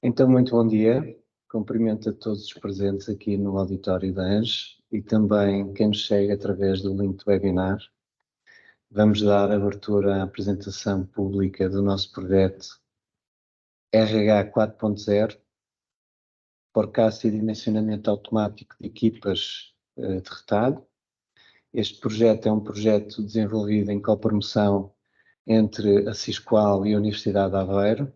Então, muito bom dia. Cumprimento a todos os presentes aqui no auditório da ANGE e também quem nos segue através do link do webinar. Vamos dar abertura à apresentação pública do nosso projeto RH 4.0, forecast e dimensionamento automático de equipas de retalho. Este projeto é um projeto desenvolvido em copromoção entre a Sisqual e a Universidade de Aveiro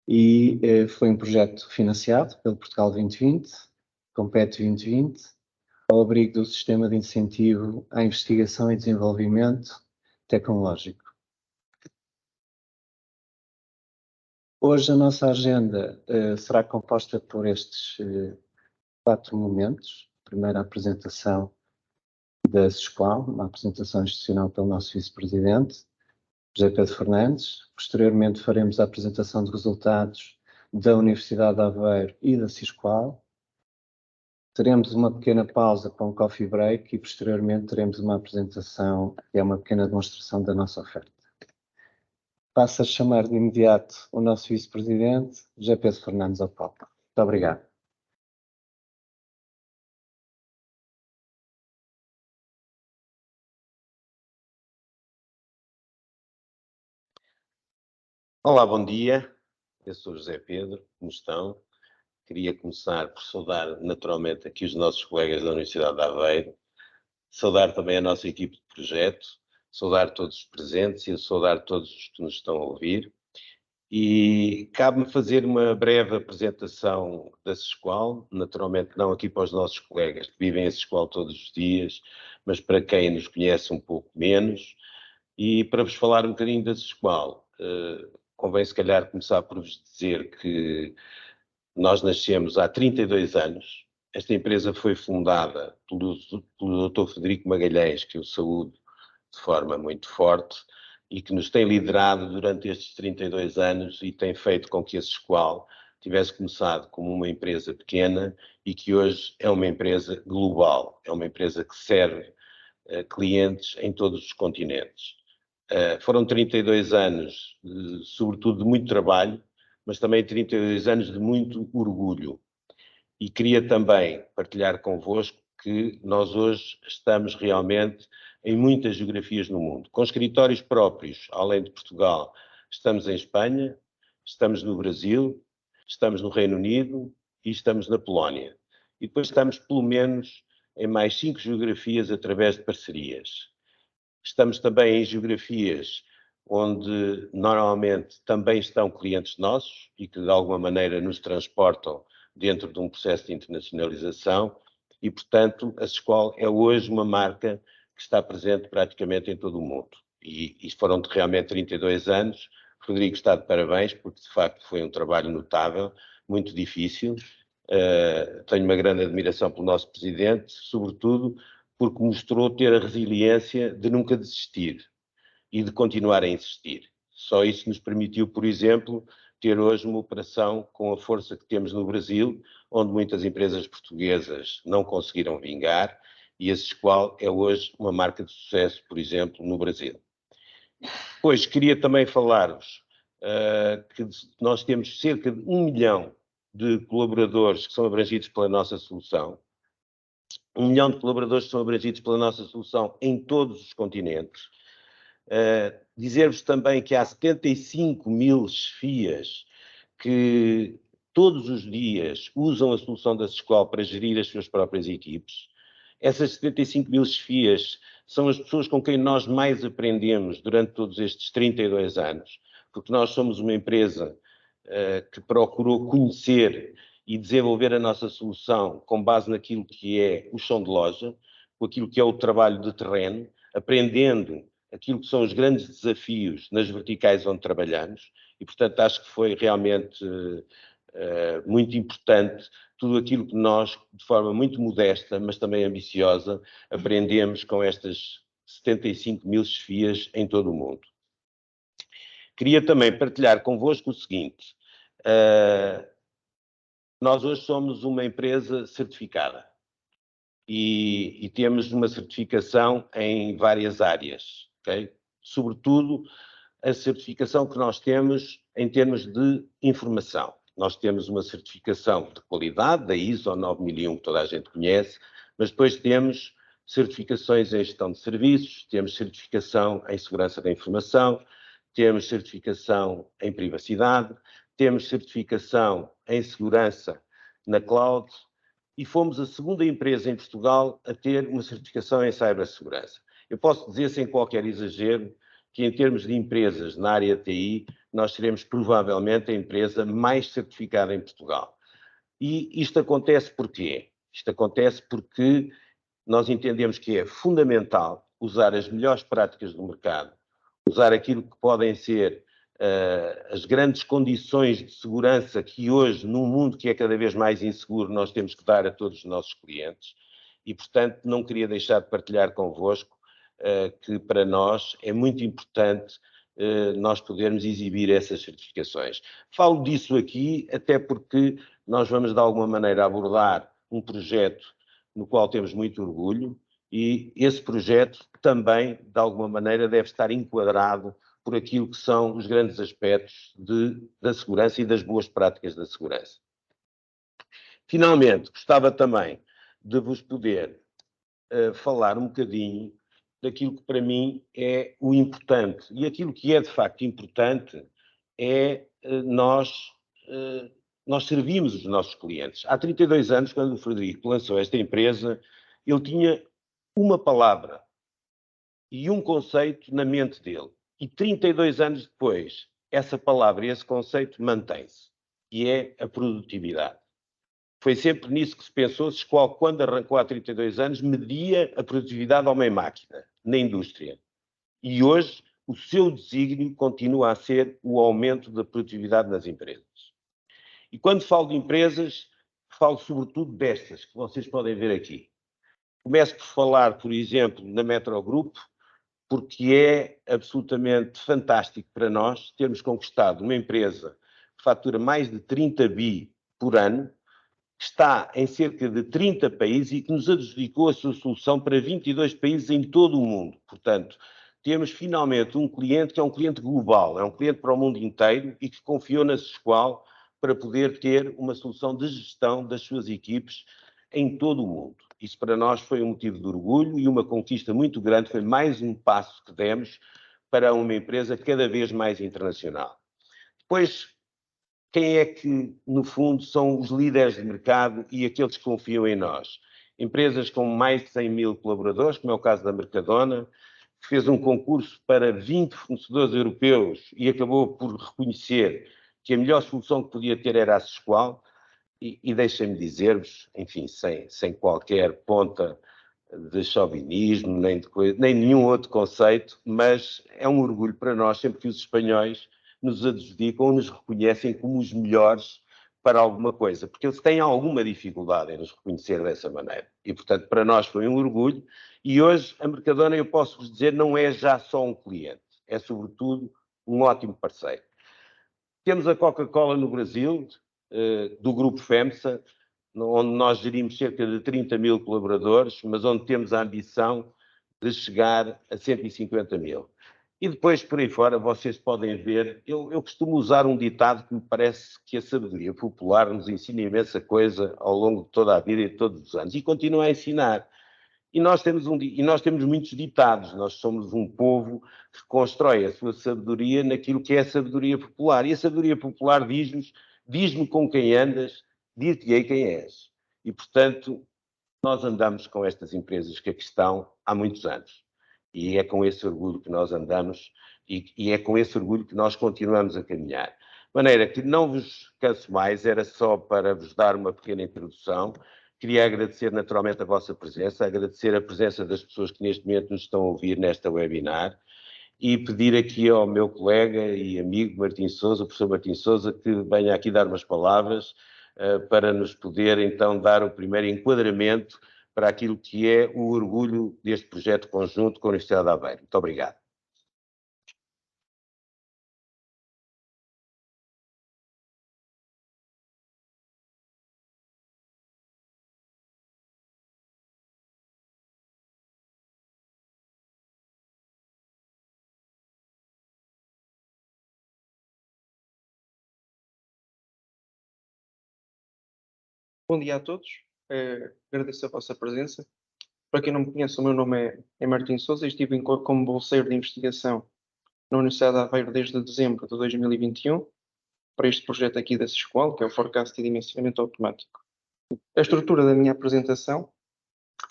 e foi um projeto financiado pelo Portugal 2020, Compete 2020, ao abrigo do Sistema de Incentivo à Investigação e Desenvolvimento Tecnológico. Hoje a nossa agenda será composta por estes 4 momentos. Primeiro, a apresentação da Sisqual, uma apresentação institucional pelo nosso vice-presidente, José Pedro Fernandes. Posteriormente faremos a apresentação de resultados da Universidade de Aveiro e da Sisqual. Teremos uma pequena pausa para um coffee break e posteriormente teremos uma apresentação que é uma pequena demonstração da nossa oferta. Passo a chamar de imediato o nosso vice-presidente, José Pedro Fernandes, ao palco. Muito obrigado. Olá, bom dia. Eu sou José Pedro, como estão? Queria começar por saudar naturalmente aqui os nossos colegas da Universidade de Aveiro, saudar também a nossa equipe de projeto, saudar todos os presentes e saudar todos os que nos estão a ouvir. E cabe-me fazer uma breve apresentação da Sisqual, naturalmente não aqui para os nossos colegas que vivem a Sisqual todos os dias, mas para quem nos conhece um pouco menos. E para vos falar um bocadinho da Sisqual, convém se calhar começar por vos dizer que nós nascemos há 32 anos. Esta empresa foi fundada pelo Dr. Frederico Magalhães, que eu saúdo de forma muito forte, e que nos tem liderado durante estes 32 anos e tem feito com que a Sisqual tivesse começado como uma empresa pequena e que hoje é uma empresa global, é uma empresa que serve clientes em todos os continentes. Foram 32 anos, sobretudo, de muito trabalho, mas também 32 anos de muito orgulho. E queria também partilhar convosco que nós hoje estamos realmente em muitas geografias no mundo, com escritórios próprios, além de Portugal. Estamos em Espanha, estamos no Brasil, estamos no Reino Unido e estamos na Polónia. E depois estamos, pelo menos, em mais 5 geografias através de parcerias. Estamos também em geografias onde normalmente também estão clientes nossos e que de alguma maneira nos transportam dentro de um processo de internacionalização e, portanto, a Sisqual é hoje uma marca que está presente praticamente em todo o mundo. E foram realmente 32 anos. Rodrigo está de parabéns, porque de facto foi um trabalho notável, muito difícil. Tenho uma grande admiração pelo nosso presidente, sobretudo porque mostrou ter a resiliência de nunca desistir e de continuar a insistir. Só isso nos permitiu, por exemplo, ter hoje uma operação com a força que temos no Brasil, onde muitas empresas portuguesas não conseguiram vingar, e a Sisqual é hoje uma marca de sucesso, por exemplo, no Brasil. Pois, queria também falar-vos que nós temos cerca de 1 milhão de colaboradores que são abrangidos pela nossa solução. 1 milhão de colaboradores que são abrangidos pela nossa solução em todos os continentes. Dizer-vos também que há 75 mil chefias que todos os dias usam a solução da Sisqual para gerir as suas próprias equipes. Essas 75 mil chefias são as pessoas com quem nós mais aprendemos durante todos estes 32 anos, porque nós somos uma empresa que procurou conhecer e desenvolver a nossa solução com base naquilo que é o chão de loja, com aquilo que é o trabalho de terreno, aprendendo aquilo que são os grandes desafios nas verticais onde trabalhamos e, portanto, acho que foi realmente muito importante tudo aquilo que nós, de forma muito modesta, mas também ambiciosa, aprendemos com estas 75 mil chefias em todo o mundo. Queria também partilhar convosco o seguinte: nós hoje somos uma empresa certificada e temos uma certificação em várias áreas, ok? Sobretudo a certificação que nós temos em termos de informação. Nós temos uma certificação de qualidade, da ISO 9001, que toda a gente conhece, mas depois temos certificações em gestão de serviços, temos certificação em segurança da informação, temos certificação em privacidade, temos certificação em segurança na cloud e fomos a segunda empresa em Portugal a ter uma certificação em cibersegurança. Eu posso dizer sem qualquer exagero que em termos de empresas na área TI, nós seremos provavelmente a empresa mais certificada em Portugal. E isto acontece porquê? Isto acontece porque nós entendemos que é fundamental usar as melhores práticas do mercado, usar aquilo que podem ser as grandes condições de segurança que hoje, num mundo que é cada vez mais inseguro, nós temos que dar a todos os nossos clientes. E, portanto, não queria deixar de partilhar convosco que para nós é muito importante nós podermos exibir essas certificações. Falo disso aqui até porque nós vamos, de alguma maneira, abordar um projeto no qual temos muito orgulho e esse projeto também, de alguma maneira, deve estar enquadrado por aquilo que são os grandes aspectos da segurança e das boas práticas da segurança. Finalmente, gostava também de vos poder falar um bocadinho daquilo que para mim é o importante. E aquilo que é de facto importante é nós servimos os nossos clientes. Há 32 anos, quando o Frederico lançou esta empresa, ele tinha uma palavra e um conceito na mente dele. E 32 anos depois, essa palavra e esse conceito mantém-se, que é a produtividade. Foi sempre nisso que se pensou, se quando arrancou há 32 anos, media a produtividade a uma máquina, na indústria. E hoje, o seu desígnio continua a ser o aumento da produtividade nas empresas. E quando falo de empresas, falo sobretudo destas, que vocês podem ver aqui. Começo por falar, por exemplo, na Metro Group, porque é absolutamente fantástico para nós termos conquistado uma empresa que fatura mais de 30 bi por ano, que está em cerca de 30 países e que nos adjudicou a sua solução para 22 países em todo o mundo. Portanto, temos finalmente um cliente que é um cliente global, é um cliente para o mundo inteiro e que confiou na Sesqual para poder ter uma solução de gestão das suas equipes em todo o mundo. Isso para nós foi um motivo de orgulho e uma conquista muito grande, foi mais um passo que demos para uma empresa cada vez mais internacional. Depois, quem é que, no fundo, são os líderes de mercado e aqueles que confiam em nós? Empresas com mais de 100 mil colaboradores, como é o caso da Mercadona, que fez um concurso para 20 fornecedores europeus e acabou por reconhecer que a melhor solução que podia ter era a Sesqual. E deixem-me dizer-vos, enfim, sem qualquer ponta de chauvinismo, nem nenhum outro conceito, mas é um orgulho para nós sempre que os espanhóis nos adjudicam ou nos reconhecem como os melhores para alguma coisa, porque eles têm alguma dificuldade em nos reconhecer dessa maneira. E, portanto, para nós foi um orgulho. E hoje a Mercadona, eu posso vos dizer, não é já só um cliente, é sobretudo um ótimo parceiro. Temos a Coca-Cola no Brasil, do grupo FEMSA, onde nós gerimos cerca de 30 mil colaboradores, mas onde temos a ambição de chegar a 150 mil. E depois, por aí fora, vocês podem ver, eu costumo usar um ditado que me parece que a sabedoria popular nos ensina imensa coisa ao longo de toda a vida e de todos os anos, e continua a ensinar. E nós temos muitos ditados, nós somos um povo que constrói a sua sabedoria naquilo que é a sabedoria popular. E a sabedoria popular diz-me com quem andas, dir-te-ei quem és. E, portanto, nós andamos com estas empresas que aqui estão há muitos anos. E é com esse orgulho que nós andamos e é com esse orgulho que nós continuamos a caminhar. De maneira que não vos canso mais, era só para vos dar uma pequena introdução. Queria agradecer naturalmente a vossa presença, agradecer a presença das pessoas que neste momento nos estão a ouvir nesta webinar e pedir aqui ao meu colega e amigo Martim Sousa, o professor Martim Sousa, que venha aqui dar umas palavras para nos poder então dar o primeiro enquadramento para aquilo que é o orgulho deste projeto conjunto com a Universidade de Aveiro. Muito obrigado. Bom dia a todos, agradeço a vossa presença. Para quem não me conhece, o meu nome é Martim Sousa e estive como bolseiro de investigação na Universidade de Aveiro desde dezembro de 2021 para este projeto aqui da SISCOAL, que é o Forecast e Dimensionamento Automático. A estrutura da minha apresentação,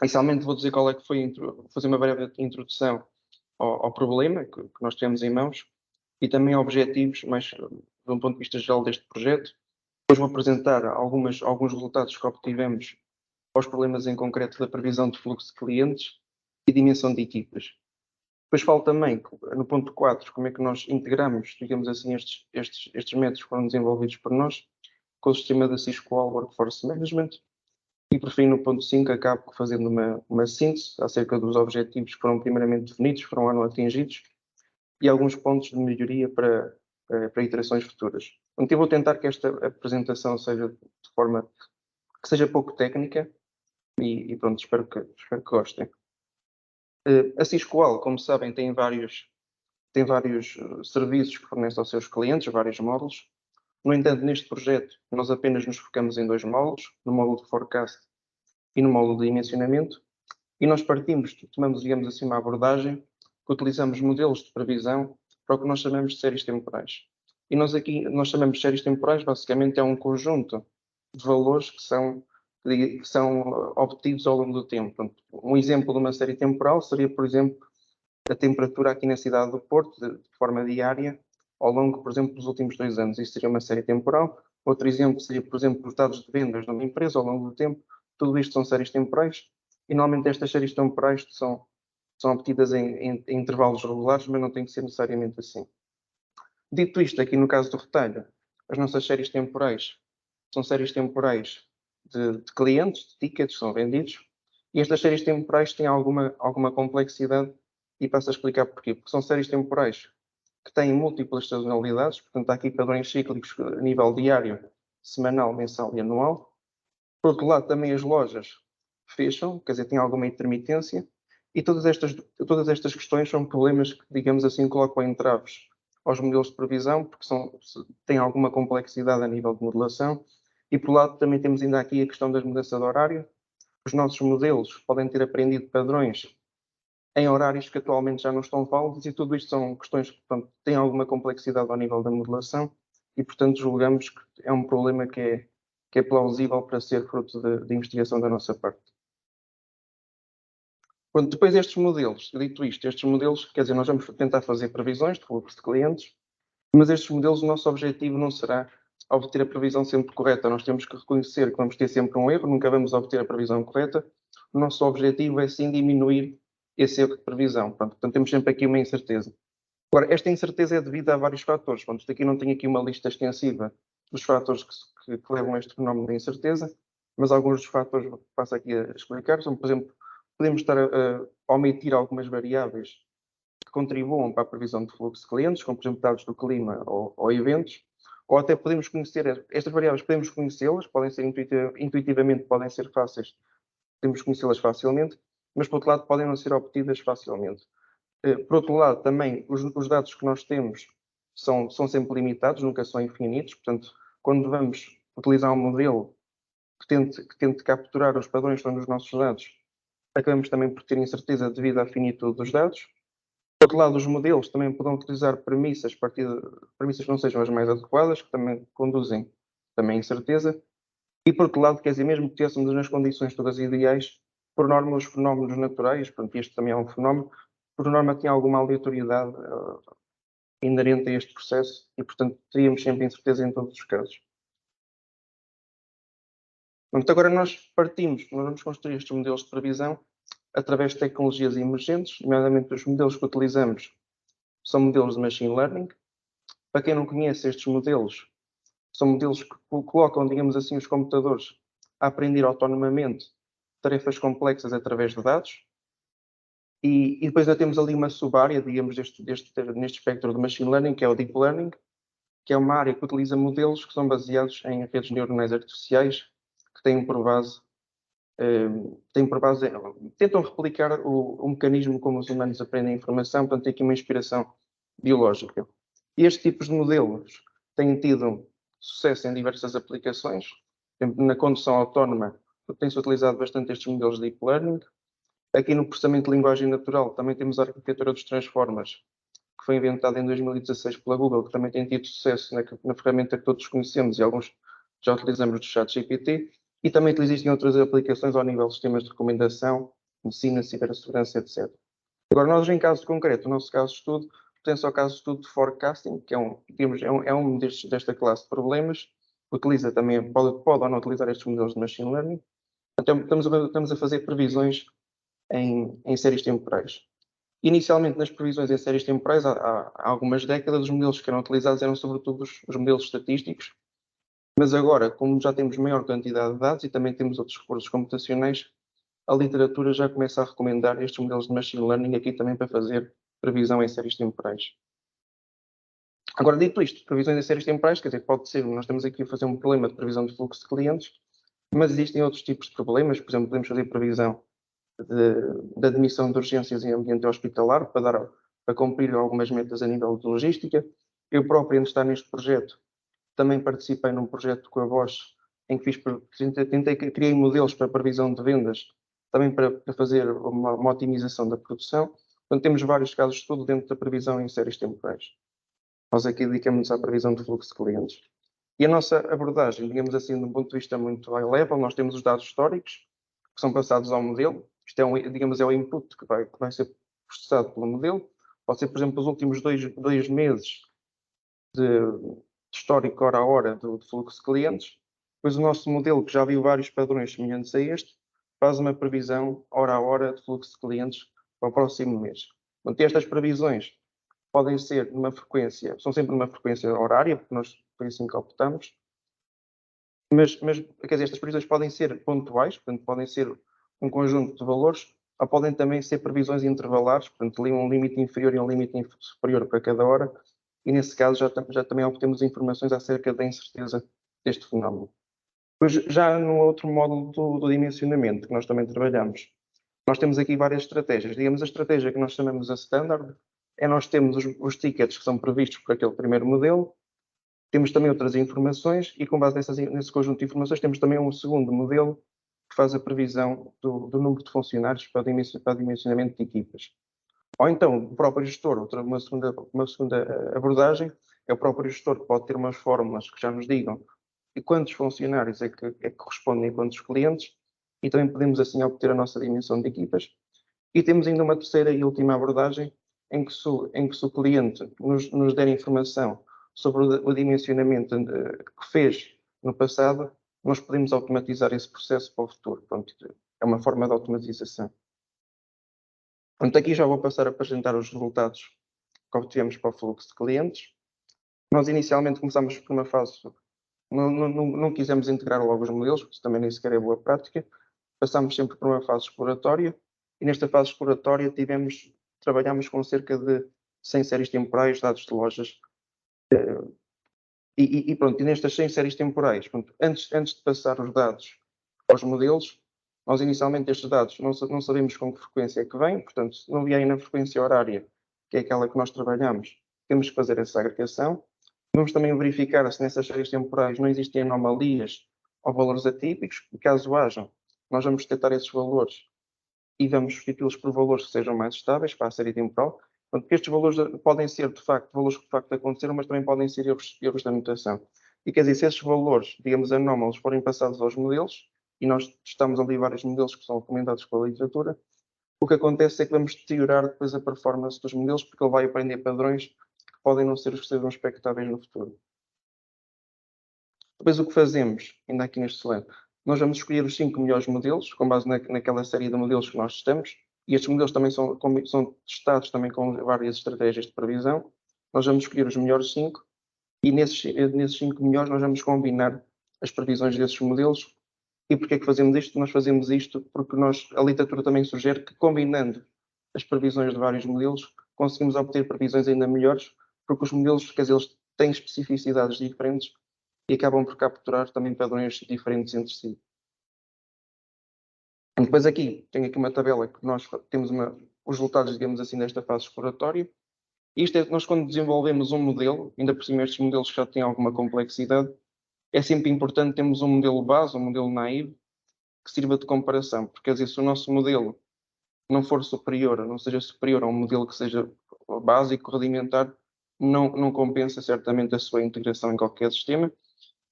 inicialmente vou dizer qual é que foi, fazer uma breve introdução ao problema que nós temos em mãos e também objetivos, mas de um ponto de vista geral deste projeto. Depois vou apresentar alguns resultados que obtivemos aos problemas em concreto da previsão de fluxo de clientes e dimensão de equipas. Depois falo também, no ponto 4, como é que nós integramos, digamos assim, estes métodos que foram desenvolvidos por nós com o sistema da SISCOAL Workforce Management. E, por fim, no ponto 5, acabo fazendo uma síntese acerca dos objetivos que foram primeiramente definidos, foram ou não atingidos, e alguns pontos de melhoria para iterações futuras. Então, eu vou tentar que esta apresentação seja de forma que seja pouco técnica e pronto, espero que gostem. A SISCOAL, como sabem, tem vários serviços que fornece aos seus clientes, vários módulos. No entanto, neste projeto, nós apenas nos focamos em 2 módulos, no módulo de forecast e no módulo de dimensionamento, e nós tomamos, digamos assim, uma abordagem que utilizamos modelos de previsão para o que nós chamamos de séries temporais. E nós chamamos de séries temporais, basicamente é um conjunto de valores que são obtidos ao longo do tempo. Portanto, um exemplo de uma série temporal seria, por exemplo, a temperatura aqui na cidade do Porto, de forma diária, ao longo, por exemplo, dos últimos 2 anos. Isso seria uma série temporal. Outro exemplo seria, por exemplo, os dados de vendas de uma empresa ao longo do tempo. Tudo isto são séries temporais e, normalmente, estas séries temporais são obtidas em intervalos regulares, mas não tem que ser necessariamente assim. Dito isto, aqui no caso do retalho, as nossas séries temporais são séries temporais de clientes, de tickets, são vendidos, e estas séries temporais têm alguma complexidade e passo a explicar porquê. Porque são séries temporais que têm múltiplas sazonalidades, portanto há aqui padrões cíclicos a nível diário, semanal, mensal e anual. Por outro lado, também as lojas fecham, quer dizer, têm alguma intermitência, e todas estas questões são problemas que, digamos assim, colocam entraves aos modelos de previsão, porque têm alguma complexidade a nível de modelação, e por lado também temos ainda aqui a questão das mudanças de horário. Os nossos modelos podem ter aprendido padrões em horários que atualmente já não estão válidos, e tudo isto são questões que, portanto, têm alguma complexidade ao nível da modelação, e portanto julgamos que é um problema que é plausível para ser fruto de investigação da nossa parte. Pronto, depois destes modelos, dito isto, estes modelos, quer dizer, nós vamos tentar fazer previsões de fluxo de clientes, mas estes modelos, o nosso objetivo não será obter a previsão sempre correta. Nós temos que reconhecer que vamos ter sempre um erro, nunca vamos obter a previsão correta. O nosso objetivo é sim diminuir esse erro de previsão. Portanto, temos sempre aqui uma incerteza. Agora, esta incerteza é devida a vários fatores. Isto aqui não tem aqui uma lista extensiva dos fatores que levam a este fenómeno de incerteza, mas alguns dos fatores que passo aqui a explicar são, por exemplo, podemos estar a omitir algumas variáveis que contribuam para a previsão de fluxo de clientes, como, por exemplo, dados do clima ou eventos, ou até podemos conhecer estas variáveis, podemos conhecê-las, podem ser intuitivamente, podem ser fáceis, podemos conhecê-las facilmente, mas, por outro lado, podem não ser obtidas facilmente. Por outro lado, também, os dados que nós temos são sempre limitados, nunca são infinitos, portanto, quando vamos utilizar um modelo que tente capturar os padrões que estão nos nossos dados, acabamos também por ter incerteza devido à finitude dos dados. Por outro lado, os modelos também poderão utilizar premissas que não sejam as mais adequadas, que também conduzem também a incerteza. E, por outro lado, quer dizer, mesmo que tivéssemos nas condições todas ideais, por norma, os fenómenos naturais, portanto, este também é um fenómeno, por norma tem alguma aleatoriedade inerente a este processo e, portanto, teríamos sempre incerteza em todos os casos. Portanto, agora nós vamos construir estes modelos de previsão através de tecnologias emergentes, nomeadamente os modelos que utilizamos são modelos de machine learning. Para quem não conhece estes modelos, são modelos que colocam, digamos assim, os computadores a aprender autonomamente tarefas complexas através de dados. E depois ainda temos ali uma sub-área, digamos, neste espectro de machine learning, que é o deep learning, que é uma área que utiliza modelos que são baseados em redes neuronais artificiais, que têm por base tentam replicar o mecanismo como os humanos aprendem a informação, portanto tem aqui uma inspiração biológica. E estes tipos de modelos têm tido sucesso em diversas aplicações. Na condução autónoma, tem-se utilizado bastante estes modelos de Deep Learning. Aqui no processamento de linguagem natural, também temos a arquitetura dos transformers, que foi inventada em 2016 pela Google, que também tem tido sucesso na ferramenta que todos conhecemos e alguns já utilizamos do ChatGPT. E também existem outras aplicações ao nível de sistemas de recomendação, medicina, cibersegurança, etc. Agora, nós em caso concreto, o nosso caso de estudo, pertence ao caso de estudo de forecasting, que é um desta classe de problemas, utiliza também, pode ou não utilizar estes modelos de machine learning. Então, estamos a fazer previsões em séries temporais. Inicialmente, nas previsões em séries temporais, há algumas décadas, os modelos que eram utilizados eram sobretudo os modelos estatísticos, mas agora, como já temos maior quantidade de dados e também temos outros recursos computacionais, a literatura já começa a recomendar estes modelos de machine learning aqui também para fazer previsão em séries temporais. Agora, dito isto, previsões em séries temporais, quer dizer, pode ser, nós estamos aqui a fazer um problema de previsão de fluxo de clientes, mas existem outros tipos de problemas, por exemplo, podemos fazer previsão de admissão de urgências em ambiente hospitalar para cumprir algumas metas a nível de logística. Eu próprio, antes de estar neste projeto, também participei num projeto com a Bosch, em que criei modelos para previsão de vendas, também para fazer uma otimização da produção. Portanto, temos vários casos de estudo dentro da previsão em séries temporais. Nós aqui dedicamos-nos à previsão de fluxo de clientes. E a nossa abordagem, digamos assim, de um ponto de vista muito high level, nós temos os dados históricos, que são passados ao modelo. Isto é o input que vai ser processado pelo modelo. Pode ser, por exemplo, os últimos dois meses de histórico hora a hora do fluxo de clientes. Depois o nosso modelo, que já viu vários padrões semelhantes a este, faz uma previsão hora a hora de fluxo de clientes para o próximo mês. Portanto, estas previsões podem ser são sempre numa frequência horária, porque nós foi assim que optamos. Mas, quer dizer, estas previsões podem ser pontuais, portanto, podem ser um conjunto de valores, ou podem também ser previsões intervalares, portanto, um limite inferior e um limite superior para cada hora, e nesse caso já também obtemos informações acerca da incerteza deste fenómeno. Depois, já no outro módulo do dimensionamento, que nós também trabalhamos, nós temos aqui várias estratégias. Digamos, a estratégia que nós chamamos a standard é nós temos os tickets que são previstos por aquele primeiro modelo, temos também outras informações e com base nesse conjunto de informações temos também um segundo modelo que faz a previsão do número de funcionários para o dimensionamento de equipas. Ou então, o próprio gestor, uma segunda abordagem, é o próprio gestor que pode ter umas fórmulas que já nos digam quantos funcionários é que correspondem a quantos clientes e também podemos assim obter a nossa dimensão de equipas. E temos ainda uma terceira e última abordagem em que se o cliente nos der informação sobre o dimensionamento que fez no passado, nós podemos automatizar esse processo para o futuro. Pronto, é uma forma de automatização. Portanto, aqui já vou passar a apresentar os resultados que obtivemos para o fluxo de clientes. Nós inicialmente começámos por uma fase, não quisemos integrar logo os modelos, porque isso também nem sequer é boa prática. Passámos sempre por uma fase exploratória e nesta fase exploratória trabalhámos com cerca de 100 séries temporais, dados de lojas. E pronto, e nestas 100 séries temporais, pronto, antes de passar os dados aos modelos, nós inicialmente estes dados não sabemos com que frequência é que vêm, portanto, se não vier na frequência horária, que é aquela que nós trabalhamos, temos que fazer essa agregação. Vamos também verificar se nessas séries temporais não existem anomalias ou valores atípicos, e caso hajam, nós vamos detectar esses valores e vamos substituí-los por valores que sejam mais estáveis para a série temporal. Portanto, estes valores podem ser, de facto, valores que de facto aconteceram, mas também podem ser erros da notação. E quer dizer, se esses valores, digamos, anómalos forem passados aos modelos, e nós testamos ali vários modelos que são recomendados pela literatura, o que acontece é que vamos deteriorar depois a performance dos modelos, porque ele vai aprender padrões que podem não ser os que sejam expectáveis no futuro. Depois o que fazemos, ainda aqui neste slide, nós vamos escolher os 5 melhores modelos, com base naquela série de modelos que nós testamos, e estes modelos também são testados também com várias estratégias de previsão. Nós vamos escolher os melhores 5, e nesses 5 melhores nós vamos combinar as previsões desses modelos. E porquê é que fazemos isto? Nós fazemos isto porque a literatura também sugere que, combinando as previsões de vários modelos, conseguimos obter previsões ainda melhores, porque os modelos, quer dizer, eles têm especificidades diferentes e acabam por capturar também padrões diferentes entre si. E depois tenho aqui uma tabela que nós temos os resultados, digamos assim, desta fase exploratória. Isto é, nós quando desenvolvemos um modelo, ainda por cima estes modelos já têm alguma complexidade, é sempre importante termos um modelo base, um modelo naive, que sirva de comparação, porque quer dizer, se o nosso modelo não for superior, não seja superior a um modelo que seja básico, rudimentar, não compensa certamente a sua integração em qualquer sistema.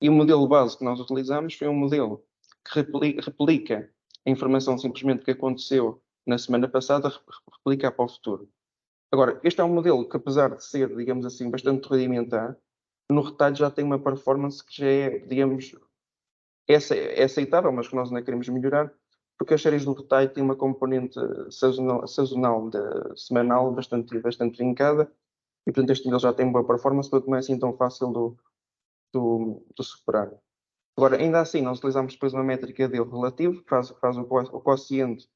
E o modelo base que nós utilizamos foi um modelo que replica a informação simplesmente que aconteceu na semana passada, replica para o futuro. Agora, este é um modelo que, apesar de ser, digamos assim, bastante rudimentar, no retalho já tem uma performance que já é, digamos, é aceitável, mas que nós ainda queremos melhorar, porque as séries do retalho têm uma componente sazonal semanal bastante vincada, e portanto este modelo já tem boa performance, portanto não é assim tão fácil de superar. Agora, ainda assim, nós utilizamos depois uma métrica de erro relativo, que faz o quociente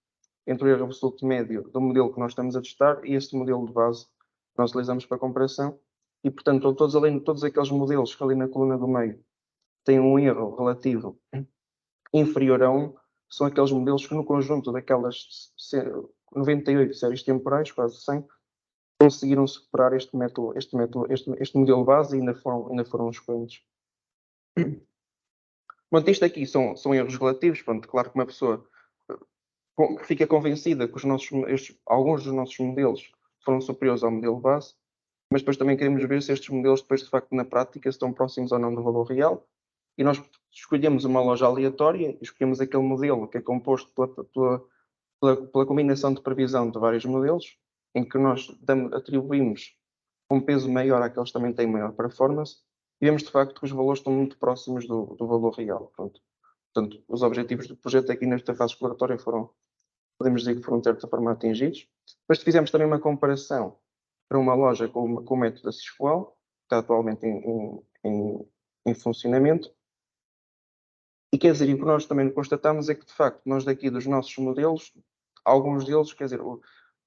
entre o erro absoluto médio do modelo que nós estamos a testar e este modelo de base que nós utilizamos para comparação. E, portanto, além de todos aqueles modelos que ali na coluna do meio têm um erro relativo inferior a 1, são aqueles modelos que no conjunto daquelas 98 séries temporais, quase 100, conseguiram superar este modelo base e ainda foram expoentes. Pronto, isto aqui são erros relativos. Pronto, claro que uma pessoa fica convencida que alguns dos nossos modelos foram superiores ao modelo base, mas depois também queremos ver se estes modelos depois de facto na prática estão próximos ou não do valor real, e nós escolhemos uma loja aleatória, escolhemos aquele modelo que é composto pela combinação de previsão de vários modelos, em que nós atribuímos um peso maior àqueles que também têm maior performance, e vemos de facto que os valores estão muito próximos do valor real. Pronto. Portanto, os objetivos do projeto aqui nesta fase exploratória podemos dizer que foram de certa forma atingidos. Depois fizemos também uma comparação para uma loja com o método da Sysqual, que está atualmente em funcionamento. E quer dizer, e o que nós também constatamos é que, de facto, nós daqui dos nossos modelos, alguns deles, quer dizer,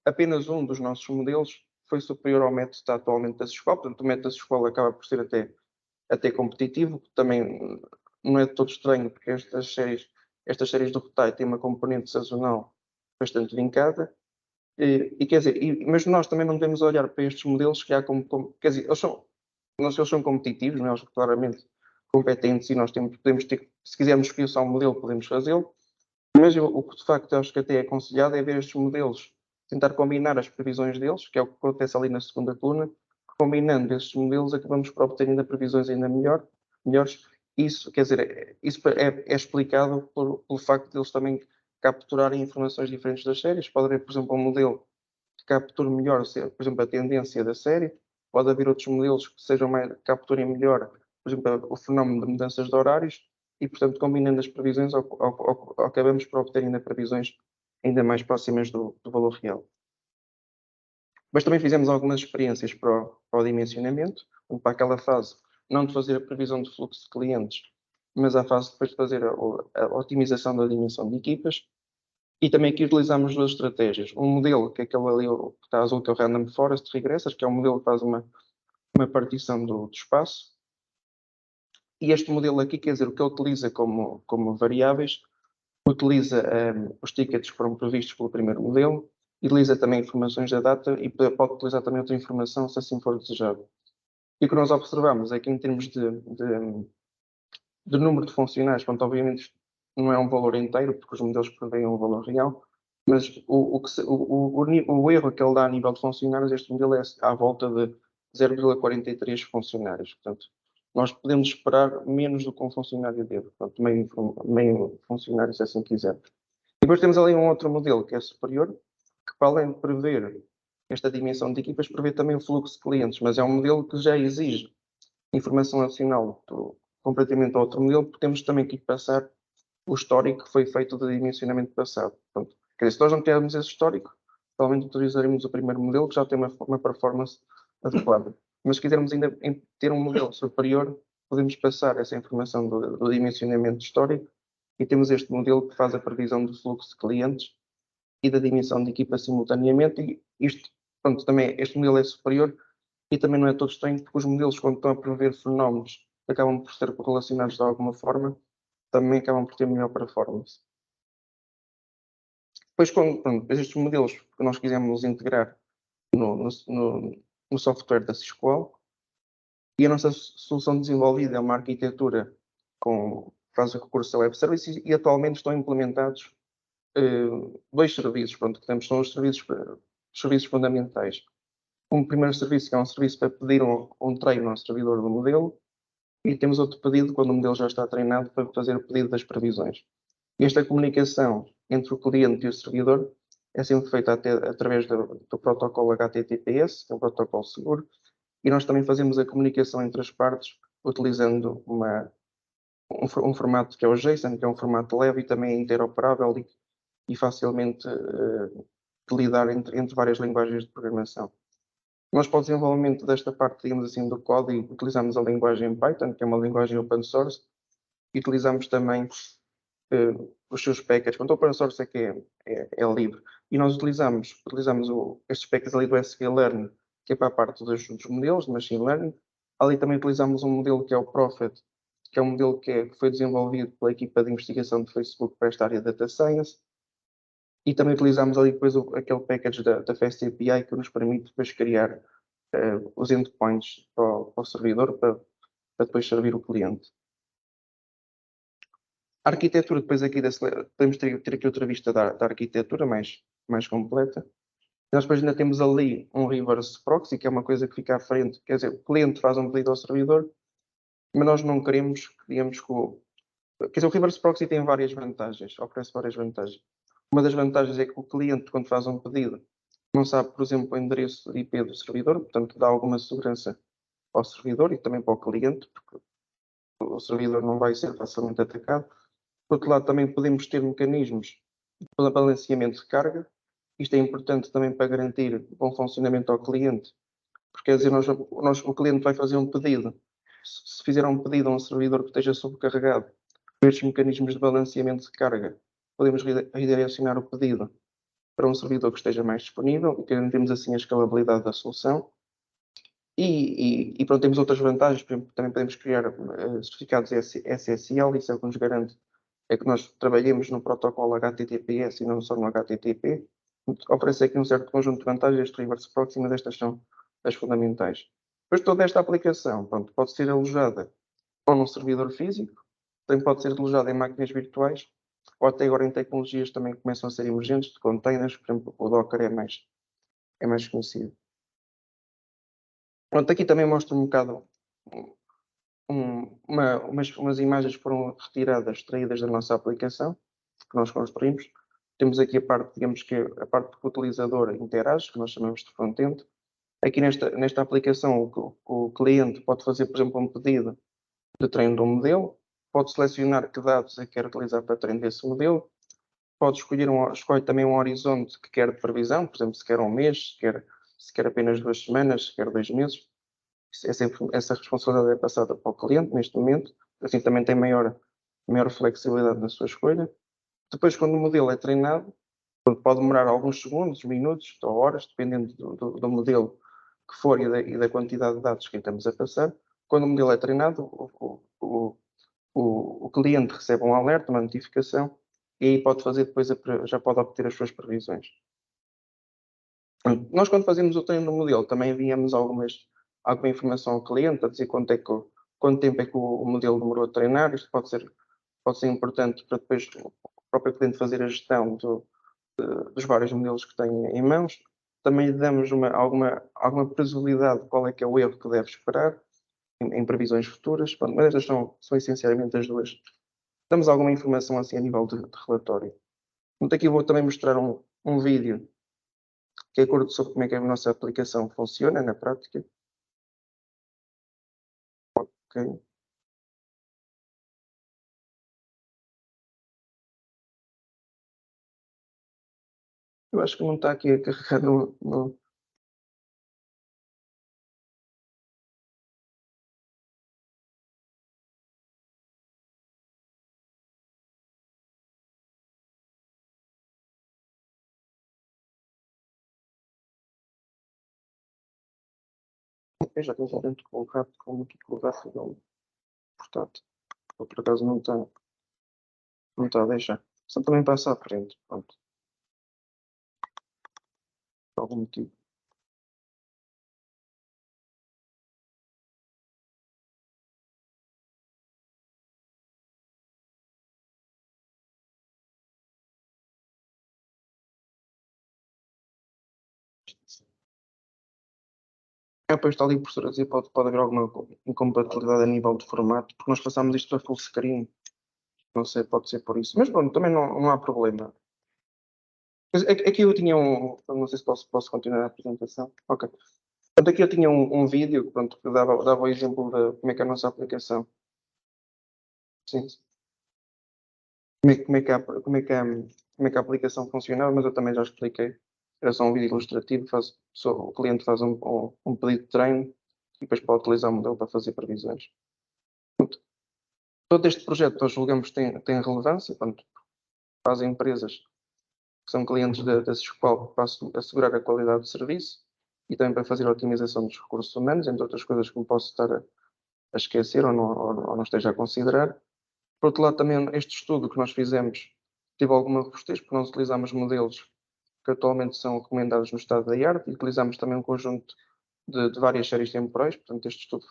apenas um dos nossos modelos foi superior ao método que está atualmente da Sysqual. Portanto, o método da Sysqual acaba por ser até competitivo, que também não é de todo estranho, porque estas séries do retalho têm uma componente sazonal bastante vincada. E quer dizer, mas nós também não devemos olhar para estes modelos que há quer dizer, eles são competitivos, não é? Eles claramente competentes, e nós podemos ter, se quisermos escolher só um modelo, podemos fazê-lo, mas o que de facto acho que até é aconselhado é ver estes modelos, tentar combinar as previsões deles, que é o que acontece ali na segunda coluna. Combinando estes modelos, acabamos por obter ainda previsões ainda melhores. Isso, quer dizer, isso é explicado pelo facto de eles também capturarem informações diferentes das séries. Pode haver, por exemplo, um modelo que capture melhor, por exemplo, a tendência da série. Pode haver outros modelos que capturem melhor, por exemplo, o fenómeno de mudanças de horários. E, portanto, combinando as previsões, acabamos por obter ainda previsões ainda mais próximas do valor real. Mas também fizemos algumas experiências para o dimensionamento, para aquela fase, não de fazer a previsão de fluxo de clientes, mas a fase depois de fazer a otimização da dimensão de equipas. E também aqui utilizamos duas estratégias. Um modelo, que é aquele ali que está azul, que é o Random Forest Regressors, que é um modelo que faz uma partição do espaço. E este modelo aqui, quer dizer, o que ele utiliza como variáveis, utiliza os tickets que foram previstos pelo primeiro modelo, utiliza também informações da data e pode utilizar também outra informação, se assim for desejado. E o que nós observamos é que, em termos de número de funcionários, pronto, obviamente isto não é um valor inteiro, porque os modelos prevêem um valor real, mas o erro que ele dá a nível de funcionários, este modelo é à volta de 0,43 funcionários. Portanto, nós podemos esperar menos do que um funcionário dele, portanto, meio funcionário, se assim quiser. E depois temos ali um outro modelo que é superior, que, para além de prever esta dimensão de equipas, prevê também o fluxo de clientes, mas é um modelo que já exige informação adicional completamente a outro modelo, porque temos também que passar o histórico que foi feito do dimensionamento passado. Portanto, quer dizer, se nós não tivermos esse histórico, provavelmente utilizaremos o primeiro modelo, que já tem uma performance adequada. Mas se quisermos ainda ter um modelo superior, podemos passar essa informação do dimensionamento histórico, e temos este modelo que faz a previsão do fluxo de clientes e da dimensão de equipa simultaneamente. E isto, pronto, também este modelo é superior, e também não é todo estranho, porque os modelos, quando estão a prever fenómenos que acabam por ser correlacionados de alguma forma, também acabam por ter melhor performance. Depois, estes modelos que nós quisemos integrar no software da Sysqual, e a nossa solução desenvolvida é uma arquitetura faz o recurso ao web service e atualmente estão implementados 2 serviços, pronto, que temos, são os serviços fundamentais. Um primeiro serviço, que é um serviço para pedir um treino ao servidor do modelo, e temos outro pedido, quando o modelo já está treinado, para fazer o pedido das previsões. Esta comunicação entre o cliente e o servidor é sempre feita através do protocolo HTTPS, que é um protocolo seguro, e nós também fazemos a comunicação entre as partes utilizando um formato que é o JSON, que é um formato leve e também é interoperável e facilmente de lidar entre várias linguagens de programação. Nós, para o desenvolvimento desta parte, digamos assim, do código, utilizamos a linguagem Python, que é uma linguagem open source, e utilizamos também os seus packages. Quanto ao open source é que é livre. E nós utilizamos estes packages ali do sklearn, que é para a parte dos modelos de machine learning. Ali também utilizamos um modelo que é o Prophet, que é um modelo que foi desenvolvido pela equipa de investigação do Facebook para esta área de Data Science. E também utilizamos ali depois aquele package da Fast API que nos permite depois criar os endpoints para o servidor para depois servir o cliente. A arquitetura, depois aqui podemos ter aqui outra vista da arquitetura mais completa. Nós depois ainda temos ali um reverse proxy, que é uma coisa que fica à frente, quer dizer, o cliente faz um pedido ao servidor, mas nós não queremos, digamos que quer dizer, o reverse proxy tem várias vantagens, oferece várias vantagens. Uma das vantagens é que o cliente, quando faz um pedido, não sabe, por exemplo, o endereço de IP do servidor, portanto dá alguma segurança ao servidor e também para o cliente, porque o servidor não vai ser facilmente atacado. Por outro lado, também podemos ter mecanismos de balanceamento de carga. Isto é importante também para garantir bom funcionamento ao cliente, porque quer dizer, o cliente vai fazer um pedido. Se fizer um pedido a um servidor que esteja sobrecarregado, com estes mecanismos de balanceamento de carga, podemos redirecionar o pedido para um servidor que esteja mais disponível e garantimos assim a escalabilidade da solução. E pronto, temos outras vantagens, por exemplo, também podemos criar certificados SSL, isso é o que nos garante é que nós trabalhemos no protocolo HTTPS e não só no HTTP. Oferece aqui um certo conjunto de vantagens, este reverse proxy, mas estas são as fundamentais. Depois toda esta aplicação, pronto, pode ser alojada ou num servidor físico, também pode ser alojada em máquinas virtuais, ou até agora em tecnologias também começam a ser emergentes, de containers, por exemplo, o Docker é mais conhecido. Pronto, aqui também mostro um bocado umas imagens que foram retiradas, extraídas da nossa aplicação, que nós construímos. Temos aqui a parte, digamos que a parte que o utilizador interage, que nós chamamos de front-end. Aqui nesta aplicação, o cliente pode fazer, por exemplo, um pedido de treino de um modelo, pode selecionar que dados é que quer utilizar para treino desse modelo, pode escolher também um horizonte que quer de previsão, por exemplo, se quer um mês, se quer apenas 2 semanas, se quer 2 meses. Essa responsabilidade é passada para o cliente neste momento, assim também tem maior flexibilidade na sua escolha. Depois, quando o modelo é treinado, pode demorar alguns segundos, minutos ou horas, dependendo do modelo que for e da quantidade de dados que estamos a passar. Quando o modelo é treinado, o cliente recebe um alerta, uma notificação, e aí pode fazer depois, já pode obter as suas previsões. Nós, quando fazemos o treino do modelo, também enviamos alguma informação ao cliente, a dizer quanto tempo é que o modelo demorou a treinar. Isto pode ser importante para depois o próprio cliente fazer a gestão dos vários modelos que tem em mãos. Também lhe damos alguma previsibilidade de qual é que é o erro que deve esperar em previsões futuras. Mas estas são essencialmente as duas. Damos alguma informação assim a nível de relatório. Então, aqui vou também mostrar um vídeo que é curto sobre como é que a nossa aplicação funciona na prática. Ok. Eu acho que não está aqui a carregar no. Eu já estou dentro de colocar como aqui colocar o portanto, por acaso não está a deixar. Só também passa à frente, pronto. Por algum motivo. Depois está ali a professora a dizer pode haver alguma incompatibilidade a nível de formato, porque nós passámos isto para full screen. Não sei, pode ser por isso. Mas pronto, também não há problema. Mas aqui eu tinha não sei se posso continuar a apresentação. Ok. Portanto, aqui eu tinha um vídeo, pronto, que dava o exemplo de como é que é a nossa aplicação. Sim. Como é que a aplicação funcionava, mas eu também já expliquei. Era só um vídeo ilustrativo, o cliente faz um pedido de treino e depois pode utilizar o modelo para fazer previsões. Pronto. Todo este projeto nós julgamos tem relevância, pronto, para as empresas que são clientes da Sesqual, para assegurar a qualidade do serviço e também para fazer a otimização dos recursos humanos, entre outras coisas que me posso estar a esquecer ou não esteja a considerar. Por outro lado, também este estudo que nós fizemos teve alguma robustez, porque nós utilizamos modelos que atualmente são recomendados no estado da arte e utilizamos também um conjunto de várias séries temporais, portanto este estudo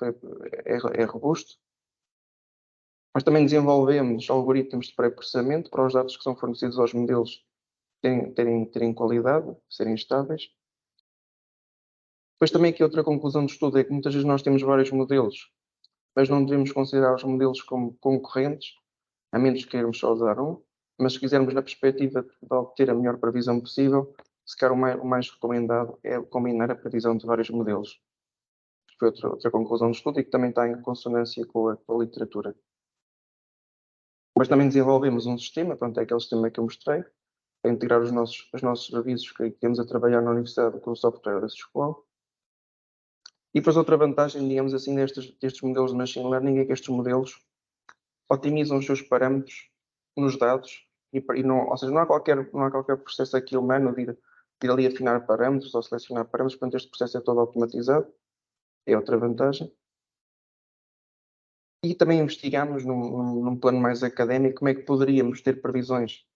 é robusto. Mas também desenvolvemos algoritmos de pré-processamento para os dados que são fornecidos aos modelos terem qualidade, serem estáveis. Depois também aqui outra conclusão do estudo é que muitas vezes nós temos vários modelos, mas não devemos considerar os modelos como concorrentes, a menos que queiramos só usar um. Mas se quisermos na perspectiva de obter a melhor previsão possível, se calhar o mais recomendado é combinar a previsão de vários modelos. Foi outra conclusão do estudo e que também está em consonância com a literatura. Mas também desenvolvemos um sistema, pronto, é aquele sistema que eu mostrei, para integrar os nossos serviços que temos a trabalhar na universidade com o software da escola. E depois outra vantagem, digamos assim, destes modelos de machine learning é que estes modelos otimizam os seus parâmetros nos dados e não, ou seja, não há qualquer processo aqui humano de ir ali afinar parâmetros ou selecionar parâmetros, portanto este processo é todo automatizado, é outra vantagem. E também investigamos num plano mais académico como é que poderíamos ter previsões,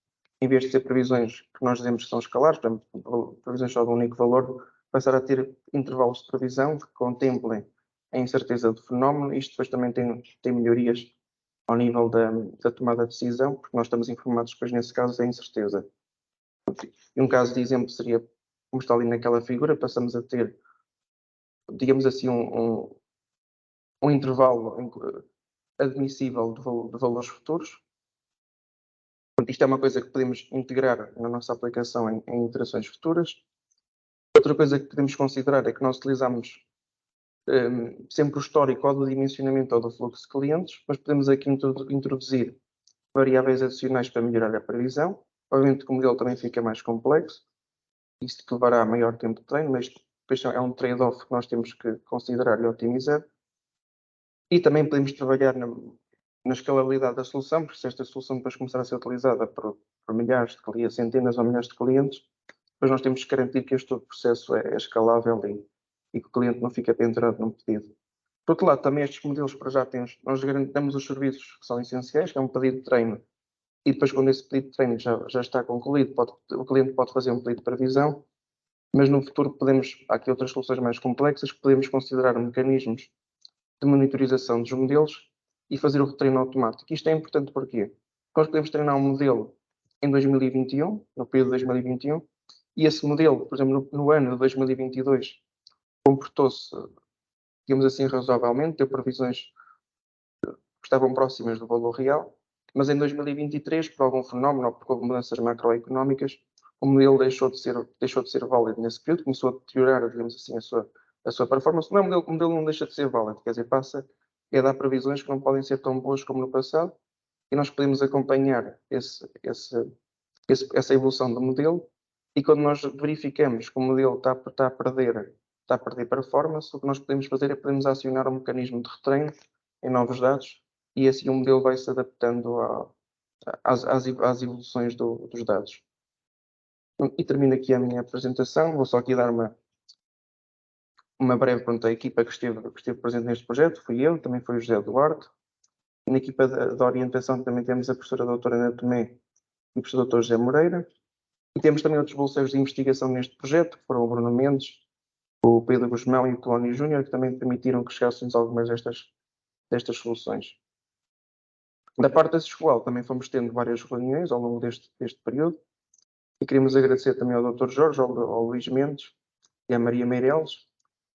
em vez de ter previsões que nós dizemos que são escalares, por exemplo, previsões só de um único valor, passar a ter intervalos de previsão que contemplem a incerteza do fenómeno. Isto depois também tem melhorias ao nível da tomada de decisão, porque nós estamos informados depois, nesse caso, da incerteza. E um caso de exemplo seria, como está ali naquela figura, passamos a ter, digamos assim, um intervalo admissível de valores futuros. Portanto, isto é uma coisa que podemos integrar na nossa aplicação em iterações futuras. Outra coisa que podemos considerar é que nós utilizamos sempre o histórico ou do dimensionamento ou do fluxo de clientes, mas podemos aqui introduzir variáveis adicionais para melhorar a previsão. Obviamente que o modelo também fica mais complexo, isso levará maior tempo de treino, mas depois é um trade-off que nós temos que considerar e otimizar. E também podemos trabalhar na escalabilidade da solução, porque se esta solução depois começar a ser utilizada por milhares de clientes, centenas ou milhares de clientes, depois nós temos que garantir que este processo é escalável e que o cliente não fica pendurado num pedido. Por outro lado, também estes modelos para já nós garantamos os serviços que são essenciais, que é um pedido de treino, e depois quando esse pedido de treino já está concluído, o cliente pode fazer um pedido de previsão, mas no futuro há aqui outras soluções mais complexas que podemos considerar mecanismos de monitorização dos modelos e fazer o retreino automático. Isto é importante porque nós podemos treinar um modelo em 2021, no período de 2021, e esse modelo, por exemplo, no ano de 2022, comportou-se, digamos assim, razoavelmente, deu previsões que estavam próximas do valor real, mas em 2023, por algum fenómeno ou por mudanças macroeconómicas, o modelo deixou de ser válido nesse período, começou a deteriorar, digamos assim, a sua performance. Não é o modelo não deixa de ser válido, quer dizer, passa a dar previsões que não podem ser tão boas como no passado, e nós podemos acompanhar essa evolução do modelo, e quando nós verificamos que o modelo está a perder performance, o que nós podemos fazer é podemos acionar um mecanismo de retreino em novos dados, e assim o modelo vai se adaptando às evoluções dos dados. E termino aqui a minha apresentação. Vou só aqui dar uma breve pergunta à equipa que esteve presente neste projeto. Fui eu, também foi o José Duarte. Na equipa de orientação também temos a professora doutora Ana Tomé e o professor doutor José Moreira. E temos também outros bolseiros de investigação neste projeto, que foram o Bruno Mendes, o Pedro Guzmão e o Colónio Júnior, que também permitiram que chegássemos a algumas destas soluções. Da parte da escola também fomos tendo várias reuniões ao longo deste período, e queremos agradecer também ao Dr. Jorge, ao Luís Mendes e a Maria Meireles.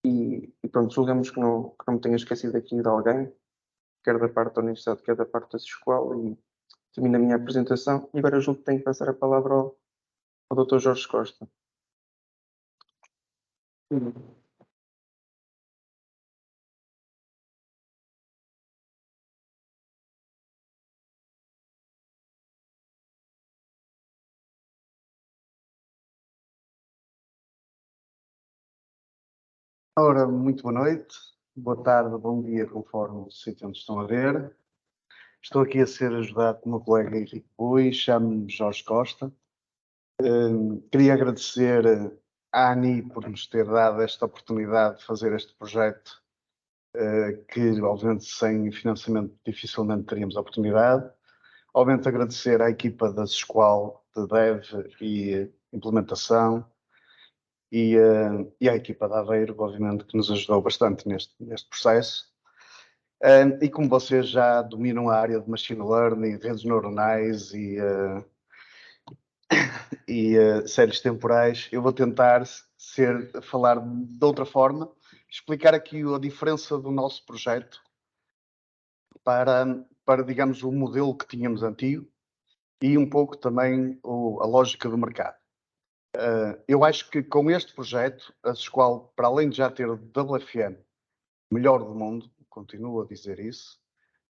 E pronto, julgamos que não me tenha esquecido aqui de alguém, quer da parte da Universidade, quer da parte da escola, e termino a minha apresentação. E agora julgo que tenho que passar a palavra ao Dr. Jorge Costa. Ora, muito boa noite, boa tarde, bom dia, conforme o sítio onde estão a ver. Estou aqui a ser ajudado pelo meu colega Henrique Bui, chamo-me Jorge Costa. Queria agradecer à ANI por nos ter dado esta oportunidade de fazer este projeto, que obviamente sem financiamento dificilmente teríamos a oportunidade. Obviamente agradecer à equipa da Sesqual de Dev e Implementação, e à equipa da Aveiro, obviamente, que nos ajudou bastante neste processo. E como vocês já dominam a área de Machine Learning, redes neuronais e séries temporais, eu vou tentar falar de outra forma, explicar aqui a diferença do nosso projeto para, digamos, o modelo que tínhamos antigo e um pouco também a lógica do mercado. Eu acho que com este projeto, a Sesqual, para além de já ter o WFM melhor do mundo, continuo a dizer isso,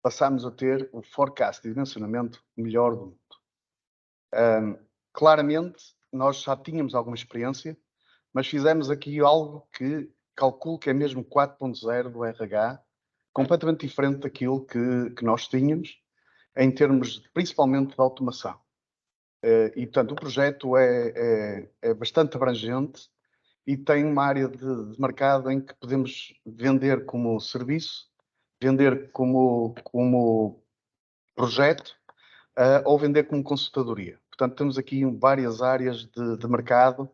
passámos a ter o forecast de dimensionamento melhor do mundo. Claramente, nós já tínhamos alguma experiência, mas fizemos aqui algo que calculo que é mesmo 4.0 do RH, completamente diferente daquilo que nós tínhamos, em termos principalmente de automação. E, portanto, o projeto é bastante abrangente e tem uma área de mercado em que podemos vender como serviço, vender como projeto, ou vender como consultadoria. Portanto, temos aqui várias áreas de mercado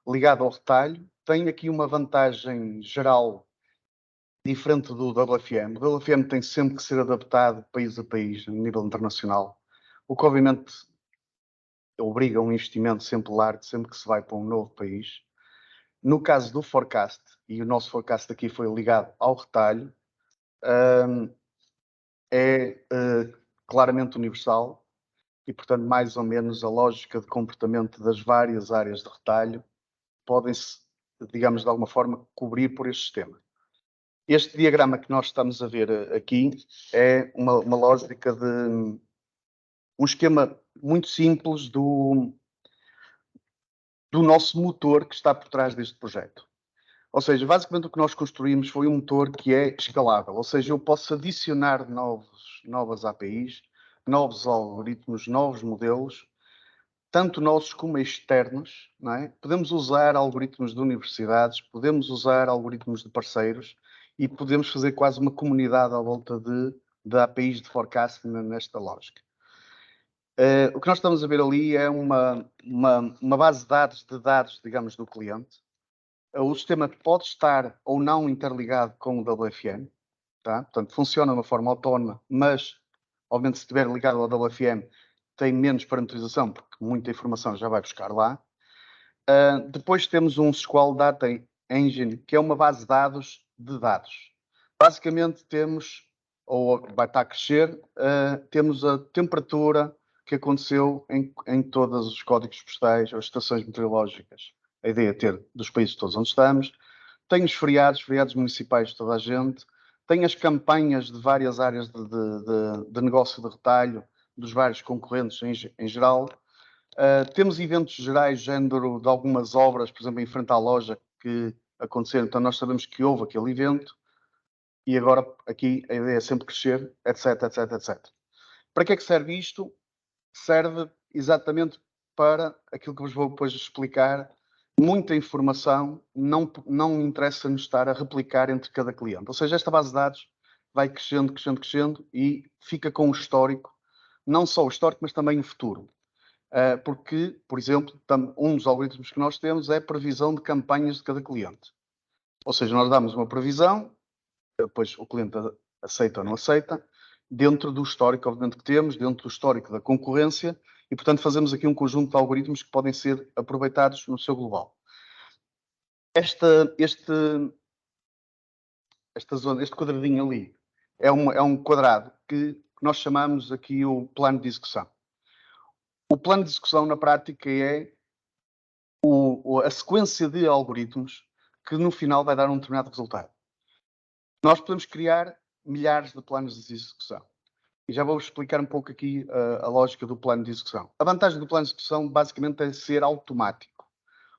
ligado ao retalho. Tem aqui uma vantagem geral diferente do WFM. O WFM tem sempre que ser adaptado país a país, a nível internacional, o que obviamente obriga a um investimento sempre largo, sempre que se vai para um novo país. No caso do forecast, e o nosso forecast aqui foi ligado ao retalho, é claramente universal e, portanto, mais ou menos a lógica de comportamento das várias áreas de retalho podem-se, digamos, de alguma forma, cobrir por este sistema. Este diagrama que nós estamos a ver aqui é uma lógica de um esquema muito simples do nosso motor que está por trás deste projeto. Ou seja, basicamente o que nós construímos foi um motor que é escalável, ou seja, eu posso adicionar novas APIs, novos algoritmos, novos modelos, tanto nossos como externos, não é? Podemos usar algoritmos de universidades, podemos usar algoritmos de parceiros e podemos fazer quase uma comunidade à volta de APIs de forecasting nesta lógica. O que nós estamos a ver ali é uma base de dados, digamos, do cliente. O sistema pode estar ou não interligado com o WFM, tá? Portanto, funciona de uma forma autónoma, mas, obviamente, se estiver ligado ao WFM, tem menos parametrização, porque muita informação já vai buscar lá. Depois temos um SQL Data Engine, que é uma base de dados. Basicamente temos, ou vai estar a crescer, temos a temperatura que aconteceu em todos os códigos postais ou estações meteorológicas. A ideia é ter dos países todos onde estamos. Tem os feriados municipais de toda a gente. Tem as campanhas de várias áreas de negócio de retalho, dos vários concorrentes em geral. Temos eventos gerais, género de algumas obras, por exemplo, em frente à loja que aconteceram. Então nós sabemos que houve aquele evento e agora aqui a ideia é sempre crescer, etc, etc, etc. Para que é que serve isto? Serve exatamente para aquilo que vos vou depois explicar. Muita informação não interessa-nos estar a replicar entre cada cliente. Ou seja, esta base de dados vai crescendo, crescendo, crescendo e fica com o histórico, não só o histórico, mas também o futuro. Porque, por exemplo, um dos algoritmos que nós temos é a previsão de campanhas de cada cliente. Ou seja, nós damos uma previsão, depois o cliente aceita ou não aceita, dentro do histórico, obviamente, que temos, dentro do histórico da concorrência, e, portanto, fazemos aqui um conjunto de algoritmos que podem ser aproveitados no seu global. esta zona, este quadradinho ali, é um quadrado que nós chamamos aqui o plano de execução. O plano de execução, na prática, é a sequência de algoritmos que, no final, vai dar um determinado resultado. Nós podemos criar milhares de planos de execução. E já vou explicar um pouco aqui a lógica do plano de execução. A vantagem do plano de execução, basicamente, é ser automático.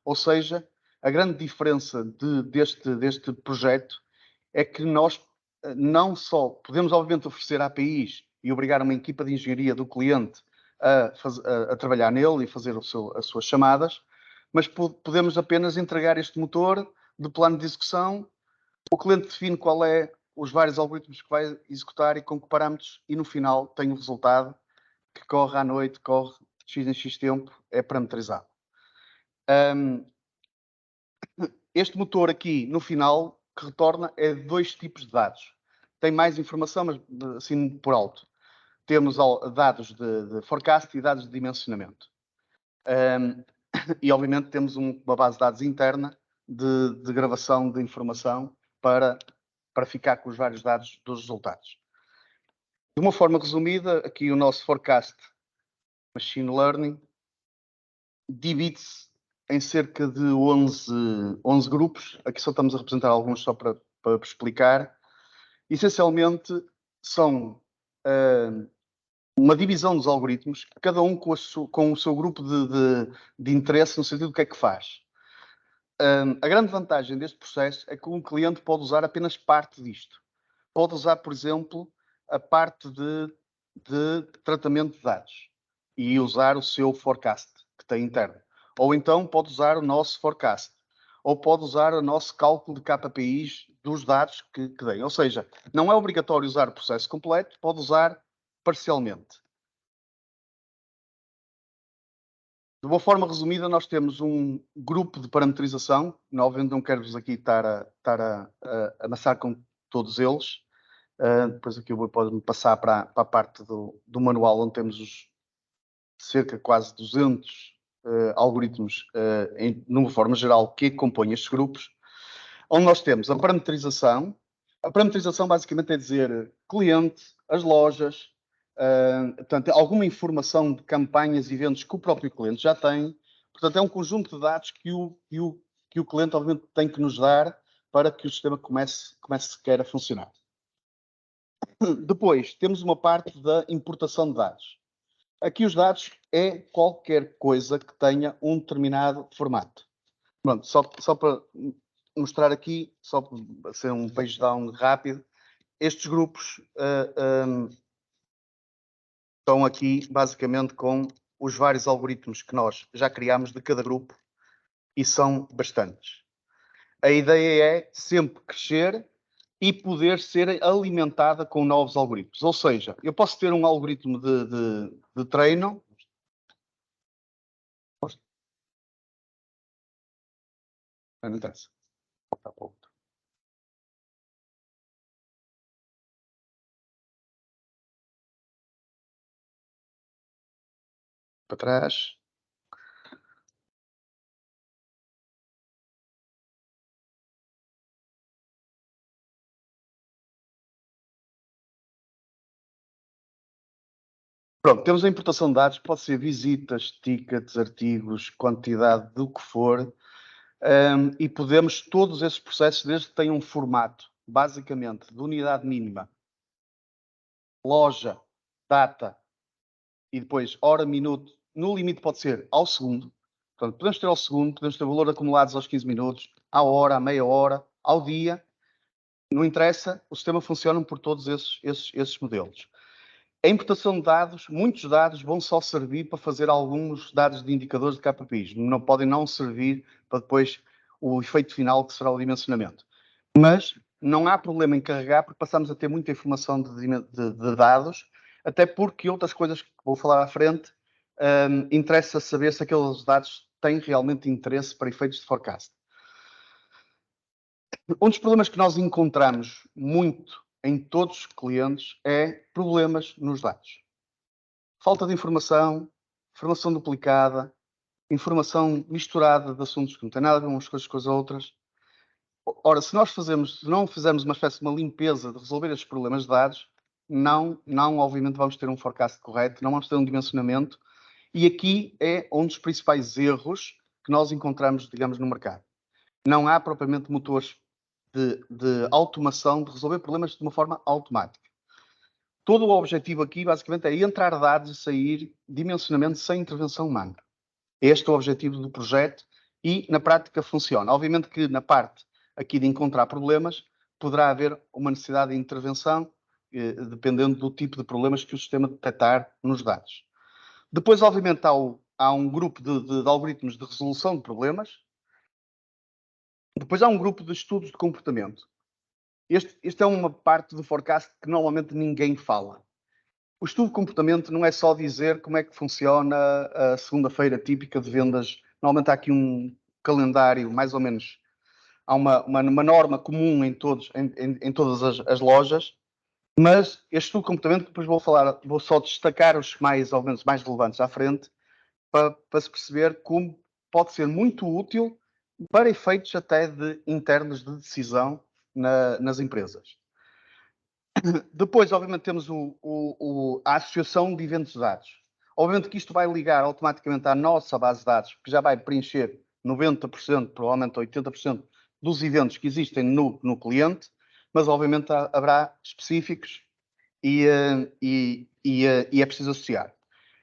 Ou seja, a grande diferença deste projeto é que nós não só podemos, obviamente, oferecer APIs e obrigar uma equipa de engenharia do cliente a trabalhar nele e fazer as suas chamadas, mas podemos apenas entregar este motor de plano de execução. O cliente define qual é os vários algoritmos que vai executar e com que parâmetros, e no final tem o resultado que corre à noite, corre X em X tempo, é parametrizado. Este motor aqui, no final, que retorna é 2 tipos de dados. Tem mais informação, mas assim por alto. Temos dados de forecast e dados de dimensionamento. E, obviamente, temos uma base de dados interna de gravação de informação para ficar com os vários dados dos resultados. De uma forma resumida, aqui o nosso forecast machine learning divide-se em cerca de 11 grupos. Aqui só estamos a representar alguns só para explicar. Essencialmente, são uma divisão dos algoritmos, cada um com o seu grupo de interesse, no sentido do que é que faz. A grande vantagem deste processo é que um cliente pode usar apenas parte disto. Pode usar, por exemplo, a parte de tratamento de dados e usar o seu forecast que tem interno. Ou então pode usar o nosso forecast. Ou pode usar o nosso cálculo de KPIs dos dados que tem. Ou seja, não é obrigatório usar o processo completo, pode usar parcialmente. De uma forma resumida, nós temos um grupo de parametrização. Novamente, não quero-vos aqui estar a amassar com todos eles. Depois aqui eu vou passar para a parte do manual, onde temos cerca de quase 200 algoritmos, numa forma geral, que compõem estes grupos, onde nós temos a parametrização. A parametrização basicamente é dizer cliente, as lojas, portanto, alguma informação de campanhas e eventos que o próprio cliente já tem. Portanto, é um conjunto de dados que o cliente, obviamente, tem que nos dar para que o sistema comece sequer a funcionar. Depois, temos uma parte da importação de dados. Aqui os dados é qualquer coisa que tenha um determinado formato. Pronto, só para mostrar aqui, só para ser um page down rápido, estes grupos estão aqui basicamente com os vários algoritmos que nós já criámos de cada grupo e são bastantes. A ideia é sempre crescer e poder ser alimentada com novos algoritmos. Ou seja, eu posso ter um algoritmo de treino. Não interessa. Para trás. Pronto, temos a importação de dados, pode ser visitas, tickets, artigos, quantidade do que for, e podemos, todos esses processos, desde que tenham um formato, basicamente, de unidade mínima, loja, data, e depois hora, minuto, no limite pode ser ao segundo. Portanto, podemos ter ao segundo, podemos ter valor acumulados aos 15 minutos, à hora, à meia hora, ao dia. Não interessa, o sistema funciona por todos esses modelos. A importação de dados, muitos dados vão só servir para fazer alguns dados de indicadores de KPIs. Podem não servir para depois o efeito final, que será o dimensionamento. Mas não há problema em carregar, porque passamos a ter muita informação de dados, até porque outras coisas que vou falar à frente, interessa saber se aqueles dados têm realmente interesse para efeitos de forecast. Um dos problemas que nós encontramos muito em todos os clientes é problemas nos dados. Falta de informação duplicada, informação misturada de assuntos que não têm nada a ver umas coisas com as outras. Ora, se não fizermos uma espécie de uma limpeza de resolver estes problemas de dados, não obviamente vamos ter um forecast correto, não vamos ter um dimensionamento, e aqui é um dos principais erros que nós encontramos, digamos, no mercado. Não há propriamente motores de automação, de resolver problemas de uma forma automática. Todo o objetivo aqui, basicamente, é entrar dados e sair dimensionamento sem intervenção humana. Este é o objetivo do projeto e, na prática, funciona. Obviamente que, na parte aqui de encontrar problemas, poderá haver uma necessidade de intervenção, dependendo do tipo de problemas que o sistema detectar nos dados. Depois, obviamente, há um grupo de algoritmos de resolução de problemas. Depois há um grupo de estudos de comportamento. Este é uma parte do forecast que normalmente ninguém fala. O estudo de comportamento não é só dizer como é que funciona a segunda-feira típica de vendas. Normalmente há aqui um calendário, mais ou menos, há uma norma comum em todas as lojas, mas este estudo de comportamento, depois vou só destacar os mais ou menos mais relevantes à frente, para se perceber como pode ser muito útil para efeitos até internos de decisão nas empresas. Depois, obviamente, temos a associação de eventos de dados. Obviamente que isto vai ligar automaticamente à nossa base de dados, que já vai preencher 90%, provavelmente 80% dos eventos que existem no cliente, mas obviamente haverá específicos e é preciso associar.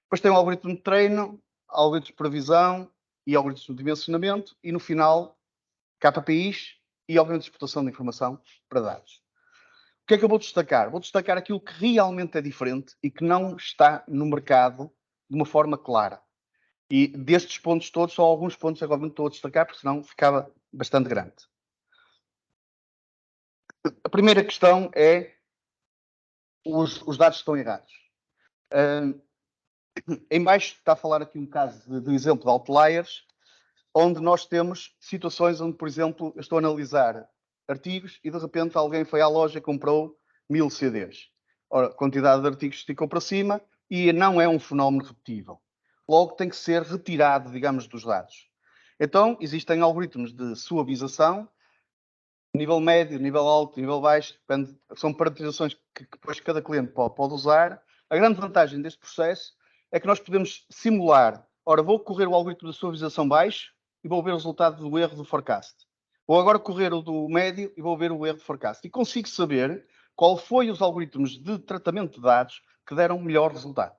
Depois tem o algoritmo de treino, algoritmos de previsão e algoritmos de dimensionamento e, no final, KPIs e, obviamente, exportação de informação para dados. O que é que eu vou destacar? Vou destacar aquilo que realmente é diferente e que não está no mercado de uma forma clara. E destes pontos todos, só alguns pontos agora estou a destacar, porque senão ficava bastante grande. A primeira questão é os dados estão errados. Em baixo está a falar aqui um caso de exemplo de outliers, onde nós temos situações onde, por exemplo, eu estou a analisar artigos e de repente alguém foi à loja e comprou 1000 CDs. Ora, a quantidade de artigos esticou para cima e não é um fenómeno repetível. Logo tem que ser retirado, digamos, dos dados. Então, existem algoritmos de suavização, nível médio, nível alto, nível baixo, depende, são parametrizações que depois cada cliente pode usar. A grande vantagem deste processo é que nós podemos simular, ora, vou correr o algoritmo de suavização baixo e vou ver o resultado do erro do forecast. Vou agora correr o do médio e vou ver o erro do forecast. E consigo saber qual foi os algoritmos de tratamento de dados que deram melhor resultado.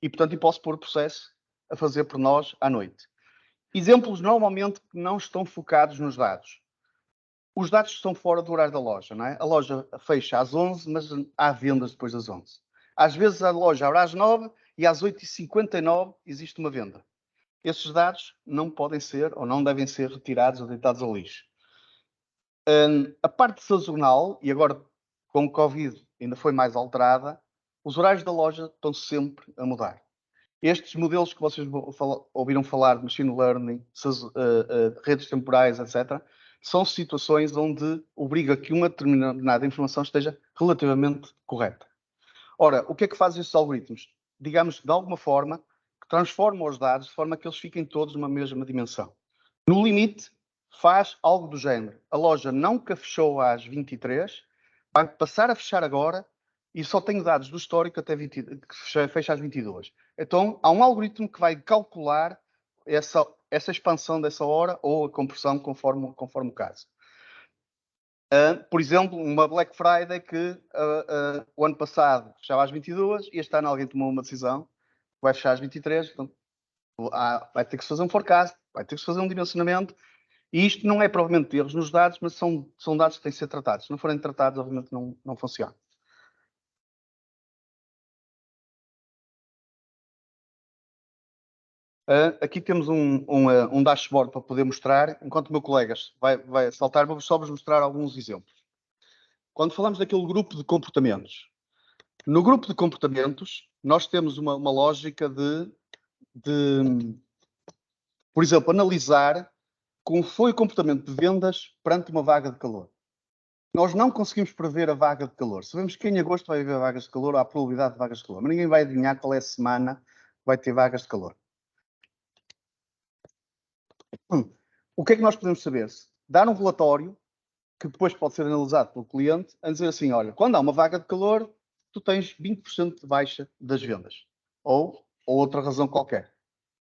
E, portanto, eu posso pôr o processo a fazer por nós à noite. Exemplos, normalmente, que não estão focados nos dados. Os dados estão fora do horário da loja, não é? A loja fecha às 11, mas há vendas depois das 11. Às vezes a loja abre às 9 e às 8h59 existe uma venda. Esses dados não podem ser ou não devem ser retirados ou deitados ao lixo. A parte sazonal, e agora com o Covid ainda foi mais alterada, os horários da loja estão sempre a mudar. Estes modelos que vocês ouviram falar de machine learning, redes temporais, etc., são situações onde obriga que uma determinada informação esteja relativamente correta. Ora, o que é que fazem esses algoritmos? Digamos, de alguma forma, que transformam os dados de forma que eles fiquem todos numa mesma dimensão. No limite, faz algo do género. A loja nunca fechou às 23, vai passar a fechar agora e só tenho dados do histórico até que fecha às 22. Então, há um algoritmo que vai calcular essa expansão dessa hora ou a compressão conforme o caso. Por exemplo, uma Black Friday que o ano passado fechava às 22 e este ano alguém tomou uma decisão, vai fechar às 23, então vai ter que se fazer um forecast, vai ter que se fazer um dimensionamento, e isto não é provavelmente erros nos dados, mas são dados que têm que ser tratados. Se não forem tratados, obviamente não funciona. Aqui temos um dashboard para poder mostrar, enquanto o meu colega vai saltar, vou só vos mostrar alguns exemplos. Quando falamos daquele grupo de comportamentos, no grupo de comportamentos, nós temos uma lógica de, por exemplo, analisar como foi o comportamento de vendas perante uma vaga de calor. Nós não conseguimos prever a vaga de calor. Sabemos que em agosto vai haver vagas de calor, há probabilidade de vagas de calor, mas ninguém vai adivinhar qual é a semana que vai ter vagas de calor. O que é que nós podemos saber? Dar um relatório que depois pode ser analisado pelo cliente, a dizer assim, olha, quando há uma vaga de calor, tu tens 20% de baixa das vendas. Ou outra razão qualquer,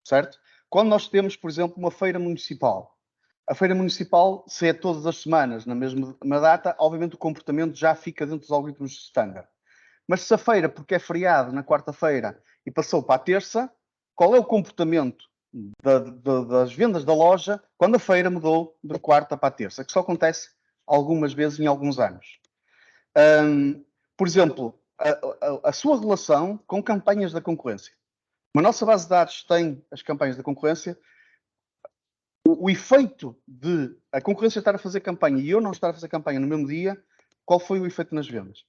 certo? Quando nós temos, por exemplo, uma feira municipal, a feira municipal, se é todas as semanas, na mesma data, obviamente o comportamento já fica dentro dos algoritmos standard. Mas se a feira, porque é feriado na quarta-feira e passou para a terça, qual é o comportamento das vendas da loja quando a feira mudou de quarta para a terça? Que só acontece algumas vezes em alguns anos. Por exemplo, a sua relação com campanhas da concorrência. Uma nossa base de dados tem as campanhas da concorrência. O efeito de a concorrência estar a fazer campanha e eu não estar a fazer campanha no mesmo dia, qual foi o efeito nas vendas?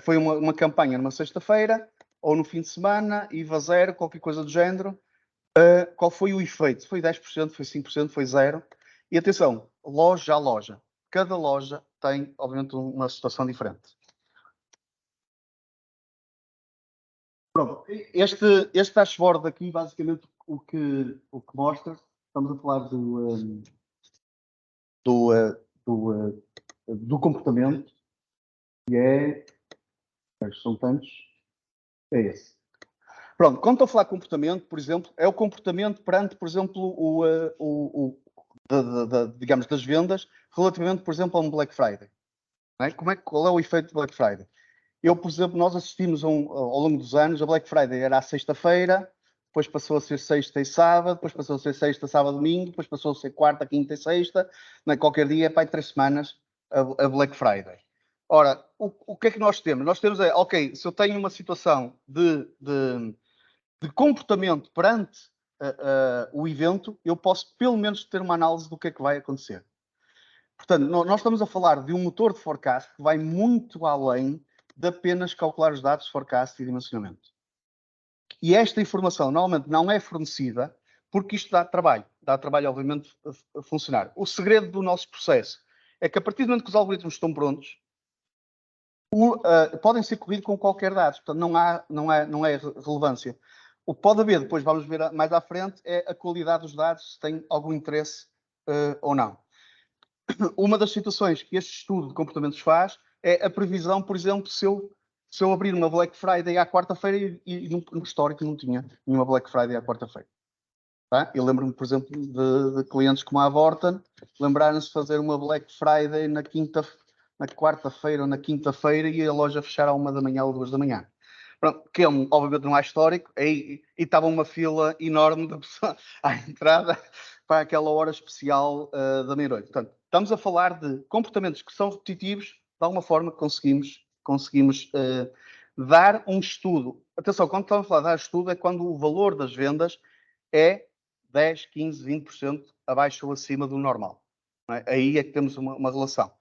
Foi uma campanha numa sexta-feira ou no fim de semana, IVA zero, qualquer coisa do género. Qual foi o efeito? Foi 10%, foi 5%, foi 0%. E atenção, loja a loja. Cada loja tem, obviamente, uma situação diferente. Pronto, este dashboard aqui, basicamente, o que mostra, estamos a falar do comportamento, que é, são tantos, é esse. Pronto, quando estou a falar de comportamento, por exemplo, é o comportamento perante, por exemplo, digamos, das vendas, relativamente, por exemplo, a um Black Friday. Não é? Qual é o efeito do Black Friday? Eu, por exemplo, nós assistimos ao longo dos anos, a Black Friday era à sexta-feira, depois passou a ser sexta e sábado, depois passou a ser sexta, sábado, domingo, depois passou a ser quarta, quinta e sexta, não é? Qualquer dia é para 3 semanas a Black Friday. Ora, o que é que nós temos? Nós temos, ok, se eu tenho uma situação de comportamento perante o evento, eu posso pelo menos ter uma análise do que é que vai acontecer. Portanto, nós estamos a falar de um motor de forecast que vai muito além de apenas calcular os dados de forecast e dimensionamento. E esta informação normalmente não é fornecida porque isto dá trabalho, obviamente, a funcionar. O segredo do nosso processo é que a partir do momento que os algoritmos estão prontos, podem ser corridos com qualquer dado, portanto não é relevância. O que pode haver, depois vamos ver mais à frente, é a qualidade dos dados, se tem algum interesse ou não. Uma das situações que este estudo de comportamentos faz é a previsão, por exemplo, se eu abrir uma Black Friday à quarta-feira e no histórico não tinha nenhuma Black Friday à quarta-feira. Tá? Eu lembro-me, por exemplo, de clientes como a Vorten lembrarem-se de fazer uma Black Friday na quarta-feira ou na quinta-feira e a loja fechar à 1 da manhã ou 2 da manhã. Pronto, que obviamente não há histórico, e estava uma fila enorme de pessoas à entrada para aquela hora especial da meia-noite. Portanto, estamos a falar de comportamentos que são repetitivos, de alguma forma conseguimos dar um estudo. Atenção, quando estamos a falar de dar estudo é quando o valor das vendas é 10, 15, 20% abaixo ou acima do normal. Não é? Aí é que temos uma relação.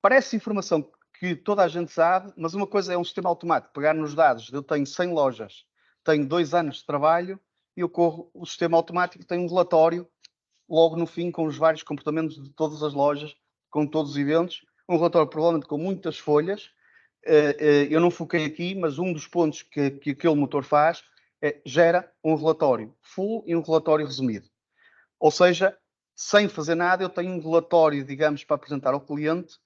Parece informação que toda a gente sabe, mas uma coisa é um sistema automático. Pegar nos dados, eu tenho 100 lojas, tenho 2 anos de trabalho e eu corro o sistema automático, tem um relatório logo no fim com os vários comportamentos de todas as lojas, com todos os eventos, um relatório provavelmente com muitas folhas. Eu não foquei aqui, mas um dos pontos que aquele motor faz é gera um relatório full e um relatório resumido. Ou seja, sem fazer nada, eu tenho um relatório, digamos, para apresentar ao cliente,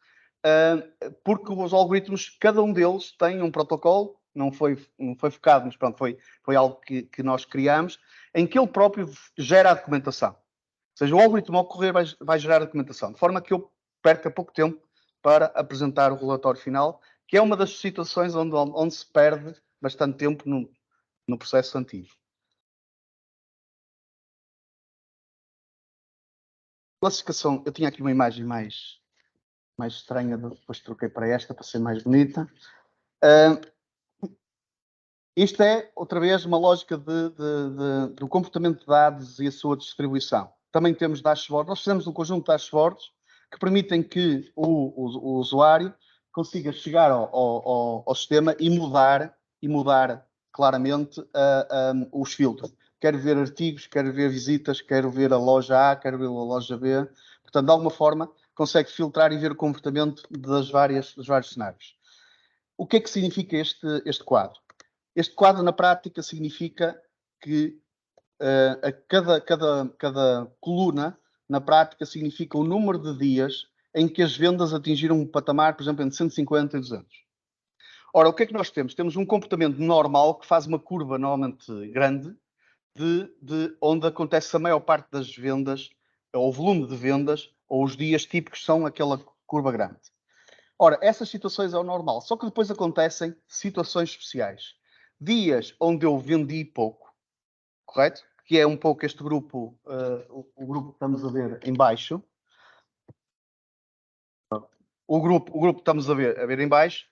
porque os algoritmos, cada um deles tem um protocolo, não foi focado, mas pronto, foi algo que nós criamos, em que ele próprio gera a documentação. Ou seja, o algoritmo ao correr vai gerar a documentação, de forma que eu perca pouco tempo para apresentar o relatório final, que é uma das situações onde se perde bastante tempo no processo antigo. Classificação, eu tinha aqui uma imagem mais estranha, depois troquei para esta para ser mais bonita. Isto é, outra vez, uma lógica do comportamento de dados e a sua distribuição. Também temos dashboards. Nós fizemos um conjunto de dashboards que permitem que o usuário consiga chegar ao sistema e mudar claramente os filtros. Quero ver artigos, quero ver visitas, quero ver a loja A, quero ver a loja B. Portanto, de alguma forma, consegue filtrar e ver o comportamento dos vários cenários. O que é que significa este quadro? Este quadro, na prática, significa que cada coluna, na prática, significa o número de dias em que as vendas atingiram um patamar, por exemplo, entre 150 e 200. Ora, o que é que nós temos? Temos um comportamento normal que faz uma curva normalmente grande de onde acontece a maior parte das vendas, ou o volume de vendas, ou os dias típicos são aquela curva grande. Ora, essas situações é o normal, só que depois acontecem situações especiais. Dias onde eu vendi pouco, correto? Que é um pouco este grupo, o grupo que estamos a ver em baixo. O grupo que estamos a ver em baixo,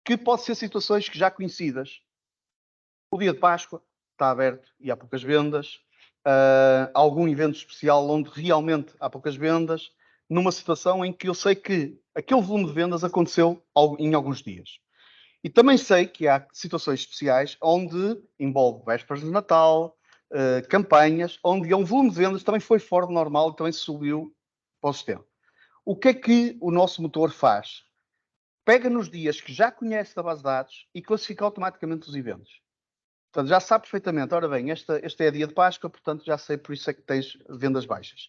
que pode ser situações que já conhecidas. O dia de Páscoa está aberto e há poucas vendas. Algum evento especial onde realmente há poucas vendas, numa situação em que eu sei que aquele volume de vendas aconteceu em alguns dias. E também sei que há situações especiais onde envolve vésperas de Natal, campanhas, onde um volume de vendas também foi fora do normal e também subiu para o sistema. O que é que o nosso motor faz? Pega nos dias que já conhece da base de dados e classifica automaticamente os eventos. Portanto, já sabe perfeitamente, ora bem, este é dia de Páscoa, portanto já sei, por isso é que tens vendas baixas.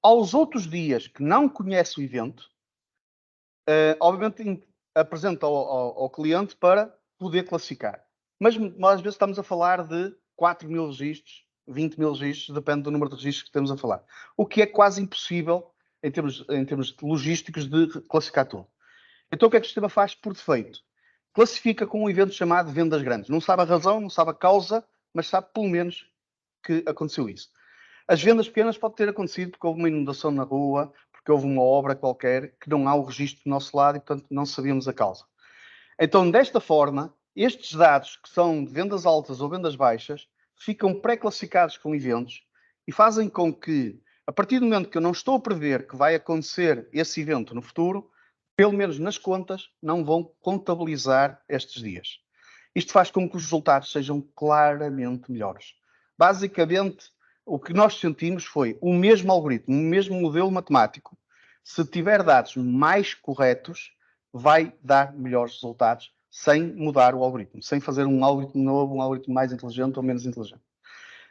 Aos outros dias que não conhece o evento, obviamente apresenta ao cliente para poder classificar. Mas às vezes estamos a falar de 4.000 registros, 20.000 registros, depende do número de registros que estamos a falar. O que é quase impossível, em termos logísticos, de classificar tudo. Então o que é que o sistema faz por defeito? Classifica com um evento chamado vendas grandes. Não sabe a razão, não sabe a causa, mas sabe pelo menos que aconteceu isso. As vendas pequenas pode ter acontecido porque houve uma inundação na rua, porque houve uma obra qualquer, que não há o registro do nosso lado e, portanto, não sabíamos a causa. Então, desta forma, estes dados que são de vendas altas ou vendas baixas ficam pré-classificados com eventos e fazem com que, a partir do momento que eu não estou a prever que vai acontecer esse evento no futuro, pelo menos nas contas, não vão contabilizar estes dias. Isto faz com que os resultados sejam claramente melhores. Basicamente, o que nós sentimos foi o mesmo algoritmo, o mesmo modelo matemático. Se tiver dados mais corretos, vai dar melhores resultados sem mudar o algoritmo, sem fazer um algoritmo novo, um algoritmo mais inteligente ou menos inteligente.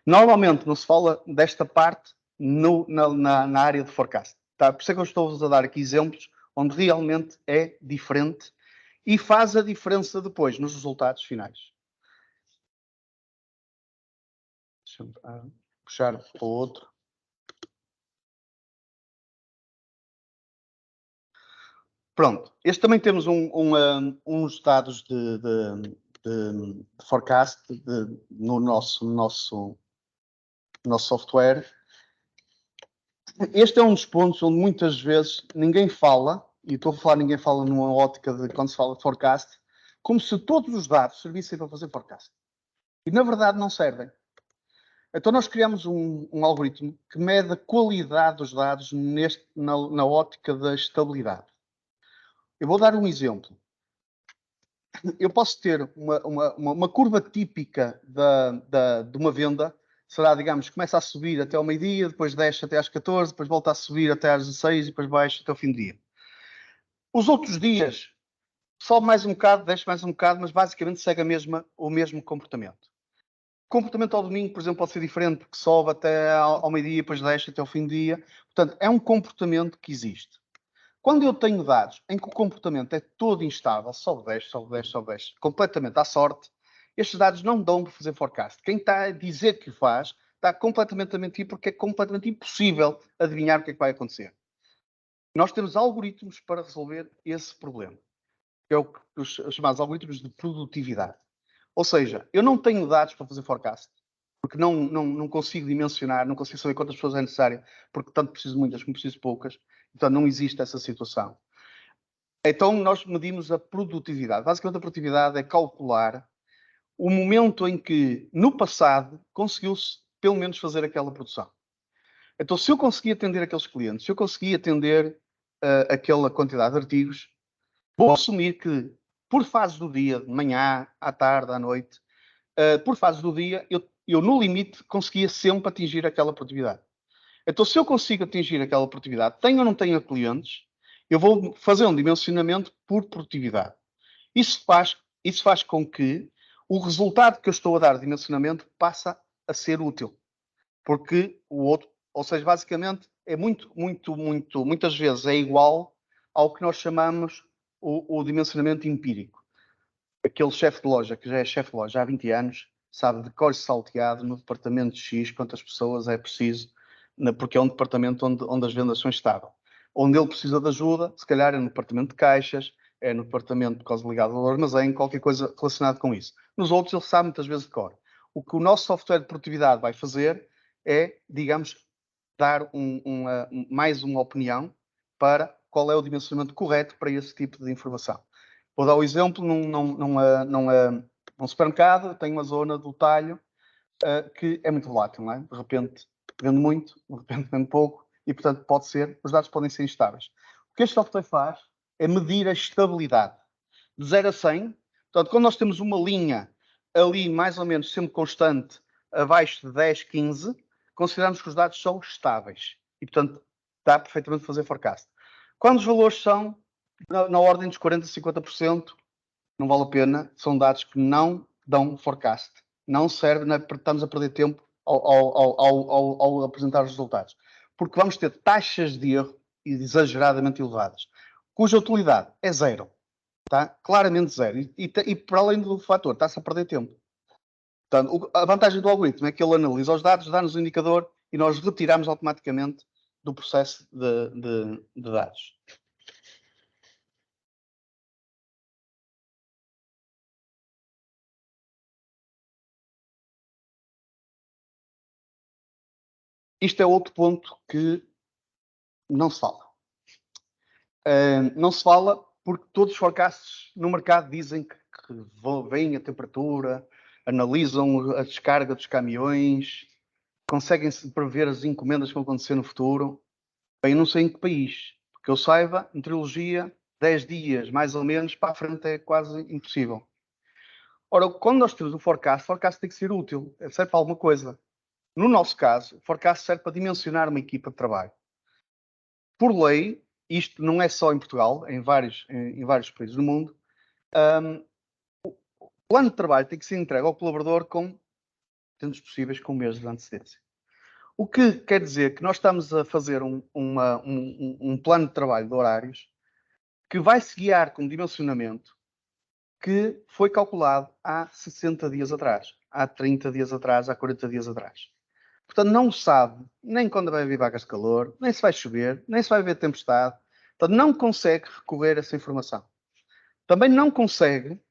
Normalmente não se fala desta parte na área de forecast. Tá? Por isso é que eu estou-vos a dar aqui exemplos onde realmente é diferente e faz a diferença depois nos resultados finais. Deixa-me puxar para o outro. Pronto, este também temos uns dados de forecast no nosso software. Este é um dos pontos onde muitas vezes ninguém fala, e estou a falar ninguém fala numa ótica de quando se fala de forecast, como se todos os dados servissem para fazer forecast. E na verdade não servem. Então nós criamos um algoritmo que mede a qualidade dos dados na ótica da estabilidade. Eu vou dar um exemplo. Eu posso ter uma curva típica de uma venda, será, digamos, começa a subir até ao meio-dia, depois desce até às 14, depois volta a subir até às 16 e depois baixa até o fim do dia. Os outros dias, sobe mais um bocado, desce mais um bocado, mas basicamente segue o mesmo comportamento. O comportamento ao domingo, por exemplo, pode ser diferente, porque sobe até ao meio-dia e depois desce até ao fim do dia. Portanto, é um comportamento que existe. Quando eu tenho dados em que o comportamento é todo instável, sobe, desce, completamente à sorte, estes dados não dão para fazer forecast. Quem está a dizer que o faz, está completamente a mentir porque é completamente impossível adivinhar o que é que vai acontecer. Nós temos algoritmos para resolver esse problema, que é os chamados algoritmos de produtividade. Ou seja, eu não tenho dados para fazer forecast, porque não consigo dimensionar, não consigo saber quantas pessoas é necessário, porque tanto preciso de muitas como preciso de poucas. Então, não existe essa situação. Então, nós medimos a produtividade. Basicamente, a produtividade é calcular o momento em que, no passado, conseguiu-se, pelo menos, fazer aquela produção. Então, se eu conseguir atender aqueles clientes, se eu conseguir atender aquela quantidade de artigos, vou assumir que, por fases do dia, de manhã, à tarde, à noite, por fases do dia, eu, no limite, conseguia sempre atingir aquela produtividade. Então, se eu consigo atingir aquela produtividade, tenho ou não tenho clientes, eu vou fazer um dimensionamento por produtividade. Isso faz com que o resultado que eu estou a dar de dimensionamento passa a ser útil. Porque o outro, ou seja, basicamente, é muitas vezes é igual ao que nós chamamos o dimensionamento empírico. Aquele chefe de loja, que já é chefe de loja há 20 anos, sabe de cor salteado no departamento X quantas pessoas é preciso, porque é um departamento onde as vendas são estáveis. Onde ele precisa de ajuda, se calhar é no departamento de caixas, é no departamento por causa ligado ao armazém, qualquer coisa relacionada com isso. Nos outros ele sabe muitas vezes de cor. O que o nosso software de produtividade vai fazer é, digamos, dar mais uma opinião para qual é o dimensionamento correto para esse tipo de informação. Vou dar o exemplo, num supermercado tem uma zona do talho que é muito volátil, não é? De repente vende muito, de repente vende pouco, e portanto os dados podem ser instáveis. O que este software faz é medir a estabilidade de 0 a 100. Portanto, quando nós temos uma linha ali mais ou menos sempre constante, abaixo de 10, 15, consideramos que os dados são estáveis. E portanto, dá perfeitamente fazer forecast. Quando os valores são na ordem dos 40%, 50%, não vale a pena, são dados que não dão forecast. Não serve, estamos a perder tempo ao apresentar os resultados. Porque vamos ter taxas de erro exageradamente elevadas, cuja utilidade é zero. Tá? Claramente zero. E para além do fator, está-se a perder tempo. Portanto, a vantagem do algoritmo é que ele analisa os dados, dá-nos o indicador e nós retiramos automaticamente do processo de dados. Isto é outro ponto que não se fala. Não se fala porque todos os forecasts no mercado dizem que vem a temperatura, analisam a descarga dos caminhões, conseguem-se prever as encomendas que vão acontecer no futuro. Bem, eu não sei em que país, porque eu saiba, meteorologia, 10 dias mais ou menos, para a frente é quase impossível. Ora, quando nós temos o forecast tem que ser útil, serve para alguma coisa. No nosso caso, o forecast serve para dimensionar uma equipa de trabalho. Por lei, isto não é só em Portugal, em vários países do mundo, o plano de trabalho tem que ser entregue ao colaborador tantos possíveis, com um mês de antecedência. O que quer dizer que nós estamos a fazer um plano de trabalho de horários que vai se guiar com um dimensionamento que foi calculado há 60 dias atrás, há 30 dias atrás, há 40 dias atrás. Portanto, não sabe nem quando vai haver vagas de calor, nem se vai chover, nem se vai haver tempestade. Portanto, não consegue recorrer a essa informação. Também não consegue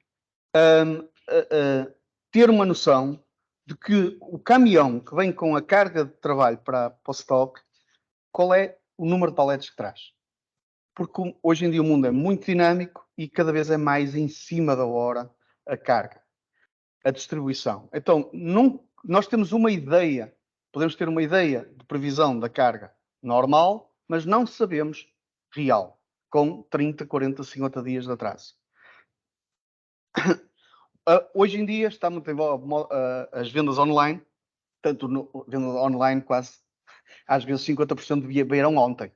ter uma noção de que o caminhão que vem com a carga de trabalho para o stock, qual é o número de paletes que traz. Porque hoje em dia o mundo é muito dinâmico e cada vez é mais em cima da hora a carga, a distribuição. Então, nós temos uma ideia, podemos ter uma ideia de previsão da carga normal, mas não sabemos real, com 30, 40, 50 dias de atraso. Hoje em dia está muito em voga as vendas online, vendas online quase, às vezes 50% vieram ontem.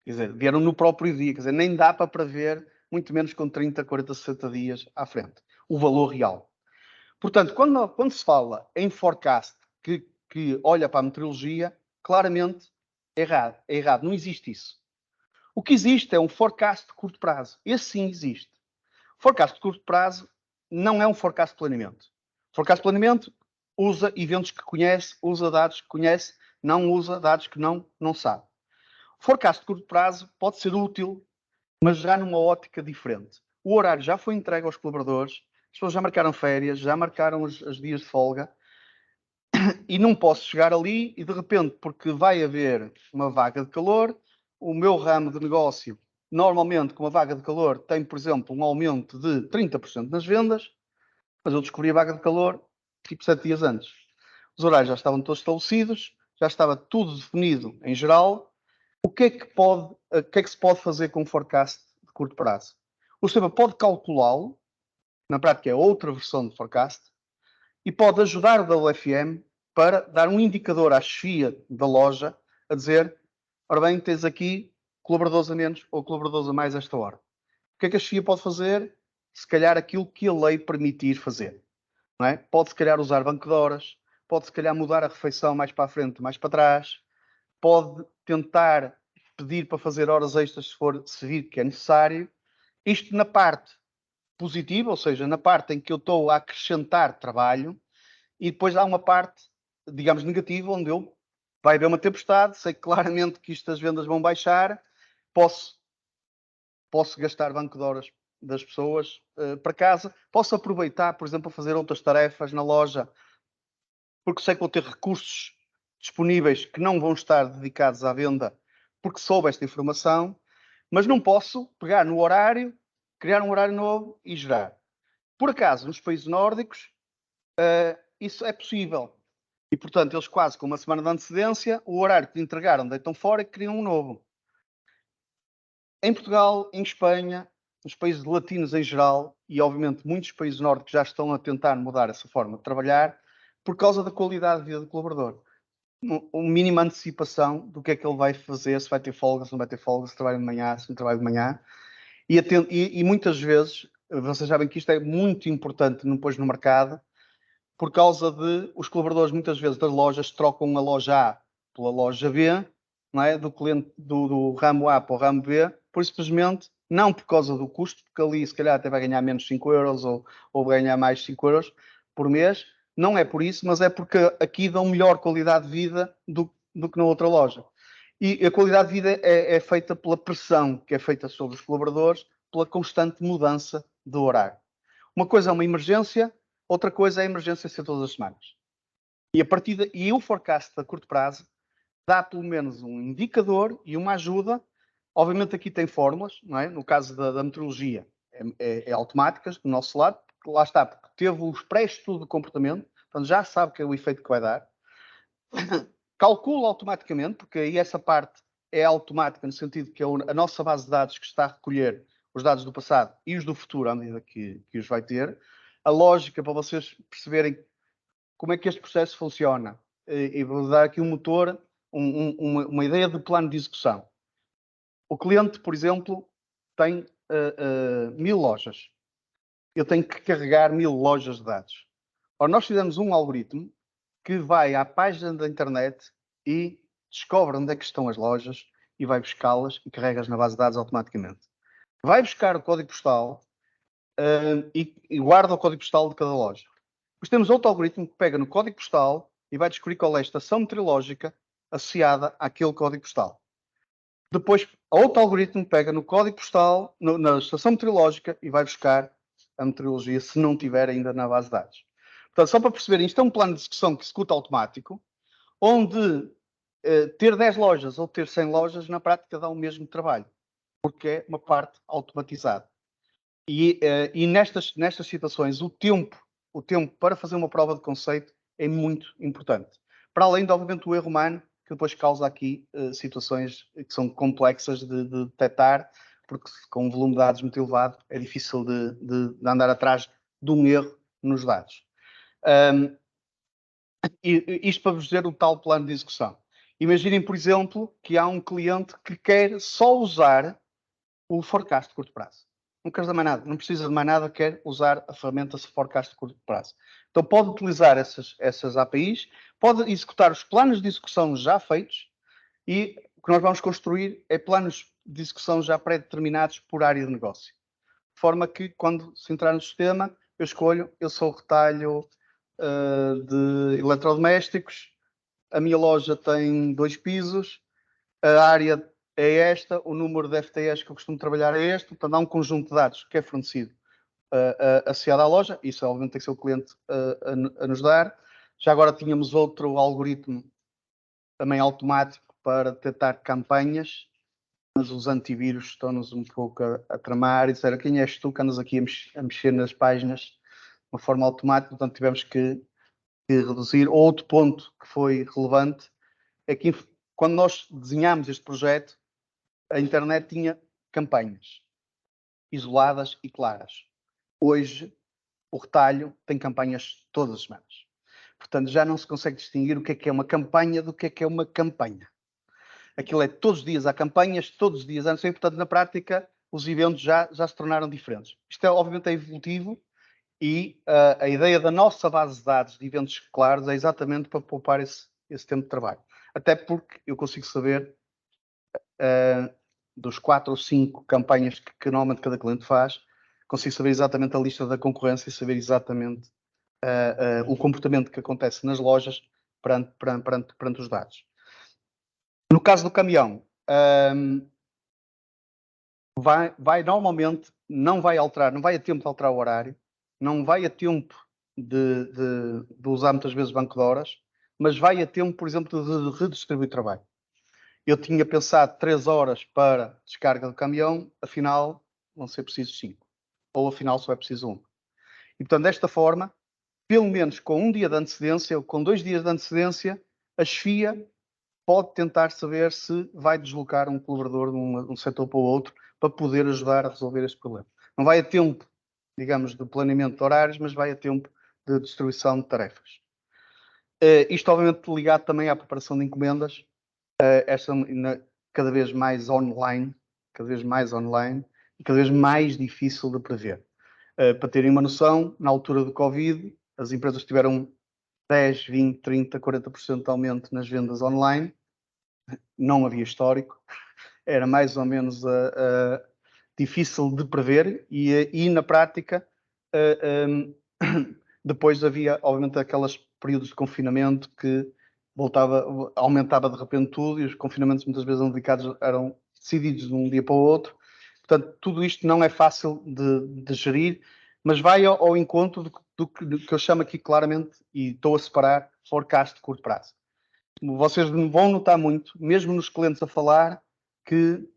Quer dizer, vieram no próprio dia, quer dizer, nem dá para prever, muito menos com 30, 40, 60 dias à frente, o valor real. Portanto, quando se fala em forecast que olha para a meteorologia, claramente é errado, não existe isso. O que existe é um forecast de curto prazo. Esse sim existe. Forecast de curto prazo não é um forecast de planeamento. Forecast de planeamento usa eventos que conhece, usa dados que conhece, não usa dados que não sabe. Forecast de curto prazo pode ser útil, mas já numa ótica diferente. O horário já foi entregue aos colaboradores, as pessoas já marcaram férias, já marcaram os dias de folga, e não posso chegar ali e de repente, porque vai haver uma vaga de calor, o meu ramo de negócio, normalmente com uma vaga de calor, tem, por exemplo, um aumento de 30% nas vendas, mas eu descobri a vaga de calor tipo 7 dias antes. Os horários já estavam todos estabelecidos, já estava tudo definido em geral. O que é que se pode fazer com um forecast de curto prazo? O sistema pode calculá-lo, na prática é outra versão de forecast, e pode ajudar o WFM para dar um indicador à chefia da loja a dizer, ora bem, tens aqui colaboradores a menos ou colaboradores a mais esta hora. O que é que a chefia pode fazer? Se calhar aquilo que a lei permitir fazer. Não é? Pode se calhar usar banco de horas, pode se calhar mudar a refeição mais para a frente, mais para trás, pode tentar pedir para fazer horas extras se vir que é necessário. Isto na parte positiva, ou seja, na parte em que eu estou a acrescentar trabalho, e depois há uma parte, digamos, negativa, onde vai haver uma tempestade, sei claramente que as vendas vão baixar, posso gastar banco de horas das pessoas para casa, posso aproveitar, por exemplo, a fazer outras tarefas na loja, porque sei que vou ter recursos disponíveis que não vão estar dedicados à venda, porque soube esta informação, mas não posso pegar no horário, criar um horário novo e gerar. Por acaso, nos países nórdicos, isso é possível. E, portanto, eles quase com uma semana de antecedência, o horário que entregaram deitam fora e criam um novo. Em Portugal, em Espanha, nos países latinos em geral, e obviamente muitos países nórdicos já estão a tentar mudar essa forma de trabalhar, por causa da qualidade de vida do colaborador. Uma mínima antecipação do que é que ele vai fazer, se vai ter folga, se não vai ter folga, se trabalha de manhã, se não trabalha de manhã. E muitas vezes, vocês sabem que isto é muito importante depois no mercado, por causa de os colaboradores muitas vezes das lojas trocam a loja A pela loja B, não é? Do cliente do ramo A para o ramo B, por simplesmente não por causa do custo, porque ali se calhar até vai ganhar menos 5 euros ou vai ganhar mais 5 euros por mês, não é por isso, mas é porque aqui dão melhor qualidade de vida do que na outra loja. E a qualidade de vida é feita pela pressão que é feita sobre os colaboradores, pela constante mudança do horário. Uma coisa é uma emergência, outra coisa é a emergência ser todas as semanas. E o forecast a curto prazo dá pelo menos um indicador e uma ajuda. Obviamente aqui tem fórmulas, não é? No caso da meteorologia é automáticas do nosso lado, porque lá está, porque teve os pré-estudo de comportamento, portanto já sabe que é o efeito que vai dar. Calcula automaticamente, porque aí essa parte é automática no sentido que a nossa base de dados que está a recolher os dados do passado e os do futuro à medida que os vai ter. A lógica para vocês perceberem como é que este processo funciona. E vou dar aqui um motor, uma ideia de plano de execução. O cliente, por exemplo, tem 1000 lojas. Eu tenho que carregar 1000 lojas de dados. Ora, nós fizemos um algoritmo que vai à página da internet e descobre onde é que estão as lojas e vai buscá-las e carrega-as na base de dados automaticamente. Vai buscar o código postal e guarda o código postal de cada loja. Depois temos outro algoritmo que pega no código postal e vai descobrir qual é a estação meteorológica associada àquele código postal. Depois, outro algoritmo pega no código postal, na estação meteorológica e vai buscar a meteorologia se não tiver ainda na base de dados. Portanto, só para perceberem, isto é um plano de execução que executa automático, onde ter 10 lojas ou ter 100 lojas, na prática dá o mesmo trabalho, porque é uma parte automatizada. E nestas situações, o tempo para fazer uma prova de conceito é muito importante. Para além de, obviamente, o erro humano, que depois causa aqui situações que são complexas de detectar, porque com um volume de dados muito elevado é difícil de andar atrás de um erro nos dados. Isto para vos dizer o tal plano de execução. Imaginem, por exemplo, que há um cliente que quer só usar o forecast de curto prazo. Não quer mais nada, não precisa de mais nada, quer usar a ferramenta forecast de curto prazo. Então pode utilizar essas APIs, pode executar os planos de execução já feitos e o que nós vamos construir é planos de execução já pré-determinados por área de negócio. De forma que quando se entrar no sistema, eu escolho, eu sou o retalho de eletrodomésticos, a minha loja tem 2 pisos, a área é esta, o número de FTEs que eu costumo trabalhar é este, portanto há um conjunto de dados que é fornecido associado à loja, isso obviamente tem que ser o cliente a nos dar. Já agora tínhamos outro algoritmo também automático para detectar campanhas, mas os antivírus estão-nos um pouco a tramar e disseram quem és tu que andas aqui a mexer nas páginas de uma forma automática, portanto tivemos que reduzir. Outro ponto que foi relevante é que quando nós desenhámos este projeto, a internet tinha campanhas isoladas e claras. Hoje, o retalho tem campanhas todas as semanas. Portanto, já não se consegue distinguir o que é uma campanha do que é uma campanha. Aquilo é todos os dias há campanhas, todos os dias há, e portanto, na prática, os eventos já se tornaram diferentes. Isto é, obviamente, é evolutivo e a ideia da nossa base de dados de eventos claros é exatamente para poupar esse esse tempo de trabalho. Até porque eu consigo saber dos 4 ou 5 campanhas que normalmente cada cliente faz, consigo saber exatamente a lista da concorrência e saber exatamente o comportamento que acontece nas lojas perante os dados. No caso do caminhão, vai normalmente, não vai alterar, não vai a tempo de alterar o horário, não vai a tempo de usar muitas vezes banco de horas, mas vai a tempo, por exemplo, de redistribuir trabalho. Eu tinha pensado 3 horas para descarga do caminhão, afinal vão ser precisos 5. Ou afinal só é preciso 1. E portanto, desta forma, pelo menos com 1 dia de antecedência ou com 2 dias de antecedência, a chefia pode tentar saber se vai deslocar um colaborador de um setor para o outro para poder ajudar a resolver este problema. Não vai a tempo, digamos, de planeamento de horários, mas vai a tempo de distribuição de tarefas. Isto obviamente ligado também à preparação de encomendas, cada vez mais online e cada vez mais difícil de prever. Para terem uma noção, na altura do Covid, as empresas tiveram 10, 20, 30, 40% de aumento nas vendas online. Não havia histórico, era mais ou menos difícil de prever e na prática depois havia obviamente aqueles períodos de confinamento que aumentava de repente tudo e os confinamentos muitas vezes eram decididos de um dia para o outro. Portanto, tudo isto não é fácil de gerir, mas vai ao encontro do que eu chamo aqui claramente, e estou a separar, forecast de curto prazo. Vocês vão notar muito, mesmo nos clientes a falar, que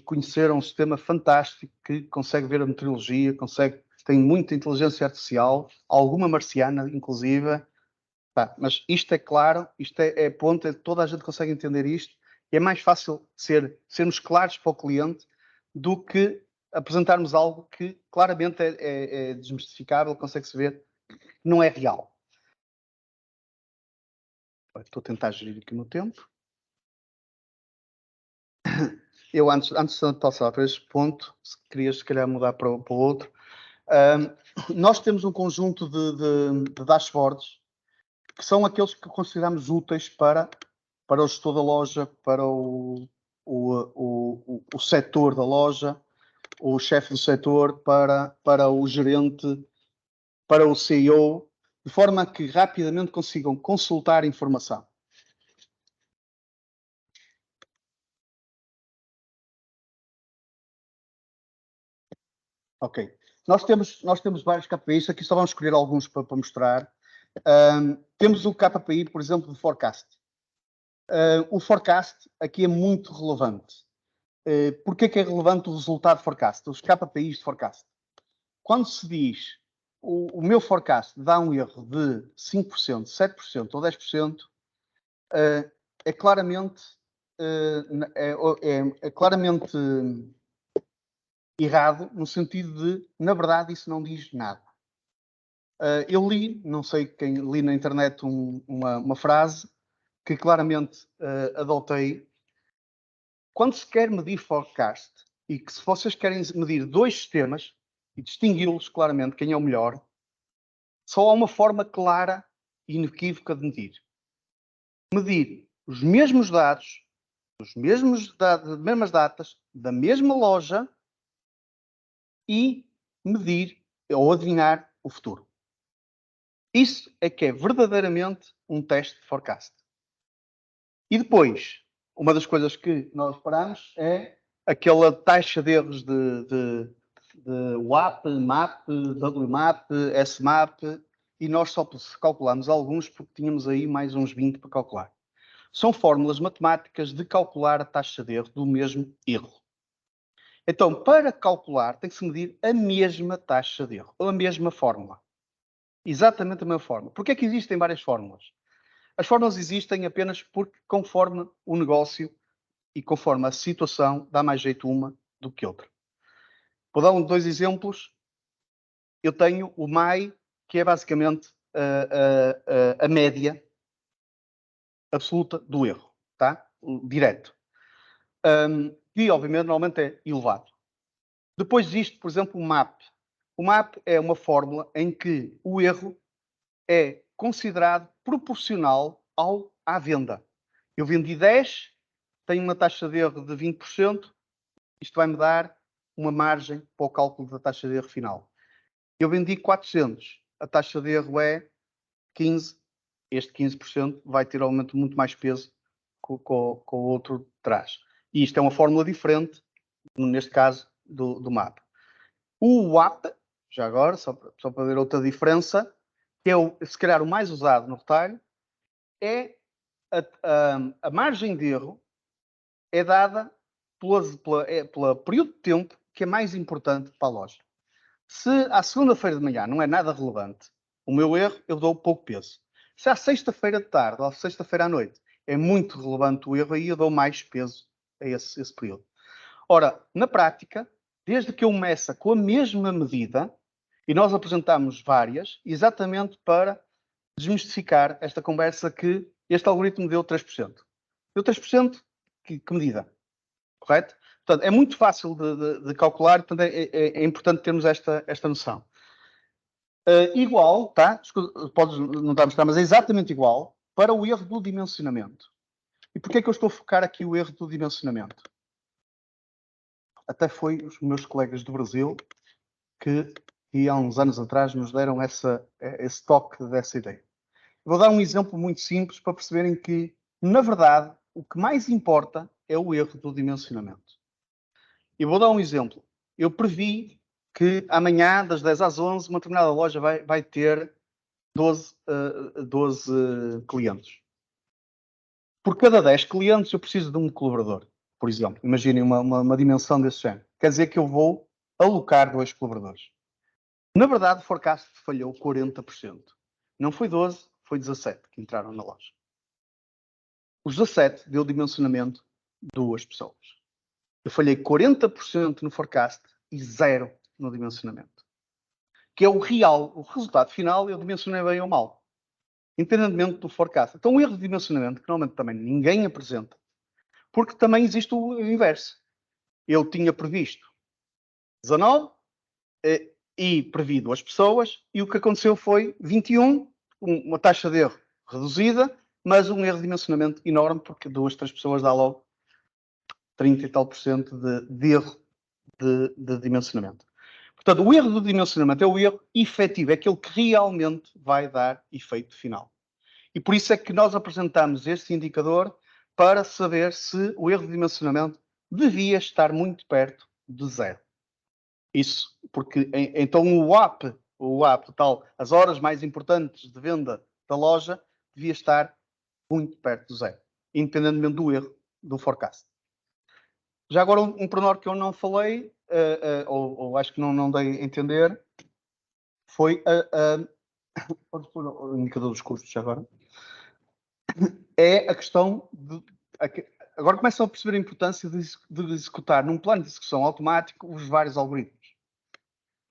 conheceram um sistema fantástico, que consegue ver a meteorologia, tem muita inteligência artificial, alguma marciana, inclusive. Mas isto é claro, isto é ponto, toda a gente consegue entender isto, e é mais fácil sermos claros para o cliente do que apresentarmos algo que claramente é desmistificável, consegue-se ver que não é real. Estou a tentar gerir aqui no tempo. Eu, antes de passar para este ponto, queria se calhar mudar para o outro. Nós temos um conjunto de dashboards que são aqueles que consideramos úteis para o gestor da loja, para o setor da loja, o chefe do setor, para o gerente, para o CEO, de forma que rapidamente consigam consultar informação. Ok. Nós temos vários KPIs, aqui só vamos escolher alguns para mostrar. Temos o KPI, por exemplo, de forecast. O forecast aqui é muito relevante. Porquê que é relevante o resultado de forecast? Os KPIs de forecast. Quando se diz o meu forecast dá um erro de 5%, 7% ou 10%, é claramente errado, no sentido de, na verdade, isso não diz nada. Eu não sei quem li na internet uma frase que claramente adotei. Quando se quer medir forecast, e que se vocês querem medir 2 sistemas e distingui-los claramente quem é o melhor, só há uma forma clara e inequívoca de medir. Medir os mesmos dados, as mesmas datas, da mesma loja e medir ou adivinhar o futuro. Isso é que é verdadeiramente um teste de forecast. E depois, uma das coisas que nós reparamos é aquela taxa de erros de WAP, MAP, WMAP, SMAP, e nós só calculamos alguns porque tínhamos aí mais uns 20 para calcular. São fórmulas matemáticas de calcular a taxa de erro do mesmo erro. Então, para calcular, tem que se medir a mesma taxa de erro, ou a mesma fórmula. Exatamente a mesma fórmula. Porquê é que existem várias fórmulas? As fórmulas existem apenas porque, conforme o negócio e conforme a situação, dá mais jeito uma do que outra. Vou dar 2 exemplos. Eu tenho o MAI, que é basicamente a média absoluta do erro, tá? Direto. E, obviamente, normalmente é elevado. Depois existe, por exemplo, o MAP. O MAP é uma fórmula em que o erro é considerado proporcional ao à venda. Eu vendi 10, tenho uma taxa de erro de 20%, isto vai-me dar uma margem para o cálculo da taxa de erro final. Eu vendi 400, a taxa de erro é 15, este 15% vai ter aumento muito mais peso que o outro de trás. E isto é uma fórmula diferente, neste caso, do MAP. O WAP, já agora, só para ver outra diferença, que é, se calhar, o mais usado no retalho, é a margem de erro é dada pelo período de tempo que é mais importante para a loja. Se à segunda-feira de manhã não é nada relevante, o meu erro, eu dou pouco peso. Se à sexta-feira de tarde ou à sexta-feira à noite é muito relevante o erro, aí eu dou mais peso a esse período. Ora, na prática, desde que eu meça com a mesma medida, e nós apresentamos várias, exatamente para desmistificar esta conversa que este algoritmo deu 3%. Deu 3%, que medida? Correto? Portanto, é muito fácil de calcular, portanto, é importante termos esta noção. Igual, tá? Podes não estar a mostrar, mas é exatamente igual para o erro do dimensionamento. E porquê é que eu estou a focar aqui o erro do dimensionamento? Até foi os meus colegas do Brasil que há uns anos atrás nos deram esse toque dessa ideia. Vou dar um exemplo muito simples para perceberem que, na verdade, o que mais importa é o erro do dimensionamento. E vou dar um exemplo. Eu previ que amanhã, das 10 às 11, uma determinada loja vai ter 12 clientes. Por cada 10 clientes, eu preciso de um colaborador, por exemplo. Imaginem uma dimensão desse género. Quer dizer que eu vou alocar 2 colaboradores. Na verdade, o forecast falhou 40%. Não foi 12, foi 17 que entraram na loja. Os 17 deu dimensionamento 2 pessoas. Eu falhei 40% no forecast e 0 no dimensionamento. Que é o real, o resultado final, eu dimensionei bem ou mal. Independentemente do forecast. Então, o erro de dimensionamento, que normalmente também ninguém apresenta, porque também existe o inverso. Eu tinha previsto 19 e previ 2 pessoas, e o que aconteceu foi 21, uma taxa de erro reduzida, mas um erro de dimensionamento enorme, porque 2, 3 pessoas dá logo 30 e tal % de erro de dimensionamento. Portanto, o erro do dimensionamento é o erro efetivo, é aquele que realmente vai dar efeito final. E por isso é que nós apresentamos este indicador para saber se o erro de dimensionamento devia estar muito perto de 0. Isso, porque então o WAP, tal, as horas mais importantes de venda da loja, devia estar muito perto de 0, independentemente do erro do forecast. Já agora, um pormenor que eu não falei, ou acho que não dei a entender, foi pode pôr o indicador dos custos já agora. É a questão de... Agora começam a perceber a importância de executar num plano de execução automático os vários algoritmos.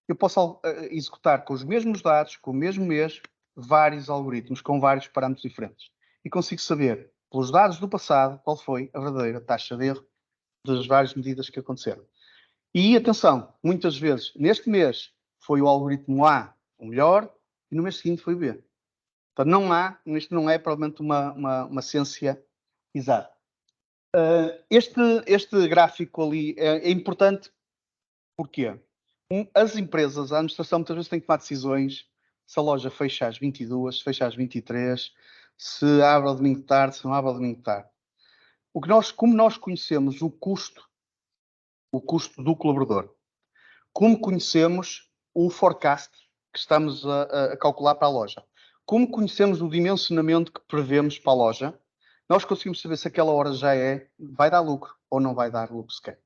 Eu posso executar com os mesmos dados, com o mesmo mês, vários algoritmos com vários parâmetros diferentes. E consigo saber, pelos dados do passado, qual foi a verdadeira taxa de erro das várias medidas que aconteceram. E atenção, muitas vezes, neste mês, foi o algoritmo A o melhor e no mês seguinte foi o B. Portanto, isto não é provavelmente uma ciência exata. Este gráfico ali é importante. Porquê? As empresas, a administração, muitas vezes tem que tomar decisões se a loja fecha às 22, se fecha às 23, se abre ao domingo de tarde, se não abre ao domingo de tarde. Como nós conhecemos o custo do colaborador, como conhecemos o forecast que estamos a calcular para a loja, como conhecemos o dimensionamento que prevemos para a loja, nós conseguimos saber se aquela hora vai dar lucro ou não vai dar lucro sequer.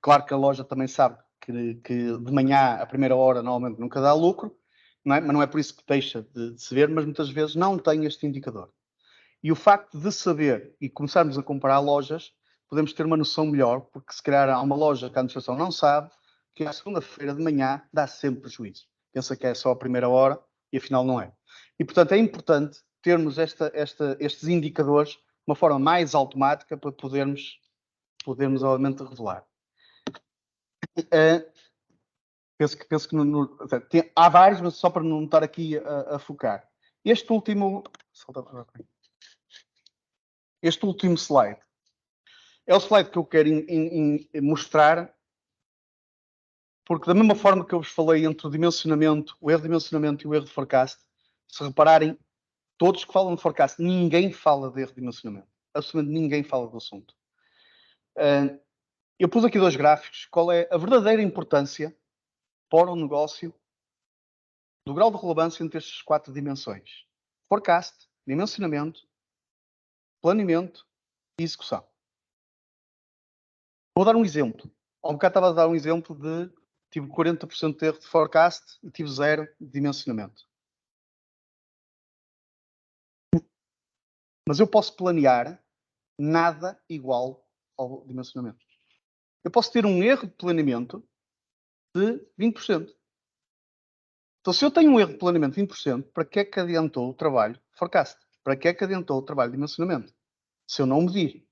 Claro que a loja também sabe que de manhã, a primeira hora, normalmente nunca dá lucro, não é? Mas não é por isso que deixa de se ver, mas muitas vezes não tem este indicador. E o facto de saber e começarmos a comparar lojas, podemos ter uma noção melhor, porque se calhar há uma loja que a administração não sabe, que a segunda-feira de manhã dá sempre prejuízo. Pensa que é só a primeira hora e afinal não é. E portanto é importante termos estes indicadores de uma forma mais automática para podermos obviamente revelar. Penso que há vários, mas só para não estar aqui a focar. Este último... este último slide. É o slide que eu quero mostrar, porque da mesma forma que eu vos falei entre o dimensionamento, o erro de dimensionamento e o erro de forecast, se repararem, todos que falam de forecast, ninguém fala de erro de dimensionamento. Absolutamente ninguém fala do assunto. Eu pus aqui 2 gráficos. Qual é a verdadeira importância para o negócio do grau de relevância entre estas 4 dimensões? Forecast, dimensionamento, planeamento e execução. Vou dar um exemplo. Há um bocado estava a dar um exemplo de tive 40% de erro de forecast e tive 0 de dimensionamento. Mas eu posso planear nada igual ao dimensionamento. Eu posso ter um erro de planeamento de 20%. Então, se eu tenho um erro de planeamento de 20%, para que é que adiantou o trabalho forecast? Para que é que adiantou o trabalho de dimensionamento? Se eu não medir.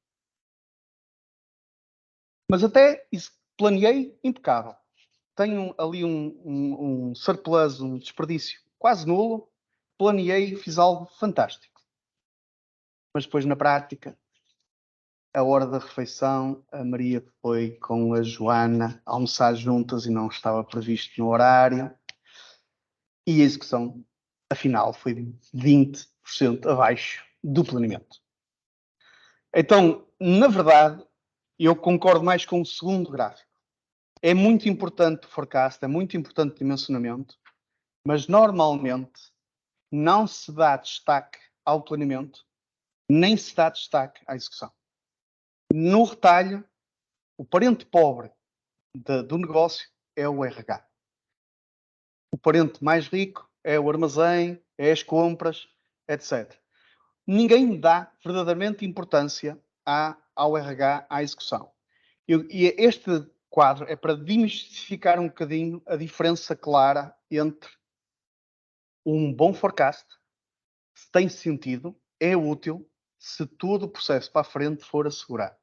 Mas até isso planeei impecável. Tenho ali um surplus, um desperdício quase nulo. Planeei, fiz algo fantástico. Mas depois, na prática, a hora da refeição, a Maria foi com a Joana almoçar juntas e não estava previsto no horário. E a execução, afinal, foi 20% abaixo do planeamento. Então, na verdade, eu concordo mais com o segundo gráfico. É muito importante o forecast, é muito importante o dimensionamento, mas normalmente não se dá destaque ao planeamento, nem se dá destaque à execução. No retalho, o parente pobre do negócio é o RH. O parente mais rico é o armazém, é as compras, etc. Ninguém dá verdadeiramente importância ao RH, à execução. E este quadro é para desmistificar um bocadinho a diferença clara entre um bom forecast, se tem sentido, é útil, se todo o processo para a frente for assegurado.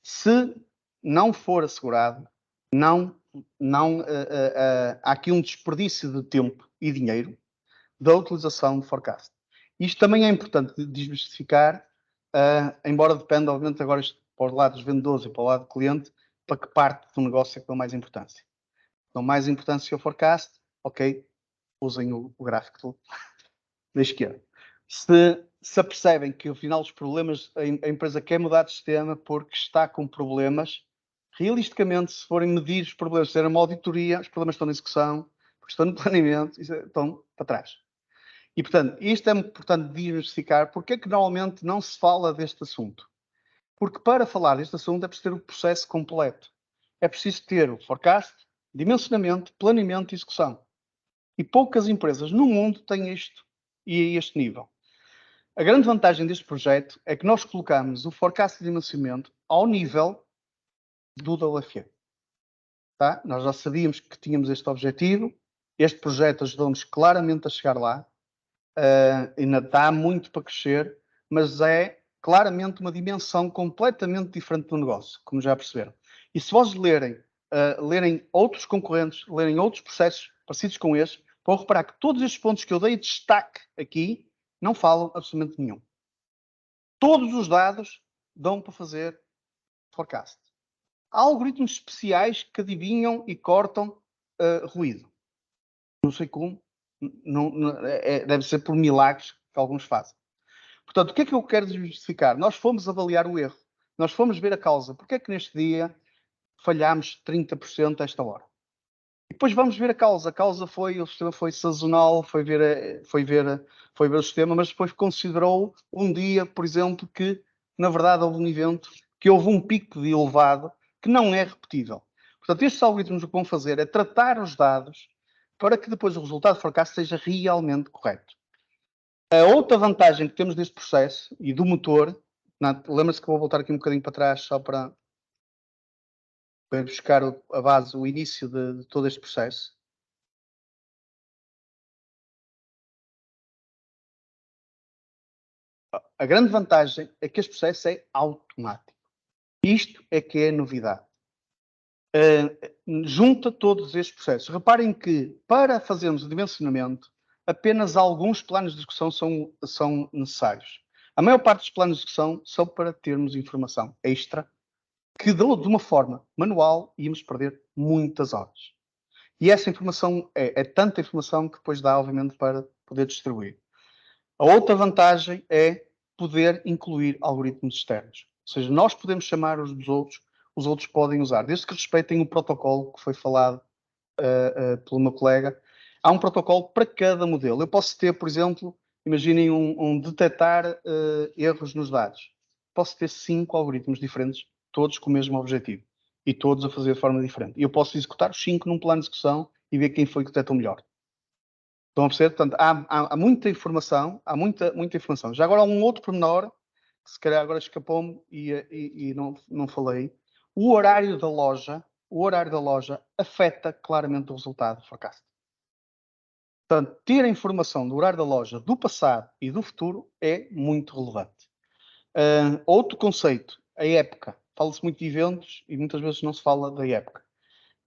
Se não for assegurado, há aqui um desperdício de tempo e dinheiro da utilização do forecast. Isto também é importante de desmistificar, embora dependa, obviamente, agora para os lados vendedores e para o lado do cliente, para que parte do negócio é que dão mais importância. Dão mais importância ao forecast, ok, usem o gráfico da esquerda. Se apercebem que, afinal, os problemas, a empresa quer mudar de sistema porque está com problemas, realisticamente, se forem medir os problemas, se fizerem uma auditoria, os problemas estão na execução, porque estão no planeamento, estão para trás. E, portanto, isto é importante diversificar. Porque é que normalmente não se fala deste assunto? Porque para falar deste assunto é preciso ter o processo completo. É preciso ter o forecast, dimensionamento, planeamento e execução. E poucas empresas no mundo têm isto e a este nível. A grande vantagem deste projeto é que nós colocamos o forecast e dimensionamento ao nível do WFE. Tá? Nós já sabíamos que tínhamos este objetivo. Este projeto ajudou-nos claramente a chegar lá. Ainda está muito para crescer, mas é claramente uma dimensão completamente diferente do negócio, como já perceberam. E se vós lerem outros concorrentes, lerem outros processos parecidos com este, vão reparar que todos estes pontos que eu dei destaque aqui não falam absolutamente nenhum. Todos os dados dão para fazer forecast. Há algoritmos especiais que adivinham e cortam ruído. Não sei como. Deve ser por milagres que alguns fazem. Portanto, o que é que eu quero justificar? Nós fomos avaliar o erro. Nós fomos ver a causa. Porque é que neste dia falhámos 30% a esta hora? E depois vamos ver a causa. A causa foi, o sistema foi sazonal, foi ver o sistema, mas depois considerou um dia, por exemplo, que na verdade houve um evento, que houve um pico de elevado, que não é repetível. Portanto, estes algoritmos o que vão fazer é tratar os dados para que depois o resultado de forecast seja realmente correto. A outra vantagem que temos deste processo e do motor, lembra-se que vou voltar aqui um bocadinho para trás só para buscar a base, o início de todo este processo. A grande vantagem é que este processo é automático. Isto é que é novidade. Junta todos estes processos. Reparem que, para fazermos o dimensionamento, apenas alguns planos de execução são necessários. A maior parte dos planos de execução são para termos informação extra que de uma forma manual íamos perder muitas horas. E essa informação é tanta informação que depois dá, obviamente, para poder distribuir. A outra vantagem é poder incluir algoritmos externos. Ou seja, nós podemos chamar os outros podem usar. Desde que respeitem o protocolo que foi falado pelo meu colega, há um protocolo para cada modelo. Eu posso ter, por exemplo, imaginem um detectar erros nos dados. Posso ter 5 algoritmos diferentes, todos com o mesmo objetivo e todos a fazer de forma diferente. E eu posso executar os 5 num plano de execução e ver quem foi que detectou melhor. Estão a perceber? Portanto, há muita informação, há muita informação. Já agora há um outro pormenor, que se calhar agora escapou-me e não falei. O horário da loja afeta claramente o resultado do forecast. Portanto, ter a informação do horário da loja do passado e do futuro é muito relevante. Outro conceito, a época. Fala-se muito de eventos e muitas vezes não se fala da época.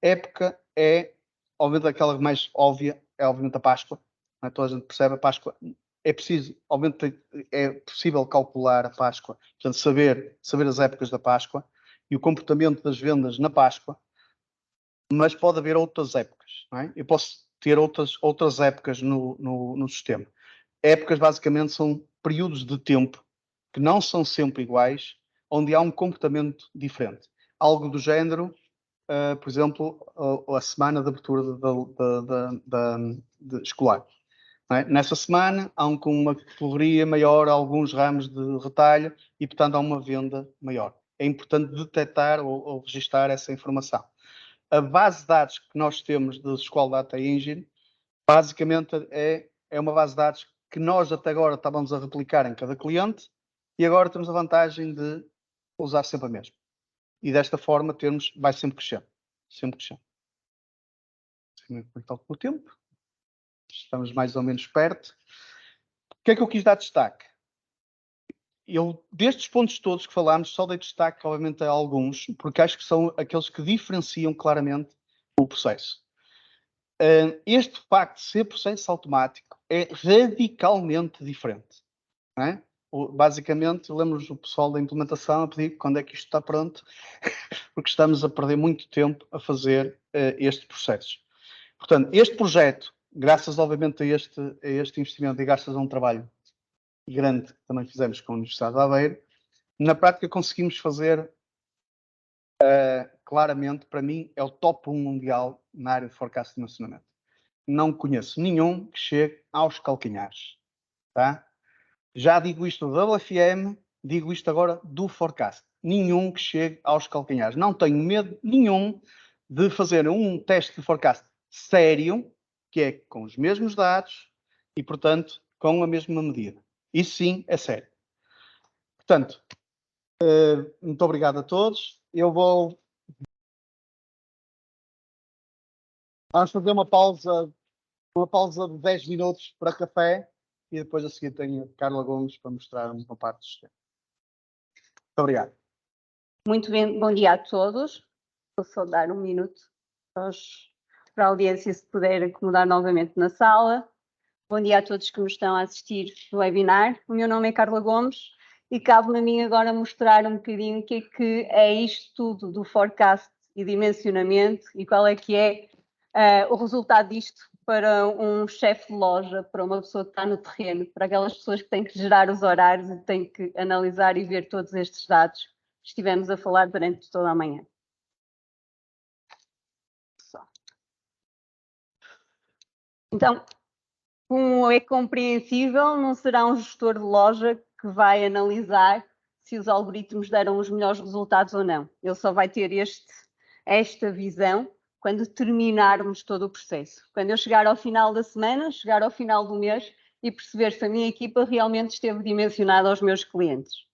Época é, obviamente, aquela mais óbvia, é obviamente a Páscoa. Não é? Toda a gente percebe a Páscoa. É preciso, obviamente, é possível calcular a Páscoa, portanto, saber as épocas da Páscoa e o comportamento das vendas na Páscoa, mas pode haver outras épocas. Não é? Eu posso ter outras épocas no sistema. Épocas, basicamente, são períodos de tempo que não são sempre iguais, onde há um comportamento diferente. Algo do género, por exemplo, a semana de abertura de escolar. Não é? Nessa semana, há uma correria maior, alguns ramos de retalho e, portanto, há uma venda maior. É importante detectar ou registar essa informação. A base de dados que nós temos da School Data Engine, basicamente, é uma base de dados que nós até agora estávamos a replicar em cada cliente e agora temos a vantagem de usar sempre a mesma. E desta forma vai sempre crescendo. Sempre crescendo. Como está o tempo? Estamos mais ou menos perto. O que é que eu quis dar destaque? Eu, destes pontos todos que falámos, só dei destaque, obviamente, a alguns, porque acho que são aqueles que diferenciam claramente o processo. Este facto de ser processo automático é radicalmente diferente. Não é? Basicamente, lembro-nos o pessoal da implementação a pedir quando é que isto está pronto, porque estamos a perder muito tempo a fazer este processo. Portanto, este projeto, graças obviamente a este investimento e graças a um trabalho grande que também fizemos com a Universidade de Aveiro, na prática conseguimos fazer, claramente, para mim, é o top 1 mundial na área de forecast e dimensionamento. Não conheço nenhum que chegue aos calcanhares. Tá? Já digo isto do WFM, digo isto agora do forecast. Nenhum que chegue aos calcanhares. Não tenho medo nenhum de fazer um teste de forecast sério, que é com os mesmos dados e, portanto, com a mesma medida. Isso sim é sério. Portanto, muito obrigado a todos. Vamos fazer uma pausa de 10 minutos para café e depois a seguir tenho a Carla Gomes para mostrar uma parte do sistema. Muito obrigado. Muito bem, bom dia a todos. Vou só dar um minuto para a audiência se puder acomodar novamente na sala. Bom dia a todos que me estão a assistir no webinar. O meu nome é Carla Gomes e cabe-me a mim agora mostrar um bocadinho o que é isto tudo do forecast e dimensionamento e qual é que é o resultado disto para um chefe de loja, para uma pessoa que está no terreno, para aquelas pessoas que têm que gerar os horários e têm que analisar e ver todos estes dados que estivemos a falar durante toda a manhã. Então, como é compreensível, não será um gestor de loja que vai analisar se os algoritmos deram os melhores resultados ou não. Ele só vai ter esta visão quando terminarmos todo o processo. Quando eu chegar ao final da semana, chegar ao final do mês e perceber se a minha equipa realmente esteve dimensionada aos meus clientes.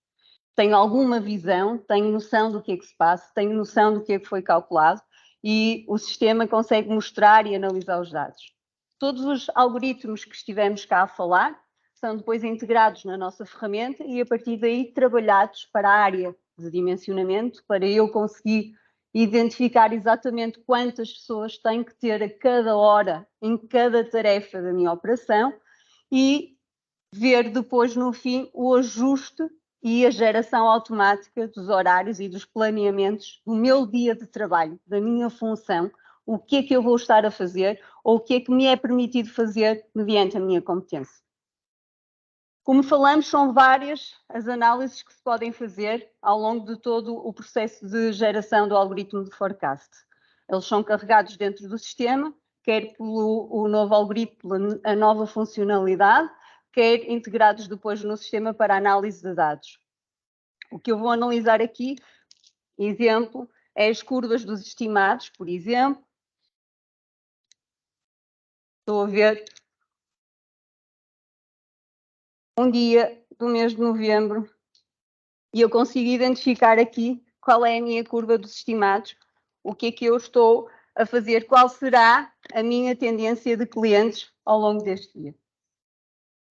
Tenho alguma visão, tenho noção do que é que se passa, tenho noção do que é que foi calculado e o sistema consegue mostrar e analisar os dados. Todos os algoritmos que estivemos cá a falar são depois integrados na nossa ferramenta e a partir daí trabalhados para a área de dimensionamento, para eu conseguir identificar exatamente quantas pessoas tenho que ter a cada hora, em cada tarefa da minha operação e ver depois no fim o ajuste e a geração automática dos horários e dos planeamentos do meu dia de trabalho, da minha função, o que é que eu vou estar a fazer ou o que é que me é permitido fazer mediante a minha competência. Como falamos, são várias as análises que se podem fazer ao longo de todo o processo de geração do algoritmo de forecast. Eles são carregados dentro do sistema, quer pelo novo algoritmo, a nova funcionalidade, quer integrados depois no sistema para análise de dados. O que eu vou analisar aqui, exemplo, é as curvas dos estimados, por exemplo. Estou a ver um dia do mês de novembro e eu consigo identificar aqui qual é a minha curva dos estimados, o que é que eu estou a fazer, qual será a minha tendência de clientes ao longo deste dia.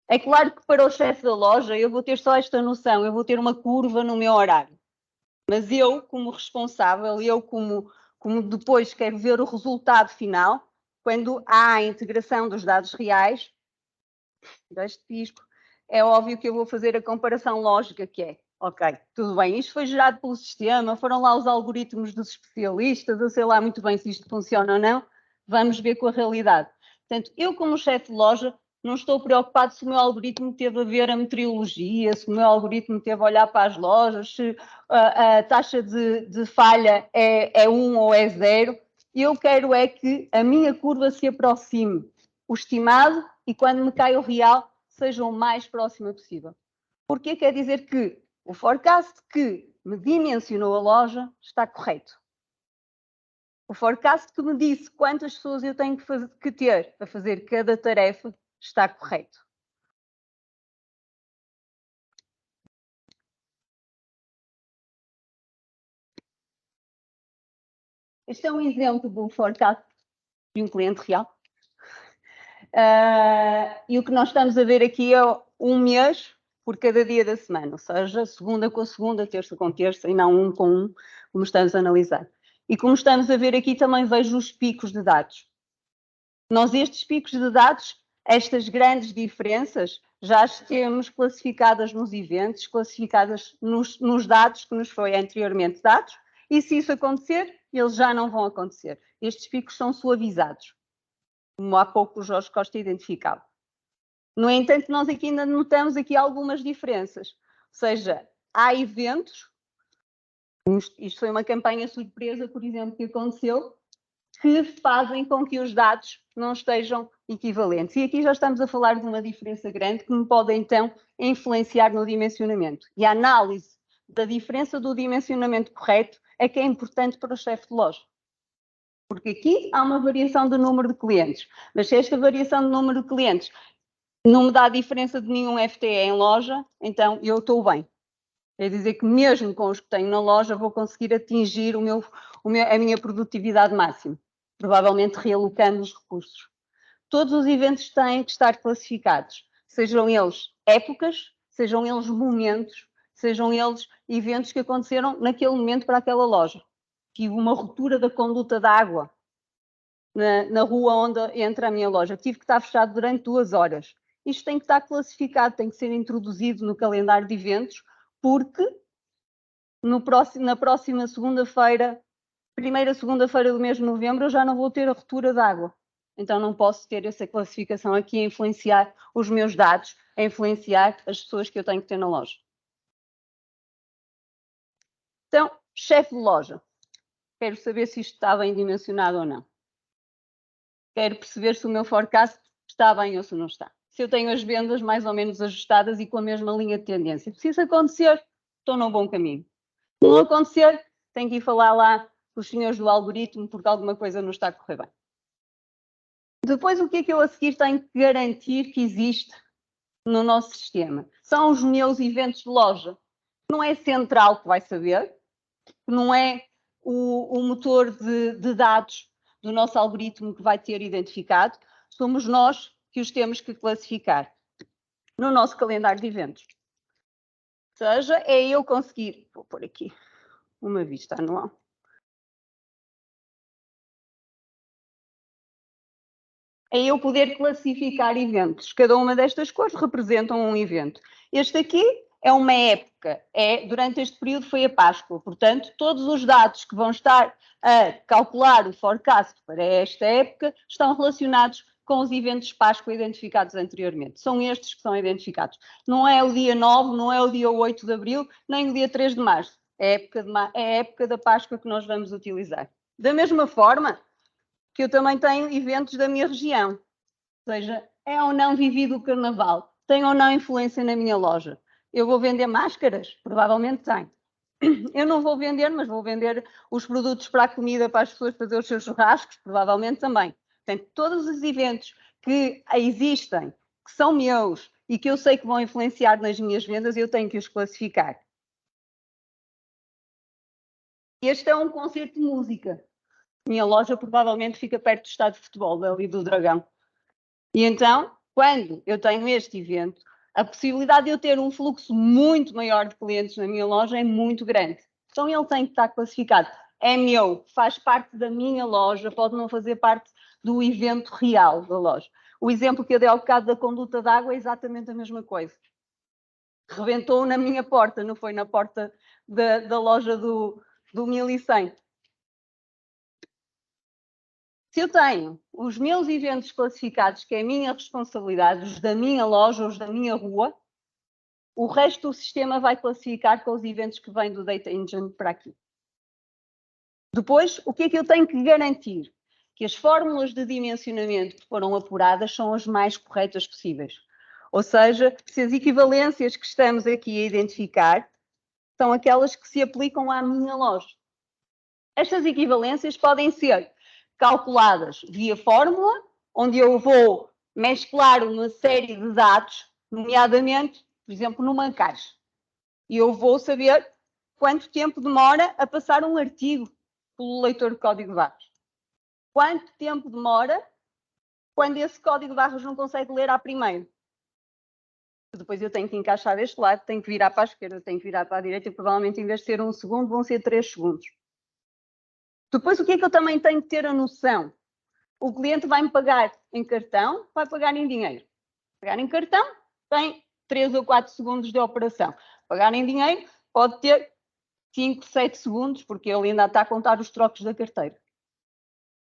É claro que para o chefe da loja eu vou ter só esta noção, eu vou ter uma curva no meu horário. Mas eu, como responsável, eu como depois quero ver o resultado final, quando há a integração dos dados reais, deste pisco, é óbvio que eu vou fazer a comparação lógica que é, ok, tudo bem, isto foi gerado pelo sistema, foram lá os algoritmos dos especialistas, eu sei lá muito bem se isto funciona ou não, vamos ver com a realidade. Portanto, eu como chefe de loja, não estou preocupado se o meu algoritmo teve a ver a meteorologia, se o meu algoritmo teve a olhar para as lojas, se a taxa de falha é 1 ou é 0. Eu quero é que a minha curva se aproxime o estimado e quando me cai o real, seja o mais próxima possível. Porque quer dizer que o forecast que me dimensionou a loja está correto. O forecast que me disse quantas pessoas eu tenho que ter para fazer cada tarefa está correto. Este é um exemplo do forecast de um cliente real. E o que nós estamos a ver aqui é um mês por cada dia da semana, ou seja, segunda com segunda, terça com terça e não um com um, como estamos a analisar. E como estamos a ver aqui, também vejo os picos de dados. Nós estes picos de dados, estas grandes diferenças, já as temos classificadas nos eventos, classificadas nos dados que nos foi anteriormente dados, e se isso acontecer, eles já não vão acontecer. Estes picos são suavizados, como há pouco o Jorge Costa identificava. No entanto, nós aqui ainda notamos aqui algumas diferenças. Ou seja, há eventos, isto foi uma campanha surpresa, por exemplo, que aconteceu, que fazem com que os dados não estejam equivalentes. E aqui já estamos a falar de uma diferença grande que me pode, então, influenciar no dimensionamento. E a análise da diferença do dimensionamento correto é que é importante para o chefe de loja. Porque aqui há uma variação do número de clientes. Mas se esta variação do número de clientes não me dá diferença de nenhum FTE em loja, então eu estou bem. É dizer que mesmo com os que tenho na loja vou conseguir atingir a minha produtividade máxima, provavelmente realocando os recursos. Todos os eventos têm que estar classificados, sejam eles épocas, sejam eles momentos, sejam eles eventos que aconteceram naquele momento para aquela loja. Tive uma ruptura da conduta da água na rua onde entra a minha loja. Tive que estar fechado durante 2 horas. Isto tem que estar classificado, tem que ser introduzido no calendário de eventos, porque na próxima segunda-feira, primeira segunda-feira do mês de novembro, eu já não vou ter a ruptura de água. Então não posso ter essa classificação aqui a influenciar os meus dados, a influenciar as pessoas que eu tenho que ter na loja. Então, chefe de loja, quero saber se isto está bem dimensionado ou não. Quero perceber se o meu forecast está bem ou se não está. Se eu tenho as vendas mais ou menos ajustadas e com a mesma linha de tendência. Se isso acontecer, estou num bom caminho. Se não acontecer, tenho que ir falar lá com os senhores do algoritmo porque alguma coisa não está a correr bem. Depois, o que é que eu a seguir tenho que garantir que existe no nosso sistema? São os meus eventos de loja. Não é central que vai saber, não é o motor de dados do nosso algoritmo que vai ter identificado, somos nós que os temos que classificar no nosso calendário de eventos. Ou seja, é eu conseguir, vou pôr aqui uma vista anual. é eu poder classificar eventos. Cada uma destas cores representam um evento. Este aqui é uma época, durante este período foi a Páscoa, portanto, todos os dados que vão estar a calcular o forecast para esta época estão relacionados com os eventos de Páscoa identificados anteriormente. São estes que são identificados. Não é o dia 9, não é o dia 8 de abril, nem o dia 3 de março. É a época da Páscoa que nós vamos utilizar. Da mesma forma que eu também tenho eventos da minha região. Ou seja, é ou não vivido o carnaval? Tem ou não influência na minha loja? Eu vou vender máscaras? Provavelmente tem. Eu não vou vender, mas vou vender os produtos para a comida, para as pessoas fazer os seus churrascos? Provavelmente também. Portanto, todos os eventos que existem, que são meus e que eu sei que vão influenciar nas minhas vendas, eu tenho que os classificar. Este é um concerto de música. Minha loja provavelmente fica perto do estádio de futebol, ali do Dragão. E então, quando eu tenho este evento, a possibilidade de eu ter um fluxo muito maior de clientes na minha loja é muito grande. Então ele tem que estar classificado. É meu, faz parte da minha loja, pode não fazer parte do evento real da loja. O exemplo que eu dei ao bocado da conduta de água é exatamente a mesma coisa. Rebentou na minha porta, não foi na porta da loja do 1100. Se eu tenho os meus eventos classificados, que é a minha responsabilidade, os da minha loja, os da minha rua, o resto do sistema vai classificar com os eventos que vêm do Data Engine para aqui. Depois, o que é que eu tenho que garantir? Que as fórmulas de dimensionamento que foram apuradas são as mais corretas possíveis. Ou seja, se as equivalências que estamos aqui a identificar são aquelas que se aplicam à minha loja. Estas equivalências podem ser calculadas via fórmula, onde eu vou mesclar uma série de dados, nomeadamente, por exemplo, numa caixa. E eu vou saber quanto tempo demora a passar um artigo pelo leitor de código de barras. Quanto tempo demora quando esse código de barras não consegue ler à primeira. Depois eu tenho que encaixar deste lado, tenho que virar para a esquerda, tenho que virar para a direita e provavelmente em vez de ser 1 segundo vão ser 3 segundos. Depois, o que é que eu também tenho que ter a noção? O cliente vai-me pagar em cartão, vai pagar em dinheiro. Pagar em cartão tem 3 ou 4 segundos de operação. Pagar em dinheiro pode ter 5, 7 segundos, porque ele ainda está a contar os trocos da carteira.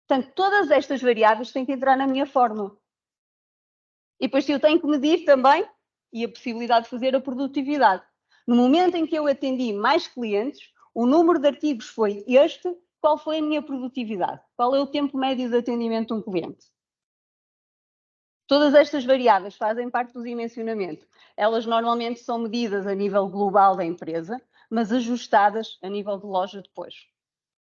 Portanto, todas estas variáveis têm que entrar na minha fórmula. E depois eu tenho que medir também e a possibilidade de fazer a produtividade. No momento em que eu atendi mais clientes, o número de artigos foi este. Qual foi a minha produtividade? Qual é o tempo médio de atendimento de um cliente? Todas estas variáveis fazem parte do dimensionamento. Elas normalmente são medidas a nível global da empresa, mas ajustadas a nível de loja depois.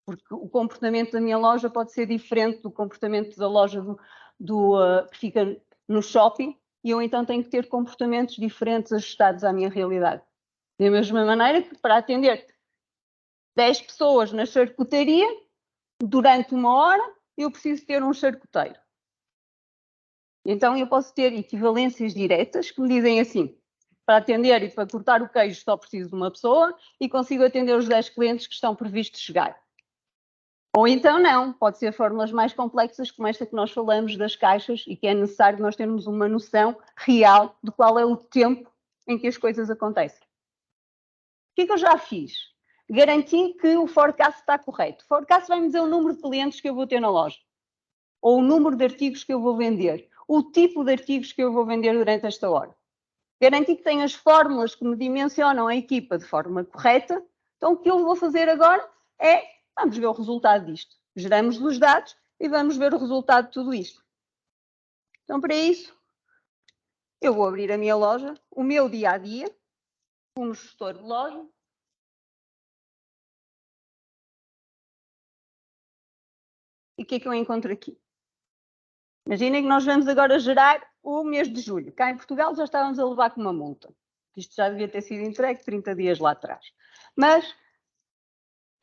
Porque o comportamento da minha loja pode ser diferente do comportamento da loja que fica no shopping, e eu então tenho que ter comportamentos diferentes ajustados à minha realidade. Da mesma maneira que para atender 10 pessoas na charcutaria, durante 1 hora, eu preciso ter um charcuteiro. Então, eu posso ter equivalências diretas que me dizem assim, para atender e para cortar o queijo só preciso de uma pessoa e consigo atender os 10 clientes que estão previstos chegar. Ou então não, pode ser fórmulas mais complexas como esta que nós falamos das caixas e que é necessário nós termos uma noção real de qual é o tempo em que as coisas acontecem. O que é que eu já fiz? Garantir que o forecast está correto. O forecast vai-me dizer o número de clientes que eu vou ter na loja, ou o número de artigos que eu vou vender, o tipo de artigos que eu vou vender durante esta hora. Garantir que tenho as fórmulas que me dimensionam a equipa de forma correta. Então, o que eu vou fazer agora é, vamos ver o resultado disto. Geramos os dados e vamos ver o resultado de tudo isto. Então, para isso, eu vou abrir a minha loja, o meu dia-a-dia, como gestor de loja. E o que é que eu encontro aqui? Imaginem que nós vamos agora gerar o mês de julho. Cá em Portugal já estávamos a levar com uma multa. Isto já devia ter sido entregue 30 dias lá atrás. Mas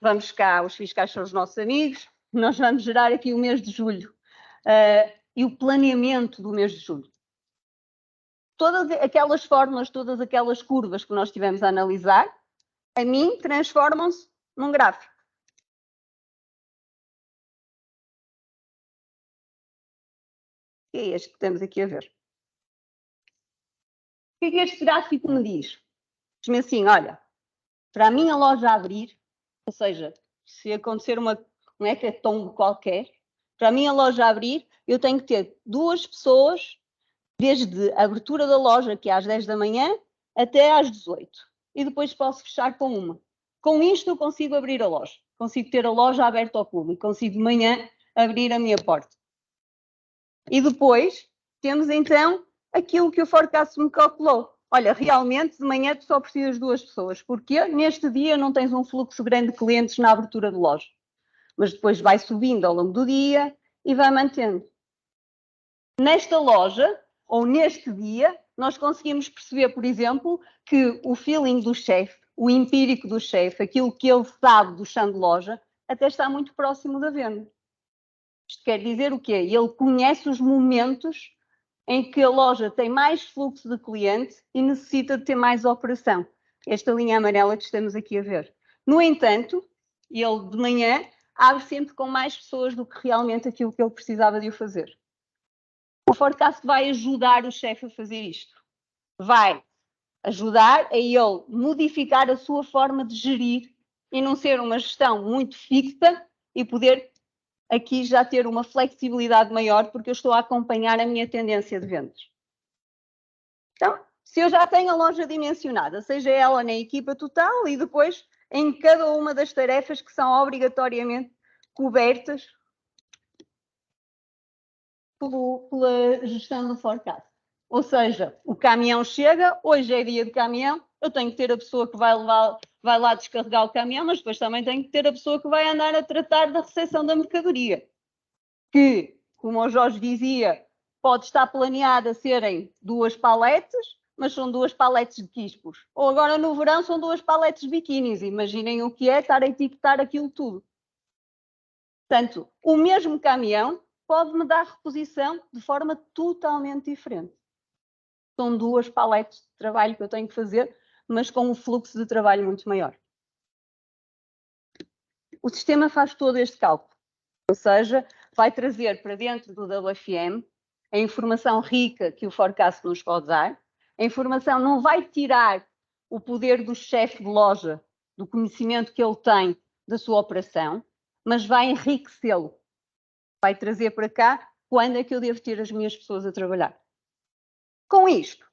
vamos cá, os fiscais são os nossos amigos, nós vamos gerar aqui o mês de julho e o planeamento do mês de julho. Todas aquelas fórmulas, todas aquelas curvas que nós estivemos a analisar, a mim transformam-se num gráfico. que é este que estamos aqui a ver. O que é que este gráfico me diz? Diz-me assim, olha, para a minha loja abrir, ou seja, se acontecer um hecatombe qualquer, para a minha loja abrir, eu tenho que ter 2 pessoas, desde a abertura da loja, que é às 10 da manhã, até às 18. E depois posso fechar com uma. Com isto eu consigo abrir a loja. Consigo ter a loja aberta ao público. Consigo de manhã abrir a minha porta. E depois temos então aquilo que o forecast me calculou. Olha, realmente de manhã tu só precisas de 2 pessoas. Porque neste dia não tens um fluxo grande de clientes na abertura de loja. Mas depois vai subindo ao longo do dia e vai mantendo. Nesta loja, ou neste dia, nós conseguimos perceber, por exemplo, que o feeling do chefe, o empírico do chefe, aquilo que ele sabe do chão de loja, até está muito próximo da venda. Isto quer dizer o quê? Ele conhece os momentos em que a loja tem mais fluxo de cliente e necessita de ter mais operação. Esta linha amarela que estamos aqui a ver. No entanto, ele de manhã abre sempre com mais pessoas do que realmente aquilo que ele precisava de o fazer. O forecast vai ajudar o chefe a fazer isto. Vai ajudar a ele modificar a sua forma de gerir e não ser uma gestão muito fixa e poder aqui já ter uma flexibilidade maior porque eu estou a acompanhar a minha tendência de vendas. Então, se eu já tenho a loja dimensionada, seja ela na equipa total e depois em cada uma das tarefas que são obrigatoriamente cobertas pela gestão do forecast. Ou seja, o caminhão chega, hoje é dia de caminhão, eu tenho que ter a pessoa que vai lá descarregar o caminhão, mas depois também tenho que ter a pessoa que vai andar a tratar da recepção da mercadoria. Que, como o Jorge dizia, pode estar planeada a serem 2 paletes, mas são 2 paletes de quispos. Ou agora no verão são 2 paletes de biquínis. Imaginem o que é estar a etiquetar aquilo tudo. Portanto, o mesmo caminhão pode-me dar reposição de forma totalmente diferente. São 2 paletes de trabalho que eu tenho que fazer, mas com um fluxo de trabalho muito maior. O sistema faz todo este cálculo, ou seja, vai trazer para dentro do WFM a informação rica que o forecast nos pode dar. A informação não vai tirar o poder do chefe de loja, do conhecimento que ele tem da sua operação, mas vai enriquecê-lo. Vai trazer para cá quando é que eu devo ter as minhas pessoas a trabalhar. Com isto,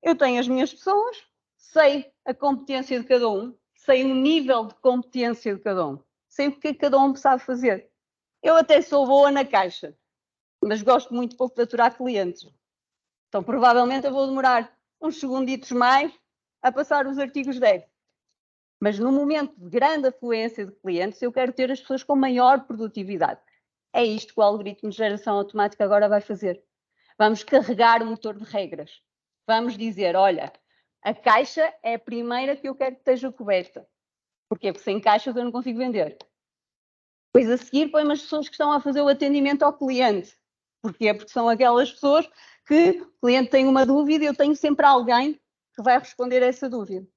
eu tenho as minhas pessoas, sei a competência de cada um, sei o nível de competência de cada um, sei o que cada um sabe fazer. Eu até sou boa na caixa, mas gosto muito pouco de aturar clientes. Então, provavelmente, eu vou demorar uns segunditos mais a passar os artigos 10. Mas no momento de grande afluência de clientes, eu quero ter as pessoas com maior produtividade. É isto que o algoritmo de geração automática agora vai fazer. Vamos carregar o motor de regras. Vamos dizer, olha, a caixa é a primeira que eu quero que esteja coberta. Porquê? Porque sem caixas eu não consigo vender. Depois a seguir põe-me as pessoas que estão a fazer o atendimento ao cliente. Porquê? Porque são aquelas pessoas que o cliente tem uma dúvida e eu tenho sempre alguém que vai responder a essa dúvida.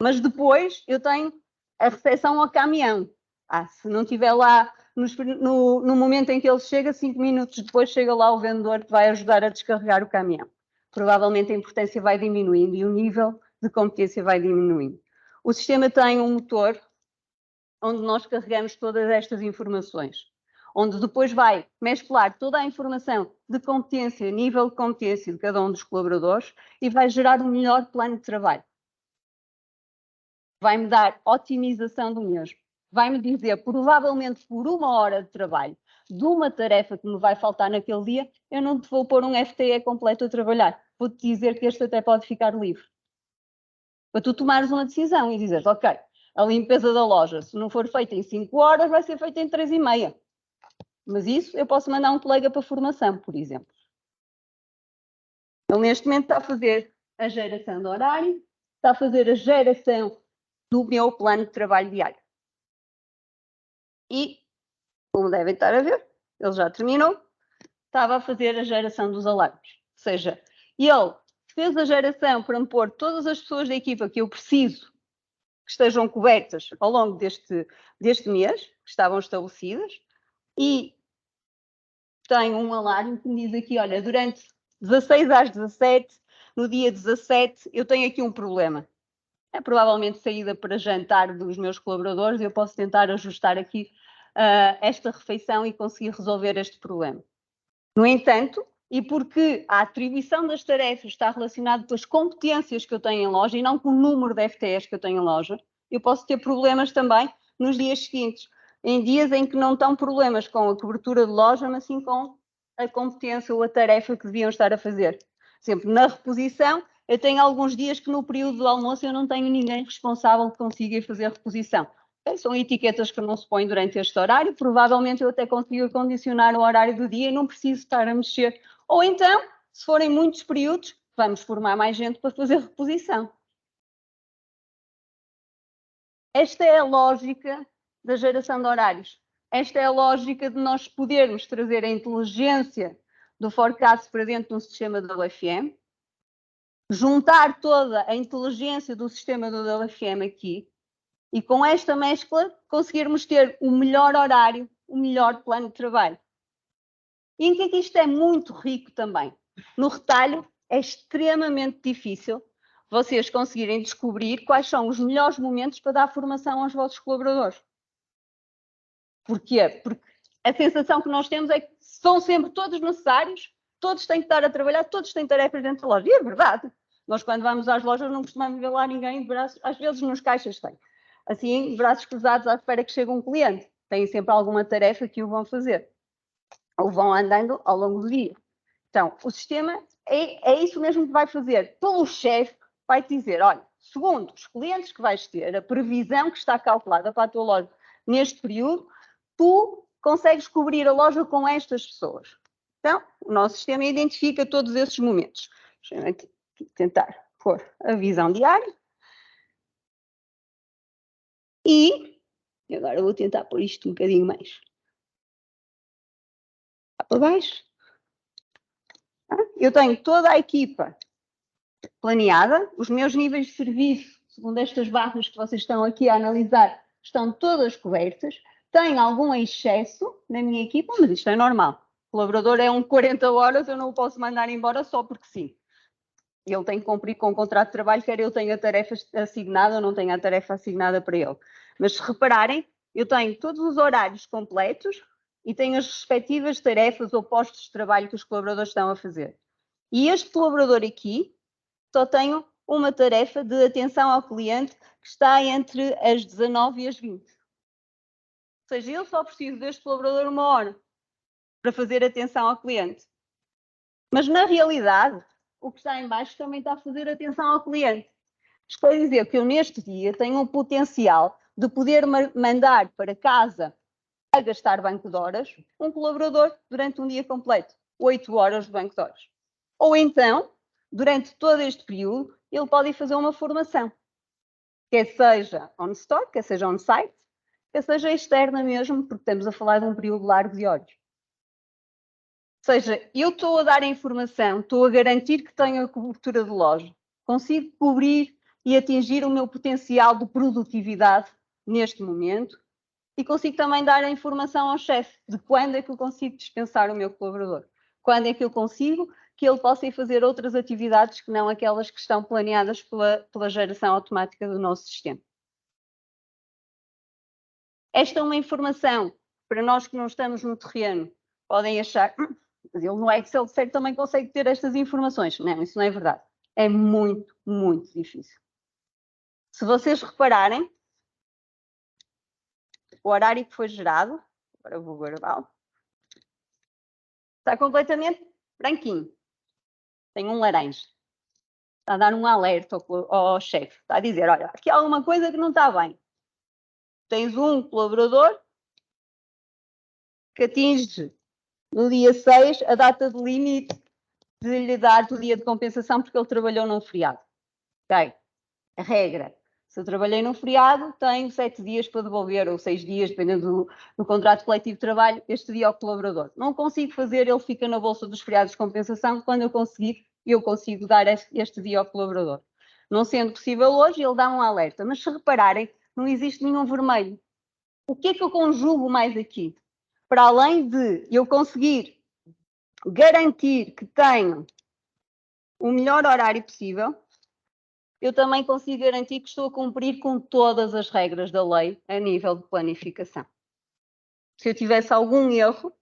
Mas depois eu tenho a recepção ao caminhão. Se não estiver lá no momento em que ele chega, 5 minutos depois chega lá o vendedor que vai ajudar a descarregar o caminhão. Provavelmente a importância vai diminuindo e o nível de competência vai diminuindo. O sistema tem um motor onde nós carregamos todas estas informações, onde depois vai mesclar toda a informação de competência, nível de competência de cada um dos colaboradores e vai gerar um melhor plano de trabalho. Vai-me dar otimização do mesmo. Vai-me dizer, provavelmente por 1 hora de trabalho, de uma tarefa que me vai faltar naquele dia, eu não te vou pôr um FTE completo a trabalhar. Vou-te dizer que este até pode ficar livre. Para tu tomares uma decisão e dizeres, ok, a limpeza da loja, se não for feita em 5 horas, vai ser feita em 3,5. Mas isso eu posso mandar um colega para formação, por exemplo. Ele neste momento está a fazer a geração de horário, está a fazer a geração do meu plano de trabalho diário. E, como devem estar a ver, ele já terminou, estava a fazer a geração dos alarmes. Ou seja, ele fez a geração para me pôr todas as pessoas da equipa que eu preciso que estejam cobertas ao longo deste mês, que estavam estabelecidas, e tenho um alarme que me diz aqui, olha, durante 16 às 17, no dia 17, eu tenho aqui um problema. É provavelmente saída para jantar dos meus colaboradores, eu posso tentar ajustar aqui esta refeição e conseguir resolver este problema. No entanto, e porque a atribuição das tarefas está relacionada com as competências que eu tenho em loja e não com o número de FTEs que eu tenho em loja, eu posso ter problemas também nos dias seguintes, em dias em que não estão problemas com a cobertura de loja, mas sim com a competência ou a tarefa que deviam estar a fazer. Sempre na reposição, eu tenho alguns dias que no período do almoço eu não tenho ninguém responsável que consiga fazer reposição. São etiquetas que não se põem durante este horário, provavelmente eu até consigo condicionar o horário do dia e não preciso estar a mexer. Ou então, se forem muitos períodos, vamos formar mais gente para fazer reposição. Esta é a lógica da geração de horários. Esta é a lógica de nós podermos trazer a inteligência do forecast para dentro de um sistema do WFM, juntar toda a inteligência do sistema do WFM aqui, e com esta mescla conseguirmos ter o melhor horário, o melhor plano de trabalho. E em que é que isto é muito rico também? No retalho é extremamente difícil vocês conseguirem descobrir quais são os melhores momentos para dar formação aos vossos colaboradores. Porquê? Porque a sensação que nós temos é que são sempre todos necessários, todos têm que estar a trabalhar, todos têm tarefas dentro da loja. E é verdade. Nós, quando vamos às lojas, não costumamos ver lá ninguém de braços, às vezes nos caixas tem. Assim, braços cruzados à espera que chegue um cliente. Têm sempre alguma tarefa que o vão fazer. Ou vão andando ao longo do dia. Então, o sistema é isso mesmo que vai fazer. Pelo chefe, vai-te dizer, olha, segundo os clientes que vais ter, a previsão que está calculada para a tua loja neste período, tu consegues cobrir a loja com estas pessoas. Então, o nosso sistema identifica todos esses momentos. Deixa-me aqui tentar pôr a visão diária. E agora vou tentar pôr isto um bocadinho mais para baixo. Eu tenho toda a equipa planeada, os meus níveis de serviço, segundo estas barras que vocês estão aqui a analisar, estão todas cobertas. Tenho algum excesso na minha equipa, mas isto é normal. O colaborador é 40 horas, eu não o posso mandar embora só porque sim. Ele tem que cumprir com o contrato de trabalho, quer eu tenha a tarefa assignada ou não tenha a tarefa assignada para ele. Mas se repararem, eu tenho todos os horários completos e tenho as respectivas tarefas ou postos de trabalho que os colaboradores estão a fazer. E este colaborador aqui só tenho uma tarefa de atenção ao cliente que está entre as 19 e as 20. Ou seja, eu só preciso deste colaborador 1 hora para fazer atenção ao cliente. Mas na realidade, o que está em baixo também está a fazer atenção ao cliente. Isto quer dizer que eu neste dia tenho um potencial de poder mandar para casa a gastar banco de horas um colaborador durante um dia completo, 8 horas de banco de horas. Ou então, durante todo este período, ele pode ir fazer uma formação, quer seja on-store, quer seja on-site, quer seja externa mesmo, porque estamos a falar de um período largo de horas. Ou seja, eu estou a dar a informação, estou a garantir que tenho a cobertura de loja, consigo cobrir e atingir o meu potencial de produtividade neste momento e consigo também dar a informação ao chefe de quando é que eu consigo dispensar o meu colaborador, quando é que eu consigo que ele possa ir fazer outras atividades que não aquelas que estão planeadas pela geração automática do nosso sistema. Esta é uma informação para nós que não estamos no terreno, podem achar, mas ele no Excel de certo também consegue ter estas informações. Não, isso não é verdade. É muito, muito difícil. Se vocês repararem, o horário que foi gerado, agora eu vou guardá-lo, está completamente branquinho. Tem um laranja. Está a dar um alerta ao chefe. Está a dizer, olha, aqui há alguma coisa que não está bem. Tens um colaborador que atinge no dia 6 a data de limite de lhe dar o dia de compensação porque ele trabalhou num feriado. Ok? A regra. Se eu trabalhei num feriado, tenho 7 dias para devolver, ou 6 dias, dependendo do contrato coletivo de trabalho, este dia ao colaborador. Não consigo fazer, ele fica na bolsa dos feriados de compensação. Quando eu consigo dar este dia ao colaborador. Não sendo possível hoje, ele dá um alerta. Mas se repararem, não existe nenhum vermelho. O que é que eu conjugo mais aqui? Para além de eu conseguir garantir que tenho o melhor horário possível, eu também consigo garantir que estou a cumprir com todas as regras da lei a nível de planificação. Se eu tivesse algum erro,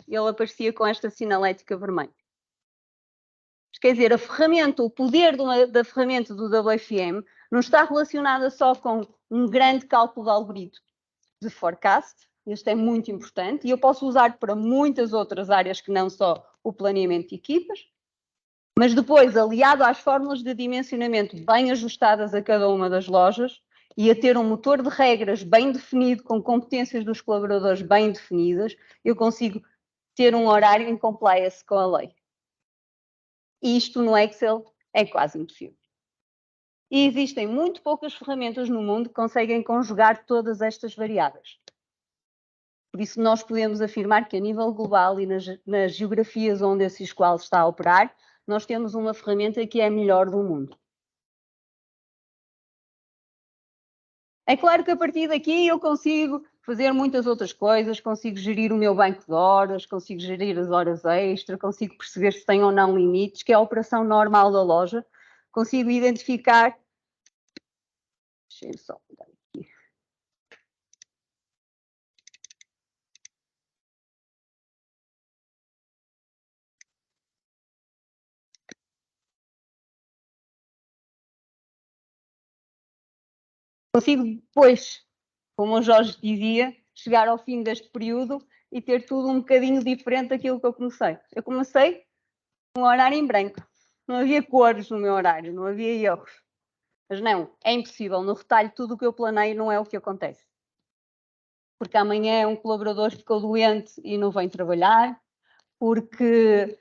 ele aparecia com esta sinalética vermelha. Quer dizer, a ferramenta, o poder da ferramenta do WFM não está relacionada só com um grande cálculo de algoritmo de forecast, este é muito importante, e eu posso usar para muitas outras áreas que não só o planeamento de equipas, mas depois, aliado às fórmulas de dimensionamento bem ajustadas a cada uma das lojas e a ter um motor de regras bem definido, com competências dos colaboradores bem definidas, eu consigo ter um horário em compliance com a lei. E isto no Excel é quase impossível. E existem muito poucas ferramentas no mundo que conseguem conjugar todas estas variáveis. Por isso, nós podemos afirmar que a nível global e nas geografias onde esse SQL está a operar, nós temos uma ferramenta que é a melhor do mundo. É claro que a partir daqui eu consigo fazer muitas outras coisas, consigo gerir o meu banco de horas, consigo gerir as horas extra, consigo perceber se tem ou não limites, que é a operação normal da loja, consigo identificar... Deixa eu só mudar aqui. Consigo depois, como o Jorge dizia, chegar ao fim deste período e ter tudo um bocadinho diferente daquilo que eu comecei. Eu comecei com um horário em branco. Não havia cores no meu horário, não havia erros. Mas não, é impossível. No retalho, tudo o que eu planeio não é o que acontece. Porque amanhã um colaborador ficou doente e não vem trabalhar, porque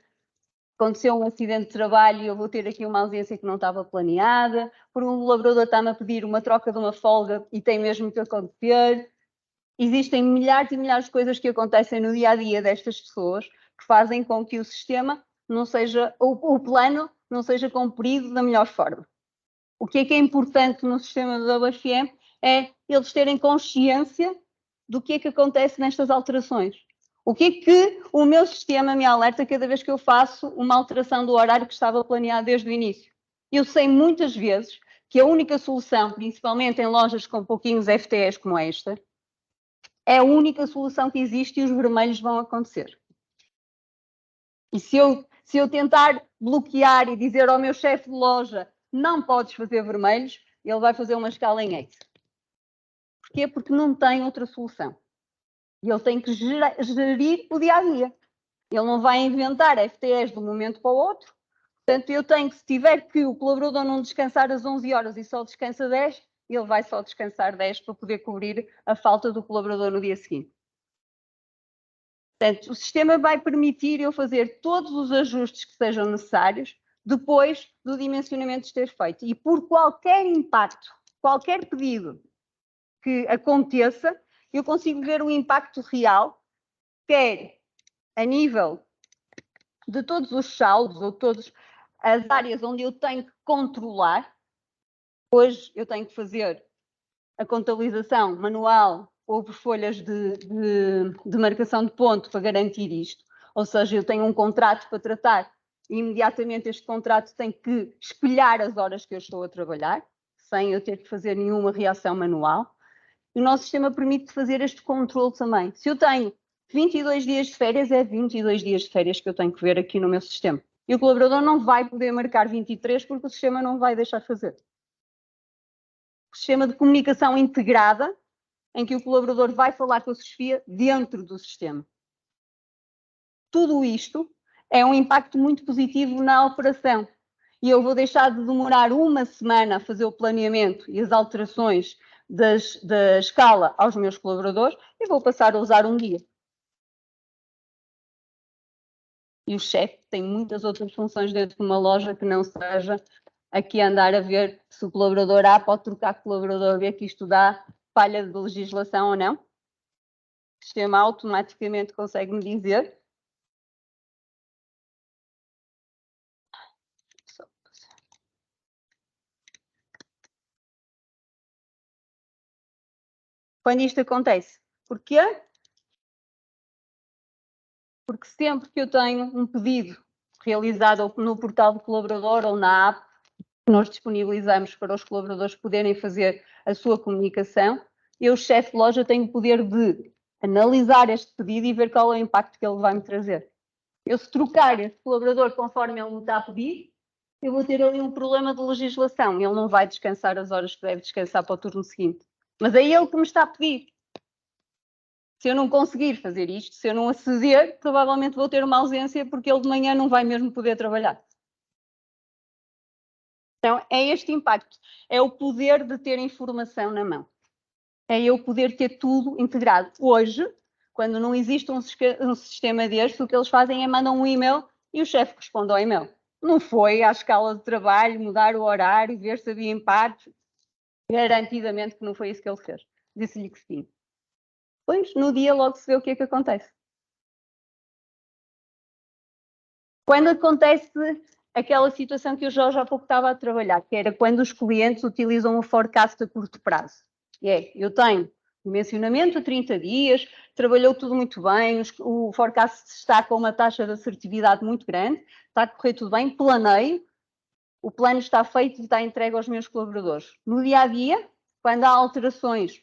aconteceu um acidente de trabalho e eu vou ter aqui uma ausência que não estava planeada, por um colaborador está-me a pedir uma troca de uma folga e tem mesmo que acontecer. Existem milhares e milhares de coisas que acontecem no dia-a-dia destas pessoas que fazem com que o sistema não seja, o plano não seja cumprido da melhor forma. O que é importante no sistema do WFM é eles terem consciência do que é que acontece nestas alterações. O que é que o meu sistema me alerta cada vez que eu faço uma alteração do horário que estava planeado desde o início? Eu sei muitas vezes que a única solução, principalmente em lojas com pouquinhos FTEs como esta, é a única solução que existe e os vermelhos vão acontecer. E se eu tentar bloquear e dizer ao meu chefe de loja não podes fazer vermelhos, ele vai fazer uma escala em Excel. Porquê? Porque não tem outra solução. E ele tem que gerir o dia-a-dia. Ele não vai inventar FTEs de um momento para o outro. Portanto, eu tenho que, se tiver que o colaborador não descansar às 11 horas e só descansa 10, ele vai só descansar 10 para poder cobrir a falta do colaborador no dia seguinte. Portanto, o sistema vai permitir eu fazer todos os ajustes que sejam necessários depois do dimensionamento ter feito. E por qualquer impacto, qualquer pedido que aconteça, eu consigo ver o impacto real, quer a nível de todos os saldos ou todas as áreas onde eu tenho que controlar. Hoje eu tenho que fazer a contabilização manual ou por folhas de marcação de ponto para garantir isto. Ou seja, eu tenho um contrato para tratar e imediatamente este contrato tem que espelhar as horas que eu estou a trabalhar, sem eu ter que fazer nenhuma reação manual. E o nosso sistema permite fazer este controle também. Se eu tenho 22 dias de férias, é 22 dias de férias que eu tenho que ver aqui no meu sistema. E o colaborador não vai poder marcar 23 porque o sistema não vai deixar fazer. O sistema de comunicação integrada, em que o colaborador vai falar com a Sofia dentro do sistema. Tudo isto é um impacto muito positivo na operação. E eu vou deixar de demorar uma semana a fazer o planeamento e as alterações da escala aos meus colaboradores e vou passar a usar um dia. E o chefe tem muitas outras funções dentro de uma loja que não seja aqui andar a ver se o colaborador A pode trocar colaborador B, que isto dá falha de legislação ou não. O sistema automaticamente consegue me dizer. Quando isto acontece. Porquê? porque sempre que eu tenho um pedido realizado no portal do colaborador ou na app, que nós disponibilizamos para os colaboradores poderem fazer a sua comunicação, eu, chefe de loja, tenho o poder de analisar este pedido e ver qual é o impacto que ele vai me trazer. Eu, se trocar este colaborador conforme ele me está a pedir, eu vou ter ali um problema de legislação. Ele não vai descansar as horas que deve descansar para o turno seguinte. Mas é ele que me está a pedir. Se eu não conseguir fazer isto, se eu não aceder, provavelmente vou ter uma ausência porque ele de manhã não vai mesmo poder trabalhar. Então, é este impacto. É o poder de ter informação na mão. É eu poder ter tudo integrado. Hoje, quando não existe um sistema deste, o que eles fazem é mandam um e-mail e o chefe responde ao e-mail. Não foi à escala de trabalho, mudar o horário, ver se havia impacto. Garantidamente que não foi isso que ele fez. Disse-lhe que sim. Pois, no dia logo se vê o que é que acontece. Quando acontece aquela situação que eu já há pouco estava a trabalhar, que era quando os clientes utilizam o forecast a curto prazo. Eu tenho dimensionamento a 30 dias, trabalhou tudo muito bem, o forecast está com uma taxa de assertividade muito grande, está a correr tudo bem, planeio, o plano está feito e está entregue aos meus colaboradores. No dia-a-dia, quando há alterações,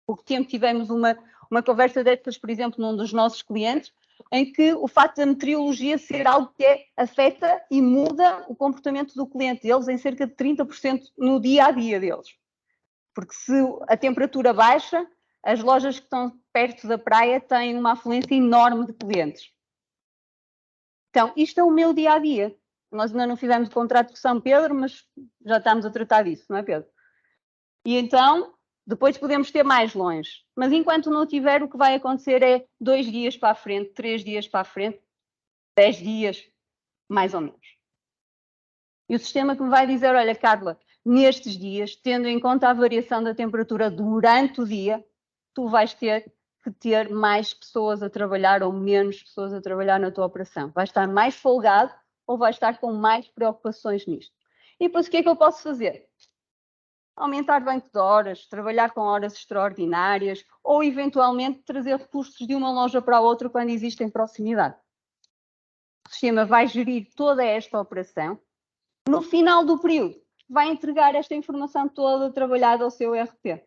pouco tempo tivemos uma conversa destas, por exemplo, num dos nossos clientes, em que o facto da meteorologia ser algo que afeta e muda o comportamento do cliente deles em cerca de 30% no dia-a-dia deles. Porque se a temperatura baixa, as lojas que estão perto da praia têm uma afluência enorme de clientes. Então, isto é o meu dia-a-dia. Nós ainda não fizemos o contrato com São Pedro, mas já estamos a tratar disso, não é, Pedro? E então, depois podemos ter mais longe. Mas enquanto não tiver, o que vai acontecer é 2 dias para a frente, 3 dias para a frente, 10 dias, mais ou menos. E o sistema que me vai dizer, olha, Carla, nestes dias, tendo em conta a variação da temperatura durante o dia, tu vais ter que ter mais pessoas a trabalhar ou menos pessoas a trabalhar na tua operação. Vais estar mais folgado ou vais estar com mais preocupações nisto. E depois o que é que eu posso fazer? Aumentar banco de horas, trabalhar com horas extraordinárias ou, eventualmente, trazer recursos de uma loja para a outra quando existem proximidade. O sistema vai gerir toda esta operação. No final do período, vai entregar esta informação toda trabalhada ao seu ERP.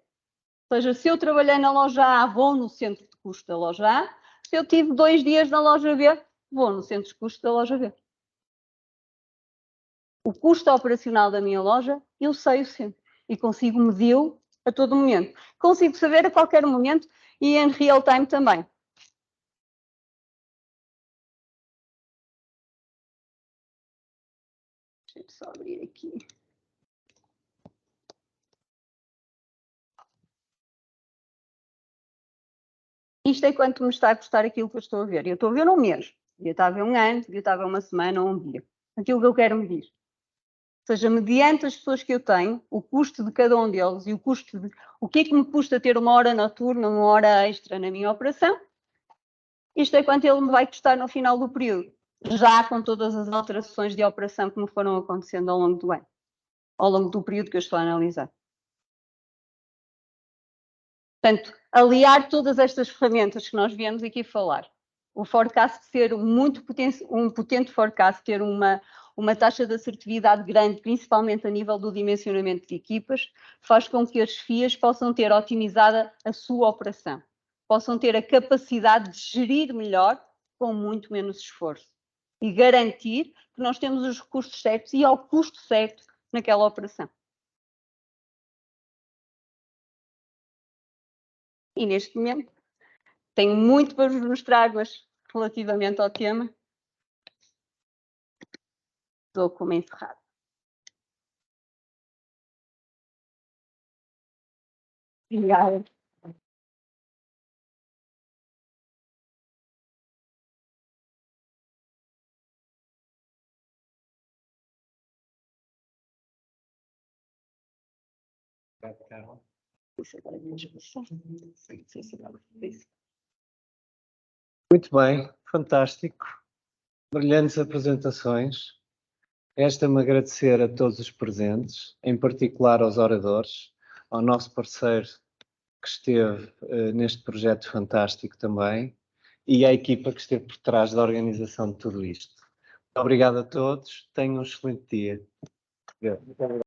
Ou seja, se eu trabalhei na loja A, vou no centro de custo da loja A. Se eu tive 2 dias na loja B, vou no centro de custo da loja B. O custo operacional da minha loja, eu sei o sempre. E consigo medi-lo a todo momento. Consigo saber a qualquer momento e em real time também. Deixa-me só abrir aqui. Isto é quanto me está a custar aquilo que eu estou a ver. Eu estou a ver um mês, devia estar a ver um ano, devia estar a ver uma semana ou um dia. Aquilo que eu quero medir. Ou seja, mediante as pessoas que eu tenho, o custo de cada um deles e o custo de o que é que me custa ter uma hora noturna, uma hora extra na minha operação, isto é quanto ele me vai custar no final do período, já com todas as alterações de operação que me foram acontecendo ao longo do ano, ao longo do período que eu estou a analisar. Portanto, aliar todas estas ferramentas que nós viemos aqui falar, o forecast ser um potente forecast, ter uma taxa de assertividade grande, principalmente a nível do dimensionamento de equipas, faz com que as FIAs possam ter otimizada a sua operação, possam ter a capacidade de gerir melhor com muito menos esforço e garantir que nós temos os recursos certos e ao custo certo naquela operação. E neste momento tenho muito para vos mostrar, mas relativamente ao tema, estou como encerrado. Obrigada. Muito bem, fantástico. Brilhantes apresentações. Resta-me agradecer a todos os presentes, em particular aos oradores, ao nosso parceiro que esteve neste projeto fantástico também, e à equipa que esteve por trás da organização de tudo isto. Obrigado a todos, tenham um excelente dia. Obrigado.